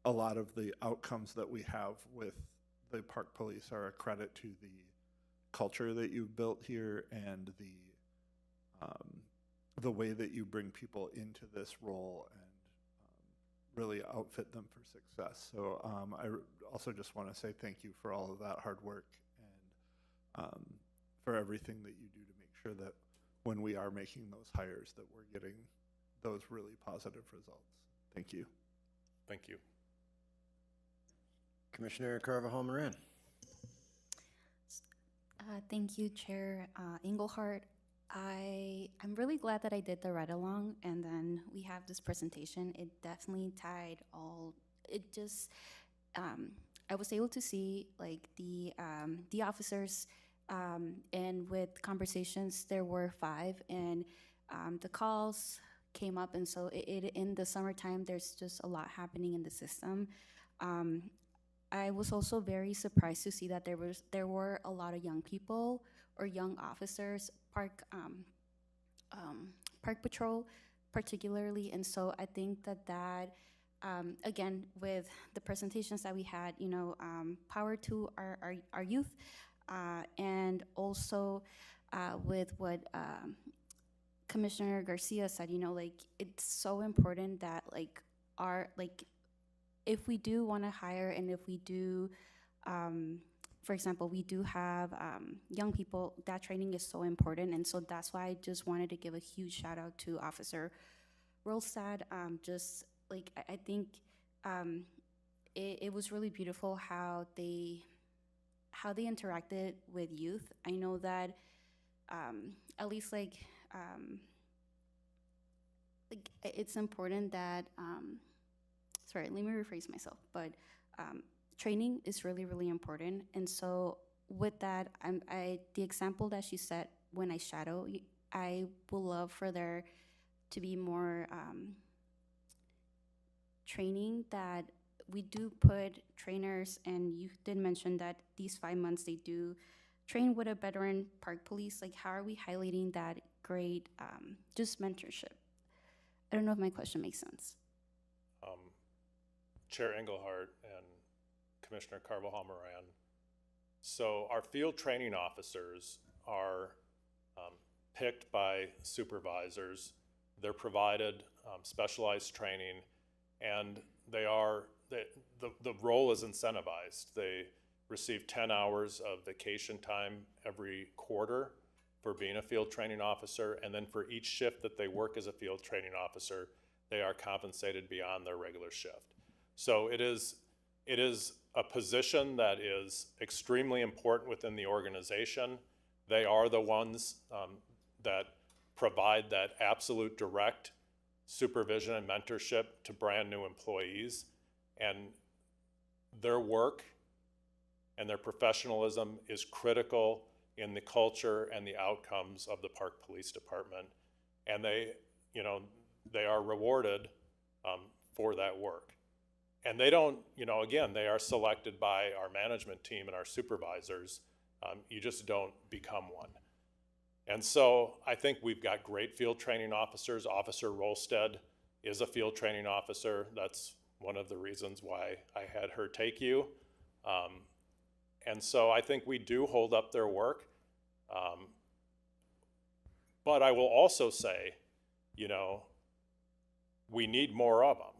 a lot of the outcomes that we have with the park police are a credit to the culture that you've built here and the way that you bring people into this role and really outfit them for success. So I also just want to say thank you for all of that hard work and for everything that you do to make sure that when we are making those hires that we're getting those really positive results. Thank you. Thank you. Commissioner Carvajal-Moran. Thank you, Chair Engelhardt. I'm really glad that I did the ride-along, and then we have this presentation. It definitely tied all, it just, I was able to see like the officers, and with conversations, there were 5, and the calls came up, and so in the summertime, there's just a lot happening in the system. I was also very surprised to see that there were a lot of young people or young officers, park patrol particularly, and so I think that again, with the presentations that we had, you know, power to our youth, and also with what Commissioner Garcia said, you know, like it's so important that like if we do want to hire and if we do, for example, we do have young people, that training is so important. And so that's why I just wanted to give a huge shout out to Officer Rolstad. Just like, I think it was really beautiful how they how they interacted with youth. I know that at least it's important that, sorry, let me rephrase myself, but training is really, really important. And so with that, the example that she set when I shadow, I would love for there to be more training, that we do put trainers, and you did mention that these 5 months they do train with a veteran park police. Like, how are we highlighting that great just mentorship? I don't know if my question makes sense. Chair Engelhardt and Commissioner Carvajal Moran. So our field training officers are picked by supervisors. They're provided specialized training, and the role is incentivized. They receive 10 hours of vacation time every quarter for being a field training officer, and then for each shift that they work as a field training officer, they are compensated beyond their regular shift. So it is a position that is extremely important within the organization. They are the ones that provide that absolute direct supervision and mentorship to brand new employees, and their work and their professionalism is critical in the culture and the outcomes of the Park Police Department, and they are rewarded for that work. And they don't, again, they are selected by our management team and our supervisors. You just don't become one. And so I think we've got great field training officers. Officer Rolstead is a field training officer. That's one of the reasons why I had her take you. And so I think we do hold up their work. But I will also say, we need more of them.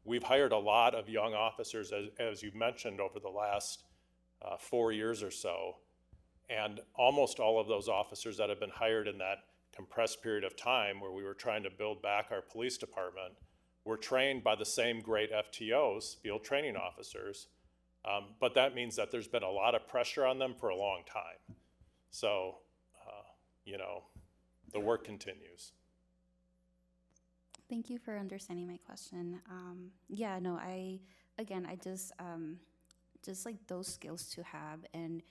We've hired a lot of young officers, as you've mentioned, over the last 4 years or so. And almost all of those officers that have been hired in that compressed period of time where we were trying to build back our police department were trained by the same great FTOs, field training officers. But that means that there's been a lot of pressure on them for a long time. So, the work continues. Thank you for understanding my question. Yeah, no, I just like those skills to have. And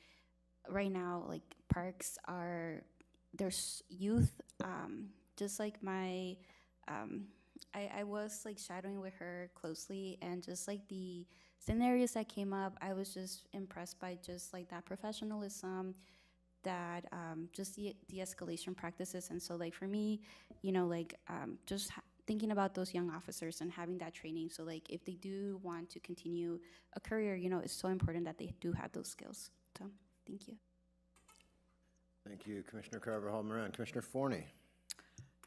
right now, like, parks there's youth, just like I was like shadowing with her closely, and just like the scenarios that came up, I was just impressed by just like that professionalism, that just the de-escalation practices. And so like for me, just thinking about those young officers and having that training, so like if they do want to continue a career, it's so important that they do have those skills. So thank you. Thank you, Commissioner Carvajal Moran. Commissioner Forney.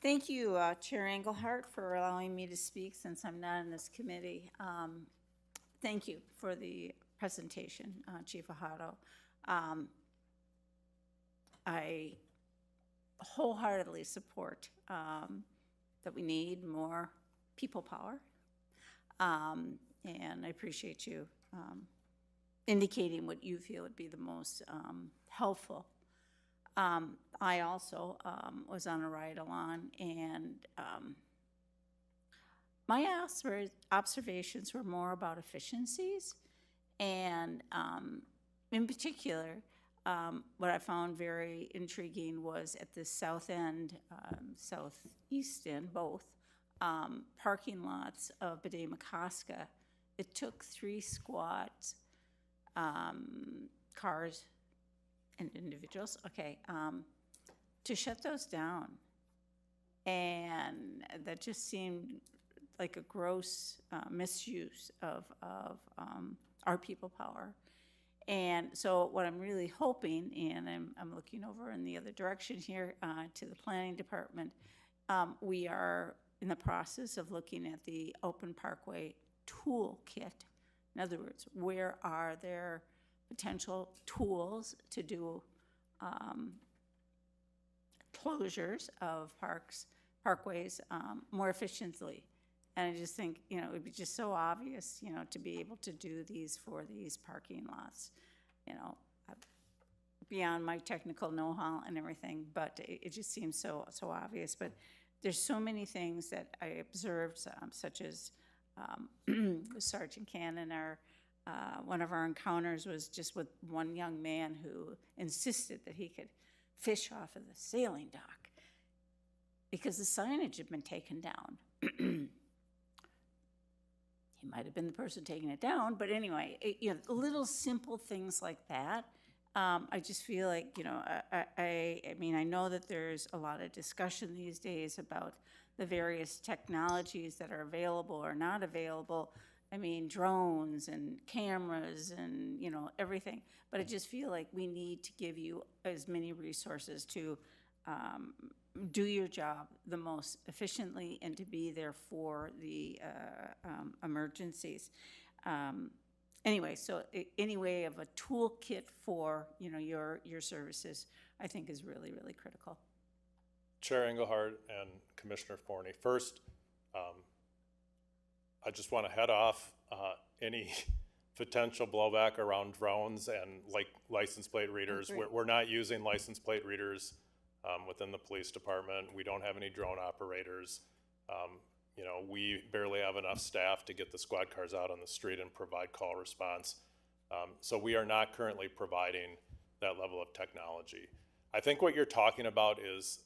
Thank you, Chair Engelhardt, for allowing me to speak since I'm not in this committee. Thank you for the presentation, Chief Fajardo. I wholeheartedly support that we need more people power, and I appreciate you indicating what you feel would be the most helpful. I also was on a ride-along, and my observations were more about efficiencies, and in particular, what I found very intriguing was at the south end, southeast end, both parking lots of Bede-Makaska, it took 3 squads, cars and individuals, to shut those down. And that just seemed like a gross misuse of our people power. And so what I'm really hoping, and I'm looking over in the other direction here to the planning department, we are in the process of looking at the open parkway toolkit. In other words, where are there potential tools to do closures of parkways more efficiently? And I just think, it would be just so obvious, to be able to do these for these parking lots. beyond my technical know-how and everything, but it just seems so obvious. But there's so many things that I observed, such as Sergeant Cannon, one of our encounters was just with one young man who insisted that he could fish off of the sailing dock because the signage had been taken down. He might have been the person taking it down, but anyway, little simple things like that. I just feel like, I mean, I know that there's a lot of discussion these days about the various technologies that are available or not available. I mean, drones and cameras and, everything. But I just feel like we need to give you as many resources to do your job the most efficiently and to be there for the emergencies. Anyway, so any way of a toolkit for, your services, I think is really, really critical. Chair Engelhardt and Commissioner Forney, first, I just want to head off any potential blowback around drones and license plate readers. We're not using license plate readers within the police department. We don't have any drone operators. We barely have enough staff to get the squad cars out on the street and provide call response. So we are not currently providing that level of technology. I think what you're talking about is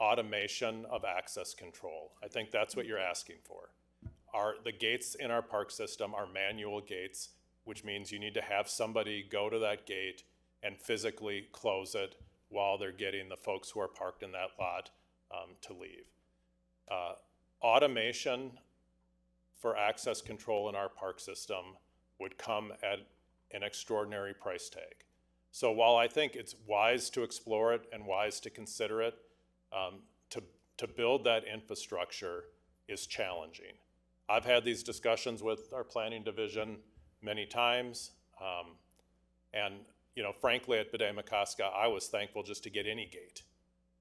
automation of access control. I think that's what you're asking for. The gates in our park system are manual gates, which means you need to have somebody go to that gate and physically close it while they're getting the folks who are parked in that lot to leave. Automation for access control in our park system would come at an extraordinary price tag. So while I think it's wise to explore it and wise to consider it, to build that infrastructure is challenging. I've had these discussions with our planning division many times, and frankly, at Bede-Makaska, I was thankful just to get any gate.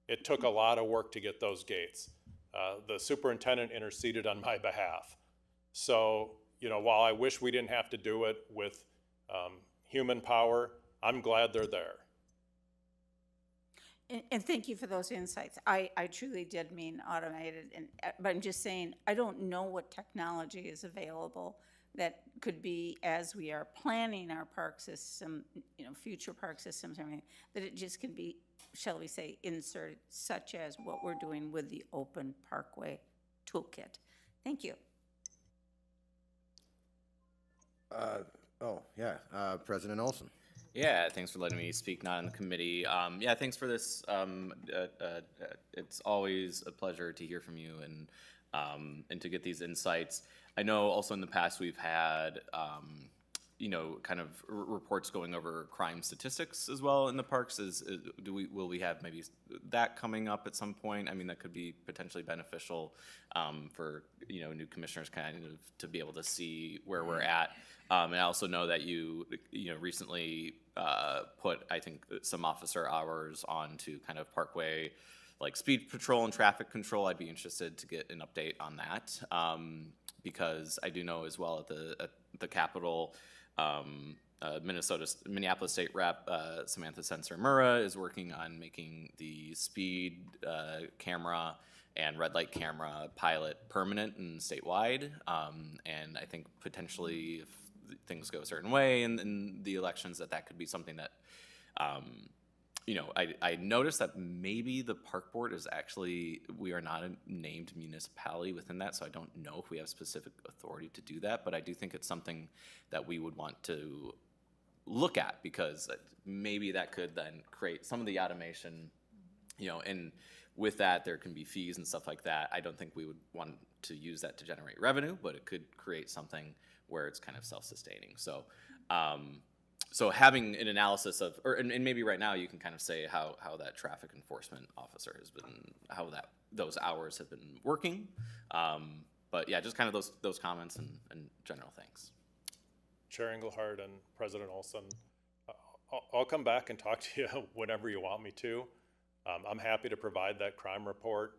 It took a lot of work to get those gates. The superintendent interceded on my behalf. So, while I wish we didn't have to do it with human power, I'm glad they're there. And thank you for those insights. I truly did mean automated, but I'm just saying, I don't know what technology is available that could be, as we are planning our park system, future park systems, everything, that it just can be, shall we say, inserted, such as what we're doing with the Open Parkway Toolkit. Thank you. President Olson. Yeah, thanks for letting me speak, not in the committee. Yeah, thanks for this. It's always a pleasure to hear from you and to get these insights. I know also in the past we've had, kind of reports going over crime statistics as well in the parks. Will we have maybe that coming up at some point? I mean, that could be potentially beneficial for new commissioners kind of to be able to see where we're at. And I also know that you recently put, I think, some officer hours onto kind of Parkway, like speed patrol and traffic control. I'd be interested to get an update on that because I do know as well at the Capitol, Minneapolis State Rep Samantha Sensor-Murrah is working on making the speed camera and red light camera pilot permanent and statewide. And I think potentially if things go a certain way in the elections, that could be something that, I noticed that maybe the park board is actually, we are not a named municipality within that, so I don't know if we have specific authority to do that, but I do think it's something that we would want to look at because maybe that could then create some of the automation, and with that there can be fees and stuff like that. I don't think we would want to use that to generate revenue, but it could create something where it's kind of self-sustaining. So, so having an analysis of, and maybe right now you can kind of say how that traffic enforcement officer has been, how those hours have been working. But yeah, just kind of those comments and general things. Chair Engelhardt and President Olson, I'll come back and talk to you whenever you want me to. I'm happy to provide that crime report.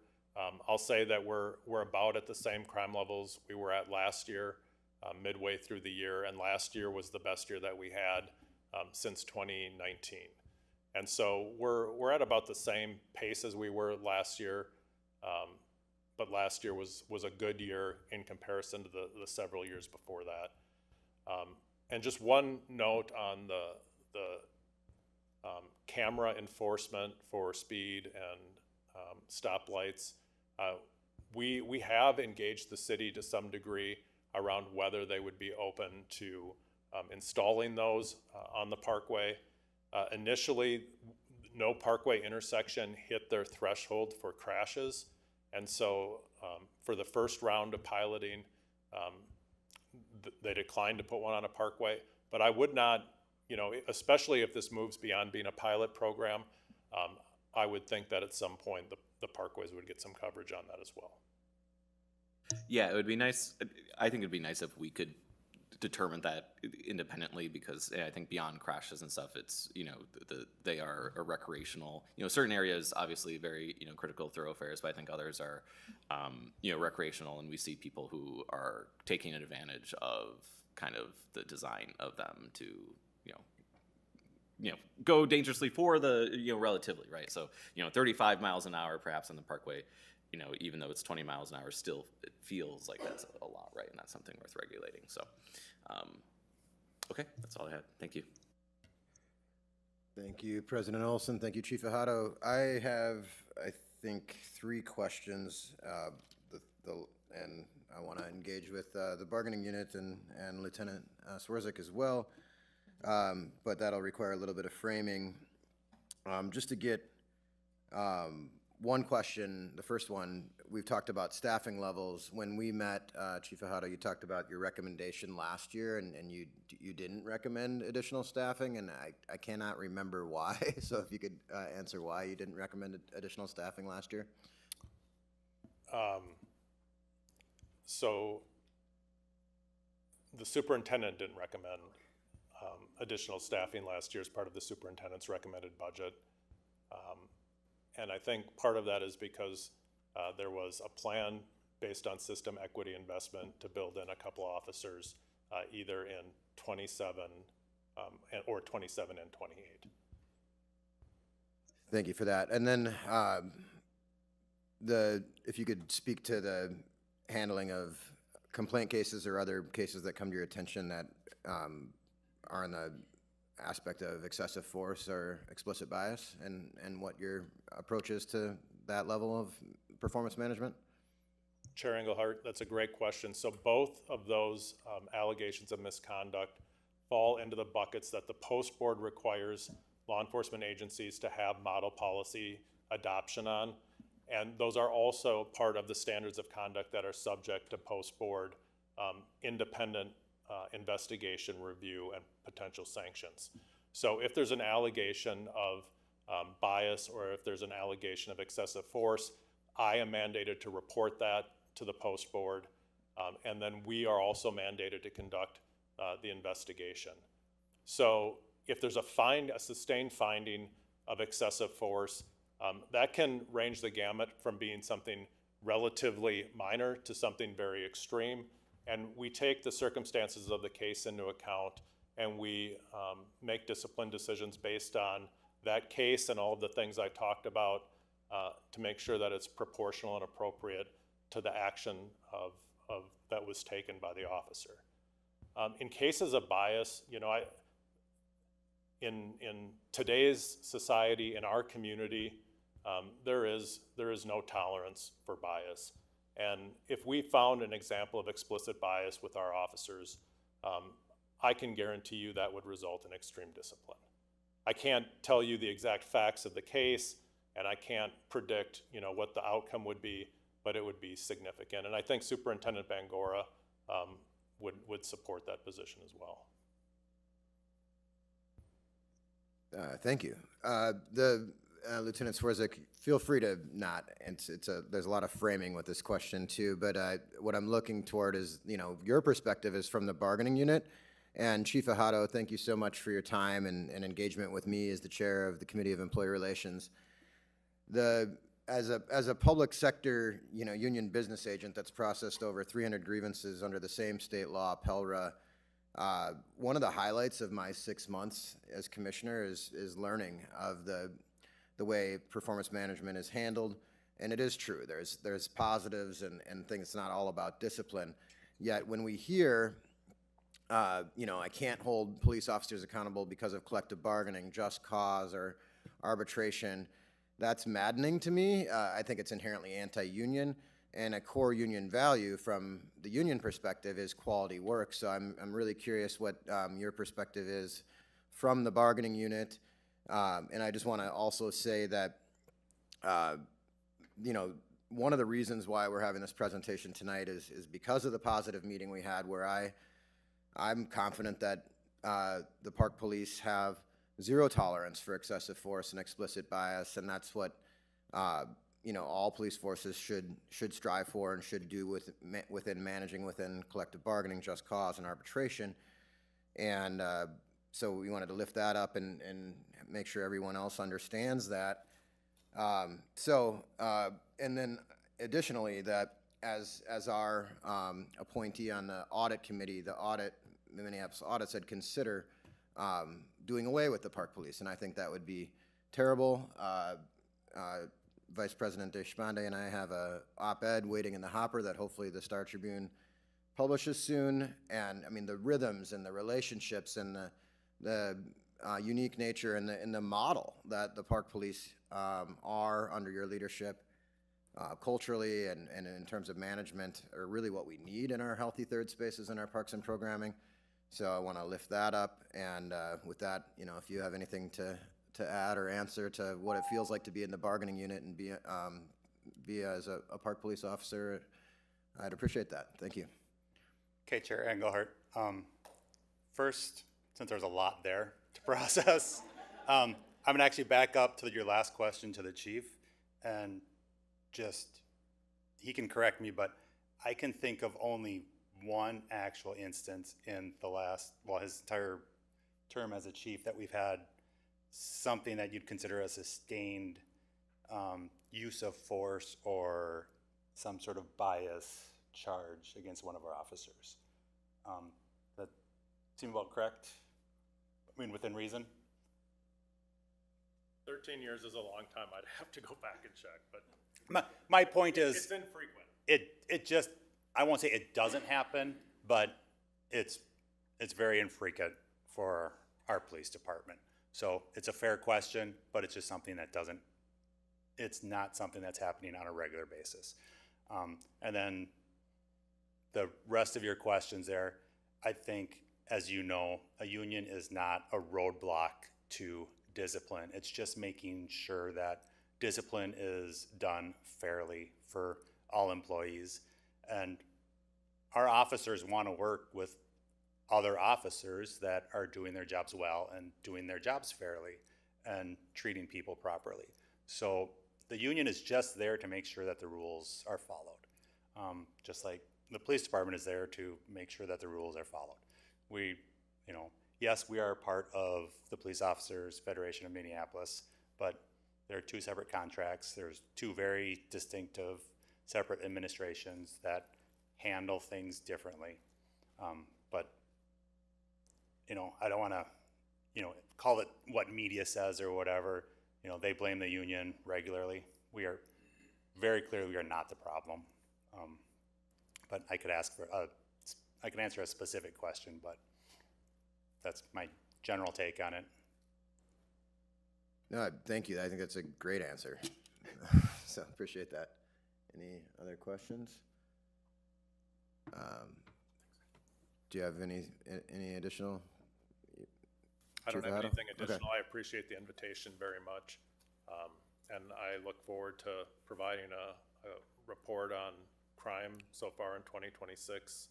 I'll say that we're about at the same crime levels we were at last year. Midway through the year, and last year was the best year that we had since 2019. And so we're at about the same pace as we were last year, but last year was a good year in comparison to the several years before that. And just one note on the camera enforcement for speed and stoplights. We have engaged the city to some degree around whether they would be open to installing those on the parkway. Initially, no parkway intersection hit their threshold for crashes, and so for the first round of piloting, they declined to put one on a parkway. But I would not, especially if this moves beyond being a pilot program, I would think that at some point the parkways would get some coverage on that as well. Yeah, it would be nice. I think it'd be nice if we could determine that independently, because I think beyond crashes and stuff, it's, they are a recreational, certain areas obviously very, critical thoroughfares, but I think others are, recreational, and we see people who are taking advantage of kind of the design of them to, go dangerously for the, relatively, right? So, 35 miles an hour perhaps on the parkway, even though it's 20 miles an hour, still it feels like that's a lot, right? And that's something worth regulating. So, okay, that's all I had. Thank you. Thank you, President Olson. Thank you, Chief Fajardo. I have, I think, 3 questions, and I want to engage with the bargaining unit and Lieutenant Swerzik as well, but that'll require a little bit of framing. Just to get one question, the first one, we've talked about staffing levels. When we met, Chief Fajardo, you talked about your recommendation last year, and you didn't recommend additional staffing, and I cannot remember why. So if you could answer why you didn't recommend additional staffing last year. So the superintendent didn't recommend additional staffing last year as part of the superintendent's recommended budget. And I think part of that is because there was a plan based on system equity investment to build in a couple officers either in 27 or 27 and 28. Thank you for that. And then if you could speak to the handling of complaint cases or other cases that come to your attention that are in the aspect of excessive force or explicit bias, and what your approach is to that level of performance management? Chair Engelhardt, that's a great question. So both of those allegations of misconduct fall into the buckets that the post board requires law enforcement agencies to have model policy adoption on. And those are also part of the standards of conduct that are subject to post board independent investigation, review, and potential sanctions. So if there's an allegation of bias, or if there's an allegation of excessive force, I am mandated to report that to the post board, and then we are also mandated to conduct the investigation. So if there's a sustained finding of excessive force, that can range the gamut from being something relatively minor to something very extreme. And we take the circumstances of the case into account, and we make discipline decisions based on that case and all of the things I talked about to make sure that it's proportional and appropriate to the action of that was taken by the officer. In cases of bias, in today's society, in our community, there is no tolerance for bias. And if we found an example of explicit bias with our officers, I can guarantee you that would result in extreme discipline. I can't tell you the exact facts of the case, and I can't predict, what the outcome would be, but it would be significant. And I think Superintendent Bangora would support that position as well. Thank you. Lieutenant Swerzik, feel free to not, there's a lot of framing with this question too, but what I'm looking toward is, your perspective is from the bargaining unit. And Chief Fajardo, thank you so much for your time and engagement with me as the chair of the Committee of Employee Relations. As a public sector, union business agent that's processed over 300 grievances under the same state law, PELRA, one of the highlights of my 6 months as commissioner is learning of the way performance management is handled. And it is true, there's positives and things. It's not all about discipline. Yet when we hear, you know, I can't hold police officers accountable because of collective bargaining, just cause, or arbitration, that's maddening to me. I think it's inherently anti-union, and a core union value from the union perspective is quality work. So I'm really curious what your perspective is from the bargaining unit. And I just want to also say that, you know, one of the reasons why we're having this presentation tonight is because of the positive meeting we had, where I'm confident that the Park Police have zero tolerance for excessive force and explicit bias, and that's what you know, all police forces should strive for and should do within managing within collective bargaining, just cause, and arbitration. And so we wanted to lift that up and make sure everyone else understands that. And then additionally, that as our appointee on the audit committee, the Minneapolis audit said consider doing away with the Park Police, and I think that would be terrible. Vice President Deshpande and I have a op-ed waiting in the hopper that hopefully the Star Tribune publishes soon. And I mean, the rhythms and the relationships and the unique nature and the model that the Park Police are under your leadership, culturally and in terms of management, are really what we need in our healthy third spaces in our parks and programming. So I want to lift that up. And with that, you know, if you have anything to add or answer to what it feels like to be in the bargaining unit and be as a Park Police officer, I'd appreciate that. Thank you. Okay, Chair Engelhardt. First, since there's a lot there to process, I'm going to actually back up to your last question to the chief, and just, he can correct me, but I can think of only one actual instance in the last, well, his entire term as a chief, that we've had something that you'd consider a sustained use of force or some sort of bias charge against one of our officers. That seem about correct? I mean, within reason? 13 years is a long time. I'd have to go back and check, but my point is, it's infrequent. It just, I won't say it doesn't happen, but it's very infrequent for our police department. So it's a fair question, but it's just something that it's not something that's happening on a regular basis. And then the rest of your questions there, I think, as you know, a union is not a roadblock to discipline. It's just making sure that discipline is done fairly for all employees. And our officers want to work with other officers that are doing their jobs well and doing their jobs fairly and treating people properly. So the union is just there to make sure that the rules are followed. Just like the police department is there to make sure that the rules are followed. We, you know, yes, we are part of the Police Officers Federation of Minneapolis, but there are two separate contracts. There's two very distinctive separate administrations that handle things differently. But you know, I don't want to, you know, call it what media says or whatever. You know, they blame the union regularly. We are very clear we are not the problem. But I could I can answer a specific question, but that's my general take on it. No, thank you. I think that's a great answer. So appreciate that. Any other questions? Do you have any additional? I don't Chief have Otto? anything additional. Okay. I appreciate the invitation very much. And I look forward to providing a report on crime so far in 2026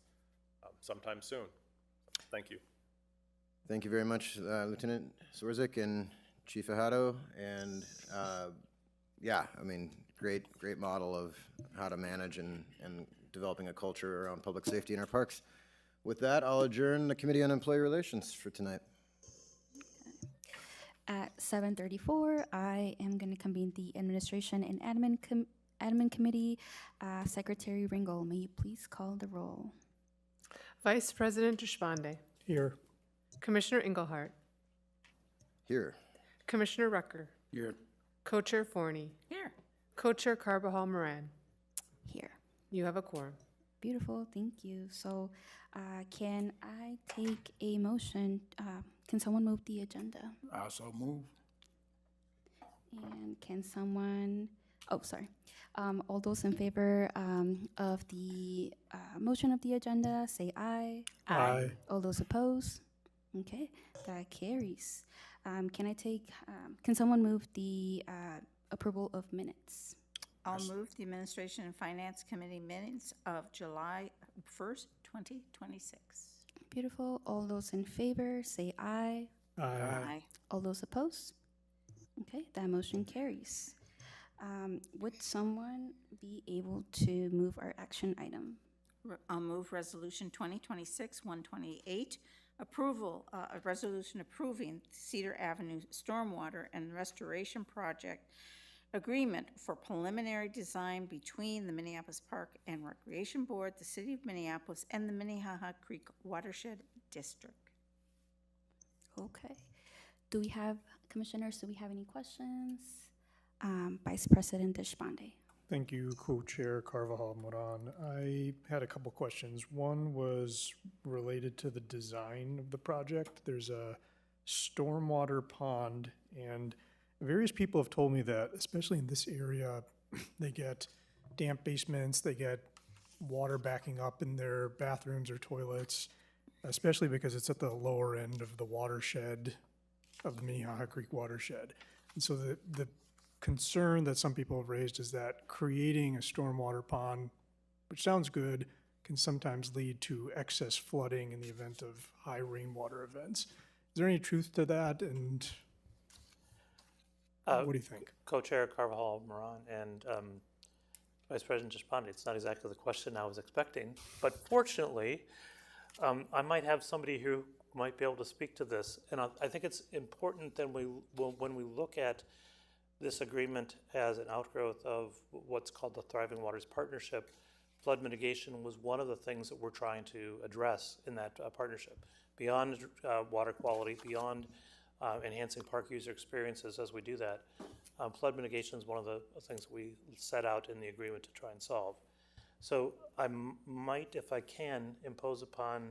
sometime soon. Thank you. Thank you very much, Lieutenant Swarzik and Chief Ahado. And yeah, I mean, great model of how to manage and developing a culture around public safety in our parks. With that, I'll adjourn the Committee on Employee Relations for tonight. At 7:34, I am going to convene the Administration and Admin Committee. Secretary Ringel, may you please call the roll? Vice President Deshpande. Here. Commissioner Engelhardt, Here. Commissioner Rucker, Here. Co-Chair Forney, Here. Co-Chair Carbajal Moran. Here. You have a quorum. Beautiful, thank you. So, can I take a motion? Can someone move the agenda? I also move. And can someone, oh, sorry. All those in favor of the motion of the agenda, say aye. Aye. All those opposed? Okay, that carries. Can someone move the approval of minutes? I'll move the Administration and Finance Committee minutes of July 1st, 2026. Beautiful. All those in favor, say aye. Aye. All those opposed? Okay, that motion carries. Would someone be able to move our action item? I'll move Resolution 2026-128, approval, a resolution approving Cedar Avenue Stormwater and Restoration Project agreement for preliminary design between the Minneapolis Park and Recreation Board, the City of Minneapolis, and the Minnehaha Creek Watershed District. Okay. Do we have, commissioners, do we have any questions? Vice President Deshpande. Thank you, Co-Chair Carvajal Moran. I had a couple questions. One was related to the design of the project. There's a stormwater pond, and various people have told me that, especially in this area, they get damp basements, they get water backing up in their bathrooms or toilets, especially because it's at the lower end of the watershed, of the Minnehaha Creek watershed. And so the concern that some people have raised is that creating a stormwater pond, which sounds good, can sometimes lead to excess flooding in the event of high rainwater events. Is there any truth to that, and what do you think? Co-Chair Carvajal Moran and Vice President Deshpande, it's not exactly the question I was expecting, but fortunately, I might have somebody who might be able to speak to this. And I think it's important that when we look at this agreement as an outgrowth of what's called the Thriving Waters Partnership, flood mitigation was one of the things that we're trying to address in that partnership. Beyond water quality, beyond enhancing park user experiences as we do that, flood mitigation is one of the things that we set out in the agreement to try and solve. So I might, if I can, impose upon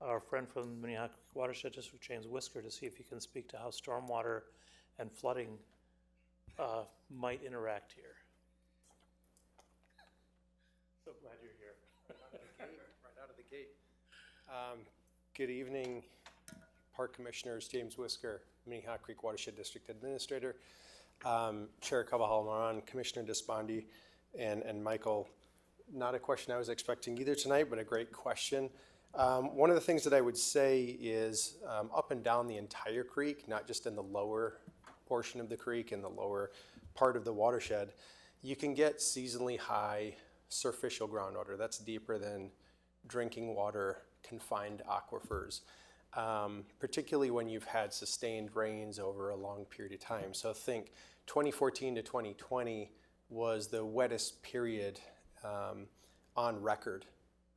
our friend from the Minnehaha Watershed District, James Whisker, to see if he can speak to how stormwater and flooding might interact here. So glad you're here. Right out of the gate. Good evening, Park Commissioners. James Whisker, Minnehaha Creek Watershed District Administrator. Chair Carvajal Moran, Commissioner Deshpande, and Michael. Not a question I was expecting either tonight, but a great question. One of the things that I would say is up and down the entire creek, not just in the lower portion of the creek, in the lower part of the watershed, you can get seasonally high surficial groundwater. That's deeper than drinking water confined aquifers, particularly when you've had sustained rains over a long period of time. So think 2014 to 2020 was the wettest period on record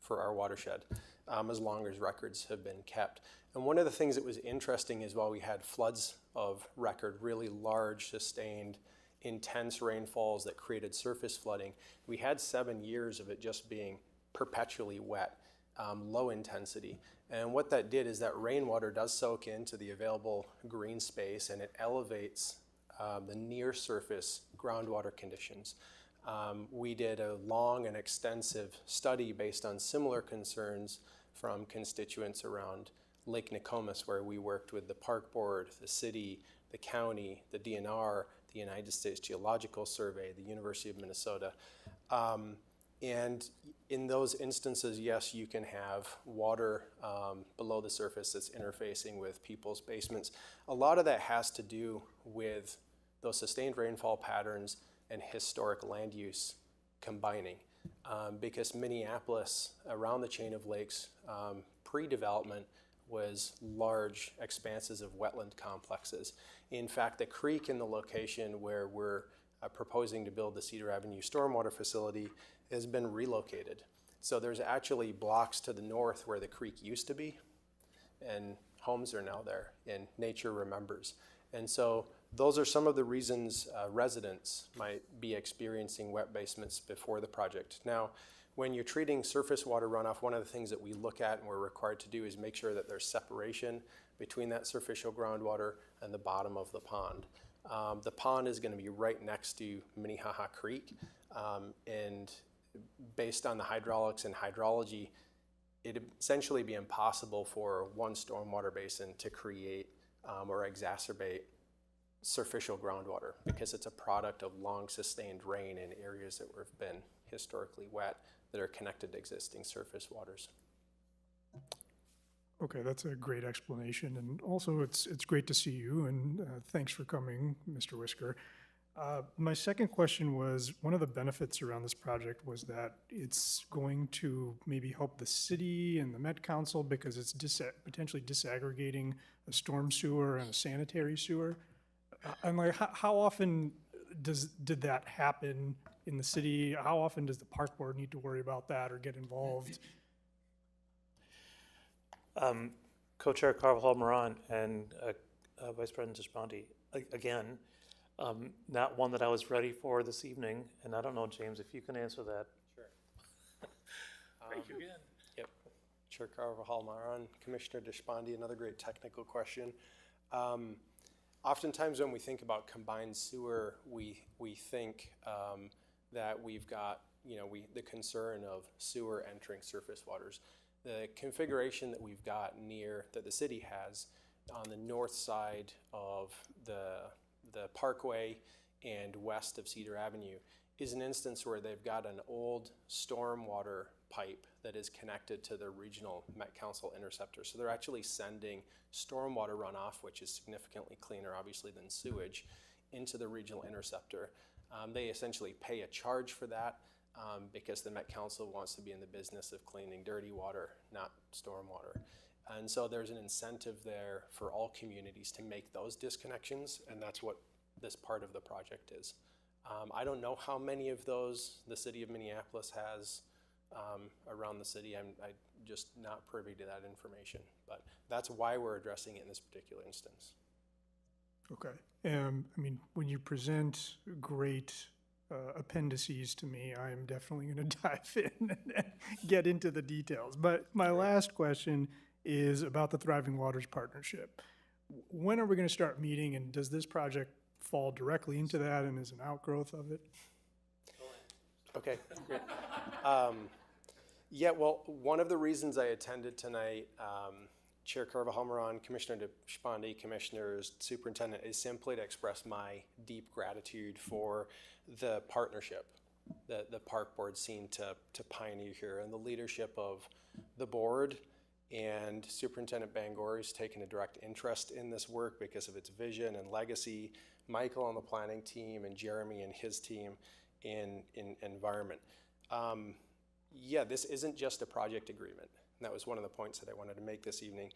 for our watershed, as long as records have been kept. And one of the things that was interesting is while we had floods of record, really large, sustained, intense rainfalls that created surface flooding, we had 7 years of it just being perpetually wet, low intensity. And what that did is that rainwater does soak into the available green space, and it elevates the near surface groundwater conditions. We did a long and extensive study based on similar concerns from constituents around Lake Nokomis, where we worked with the Park Board, the city, the county, the DNR, the United States Geological Survey, the University of Minnesota. And in those instances, yes, you can have water below the surface that's interfacing with people's basements. A lot of that has to do with those sustained rainfall patterns and historic land use combining. Because Minneapolis, around the chain of lakes, pre-development was large expanses of wetland complexes. In fact, the creek in the location where we're proposing to build the Cedar Avenue stormwater facility has been relocated. So there's actually blocks to the north where the creek used to be, and homes are now there, and nature remembers. And so those are some of the reasons residents might be experiencing wet basements before the project. Now, when you're treating surface water runoff, one of the things that we look at and we're required to do is make sure that there's separation between that superficial groundwater and the bottom of the pond. The pond is going to be right next to Minnehaha Creek, and based on the hydraulics and hydrology, it'd essentially be impossible for one stormwater basin to create or exacerbate superficial groundwater because it's a product of long sustained rain in areas that have been historically wet that are connected to existing surface waters. Okay, that's a great explanation, and also it's great to see you, and thanks for coming, Mr. Whisker. My second question was, one of the benefits around this project was that it's going to maybe help the city and the Met Council because it's potentially disaggregating a storm sewer and a sanitary sewer. And like, how often did that happen in the city? How often does the park board need to worry about that or get involved? Co-Chair Carvajal-Moran and Vice President Deshpande, again, not one that I was ready for this evening, and I don't know, James, if you can answer that. Sure. Thank you again. Yep. Chair Carvajal-Moran, Commissioner Deshpande, another great technical question. Oftentimes when we think about combined sewer, we think that we've got, the concern of sewer entering surface waters. The configuration that we've got that the city has on the north side of the Parkway and west of Cedar Avenue is an instance where they've got an old stormwater pipe that is connected to the regional Met Council interceptor. So they're actually sending stormwater runoff, which is significantly cleaner obviously than sewage, into the regional interceptor. They essentially pay a charge for that because the Met Council wants to be in the business of cleaning dirty water, not stormwater. And so there's an incentive there for all communities to make those disconnections, and that's what this part of the project is. I don't know how many of those the city of Minneapolis has around the city. I'm just not privy to that information, but that's why we're addressing it in this particular instance. Okay. I mean, when you present great appendices to me, I am definitely going to dive in and get into the details. But my last question is about the Thriving Waters Partnership. When are we going to start meeting, and does this project fall directly into that and is an outgrowth of it? Okay, great. Yeah, well, one of the reasons I attended tonight, Chair Carvajal-Moran, Commissioner Deshpande, Commissioners, Superintendent, is simply to express my deep gratitude for the partnership that the park board seemed to pioneer here, and the leadership of the board and Superintendent Bangor has taken a direct interest in this work because of its vision and legacy, Michael on the planning team, and Jeremy and his team in environment. Yeah, this isn't just a project agreement. And that was one of the points that I wanted to make this evening.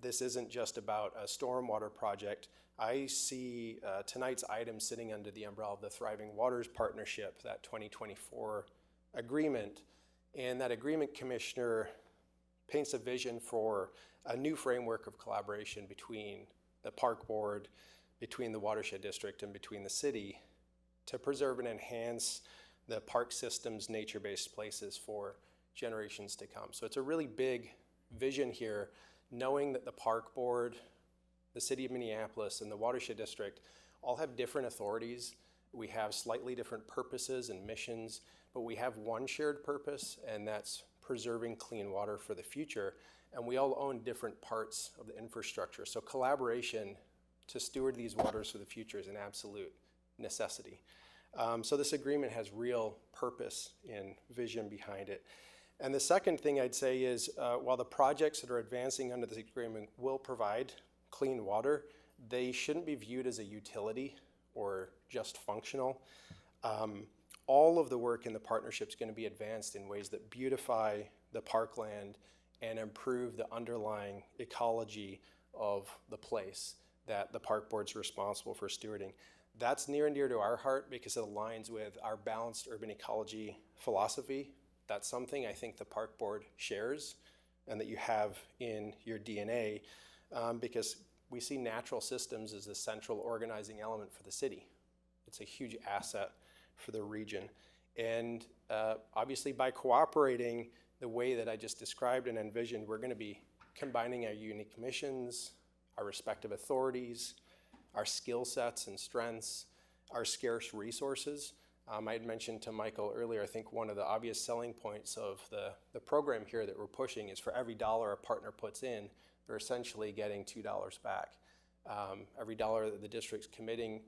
This isn't just about a stormwater project. I see tonight's item sitting under the umbrella of the Thriving Waters Partnership, that 2024 agreement. And that agreement, Commissioner, paints a vision for a new framework of collaboration between the park board, between the watershed district, and between the city to preserve and enhance the park system's nature-based places for generations to come. So it's a really big vision here, knowing that the park board, the city of Minneapolis, and the watershed district all have different authorities. We have slightly different purposes and missions, but we have one shared purpose, and that's preserving clean water for the future. And we all own different parts of the infrastructure. So collaboration to steward these waters for the future is an absolute necessity. So this agreement has real purpose and vision behind it. And the second thing I'd say is, while the projects that are advancing under this agreement will provide clean water, they shouldn't be viewed as a utility or just functional. All of the work in the partnership is going to be advanced in ways that beautify the parkland and improve the underlying ecology of the place that the park board's responsible for stewarding. That's near and dear to our heart because it aligns with our balanced urban ecology philosophy. That's something I think the park board shares and that you have in your DNA, because we see natural systems as the central organizing element for the city. It's a huge asset for the region. And obviously by cooperating the way that I just described and envisioned, we're going to be combining our unique missions, our respective authorities, our skill sets and strengths, our scarce resources. I had mentioned to Michael earlier, I think one of the obvious selling points of the program here that we're pushing is for every dollar a partner puts in, they're essentially getting $2 back. Every dollar that the district's committing,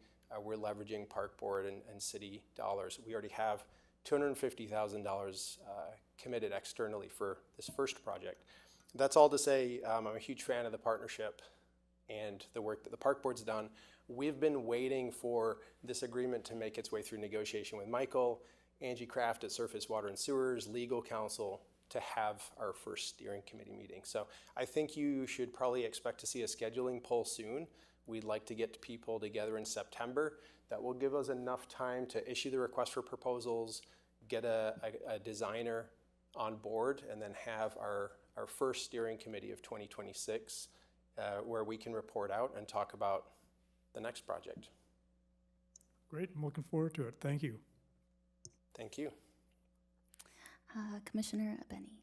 we're leveraging park board and city dollars. We already have $250,000 committed externally for this first project. That's all to say, I'm a huge fan of the partnership and the work that the park board's done. We've been waiting for this agreement to make its way through negotiation with Michael, Angie Kraft at Surface Water and Sewers, legal counsel, to have our first steering committee meeting. So I think you should probably expect to see a scheduling poll soon. We'd like to get people together in September. That will give us enough time to issue the request for proposals, get a designer on board, and then have our first steering committee of 2026 where we can report out and talk about the next project. Great, I'm looking forward to it. Thank you. Thank you. Commissioner Benny.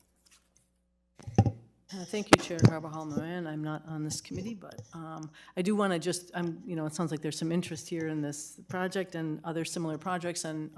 Thank you, Chair Carvajal-Moran. I'm not on this committee, but I do want to just, it sounds like there's some interest here in this project and other similar projects, and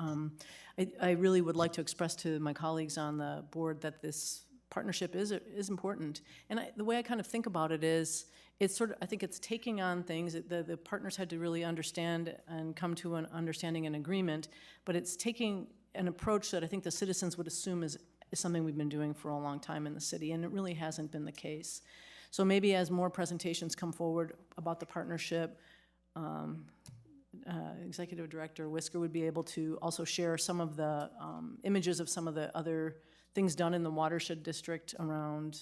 I really would like to express to my colleagues on the board that this partnership is important. And the way I kind of think about it is, it's sort of, I think it's taking on things that the partners had to really understand and come to an understanding and agreement, but it's taking an approach that I think the citizens would assume is something we've been doing for a long time in the city, and it really hasn't been the case. So maybe as more presentations come forward about the partnership, Executive Director Whisker would be able to also share some of the images of some of the other things done in the watershed district around,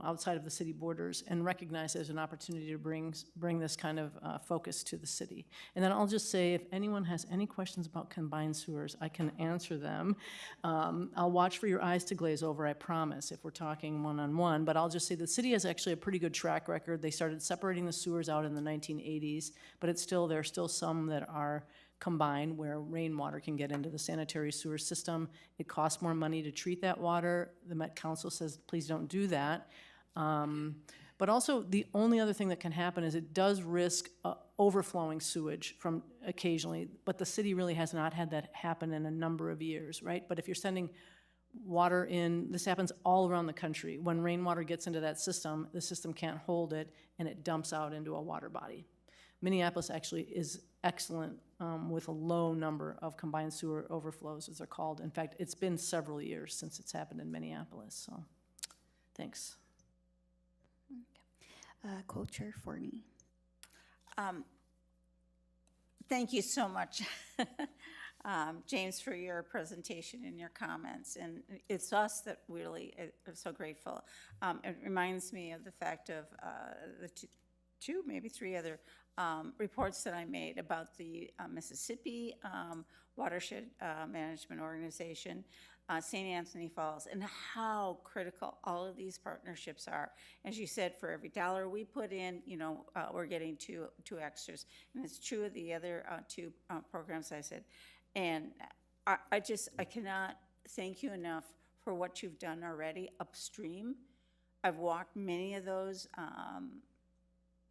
outside of the city borders, and recognize there's an opportunity to bring this kind of focus to the city. And then I'll just say, if anyone has any questions about combined sewers, I can answer them. I'll watch for your eyes to glaze over, I promise, if we're talking one-on-one, but I'll just say the city has actually a pretty good track record. They started separating the sewers out in the 1980s, but there are still some that are combined where rainwater can get into the sanitary sewer system. It costs more money to treat that water. The Met Council says, please don't do that. But also, the only other thing that can happen is it does risk overflowing sewage from occasionally, but the city really has not had that happen in a number of years, right? But if you're sending water in, this happens all around the country. When rainwater gets into that system, the system can't hold it, and it dumps out into a water body. Minneapolis actually is excellent with a low number of combined sewer overflows, as they're called. In fact, it's been several years since it's happened in Minneapolis, so thanks. Co-Chair Forney. Thank you so much, James, for your presentation and your comments. And it's us that really are so grateful. It reminds me of the fact of the two, maybe three other reports that I made about the Mississippi Watershed Management Organization, St. Anthony Falls, and how critical all of these partnerships are. As you said, for every dollar we put in, we're getting two extras. And it's true of the other two programs I said. And I cannot thank you enough for what you've done already upstream. I've walked many of those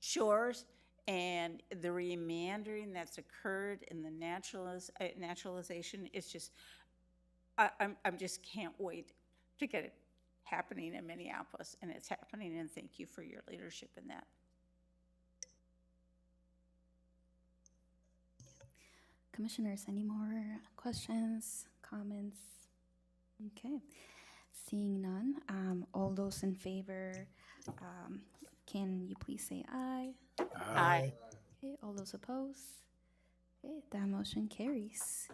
shores, and the remandering that's occurred in the naturalization is just, I'm just can't wait to get it happening in Minneapolis, and it's happening, and thank you for your leadership in that. Commissioners, any more questions, comments? Okay, seeing none, all those in favor, can you please say aye? Aye. Okay, all those opposed? Okay, that motion carries.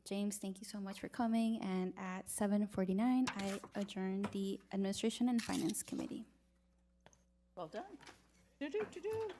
James, thank you so much for coming, and at 7:49, I adjourn the Administration and Finance Committee. Well done. Do-do-do-do.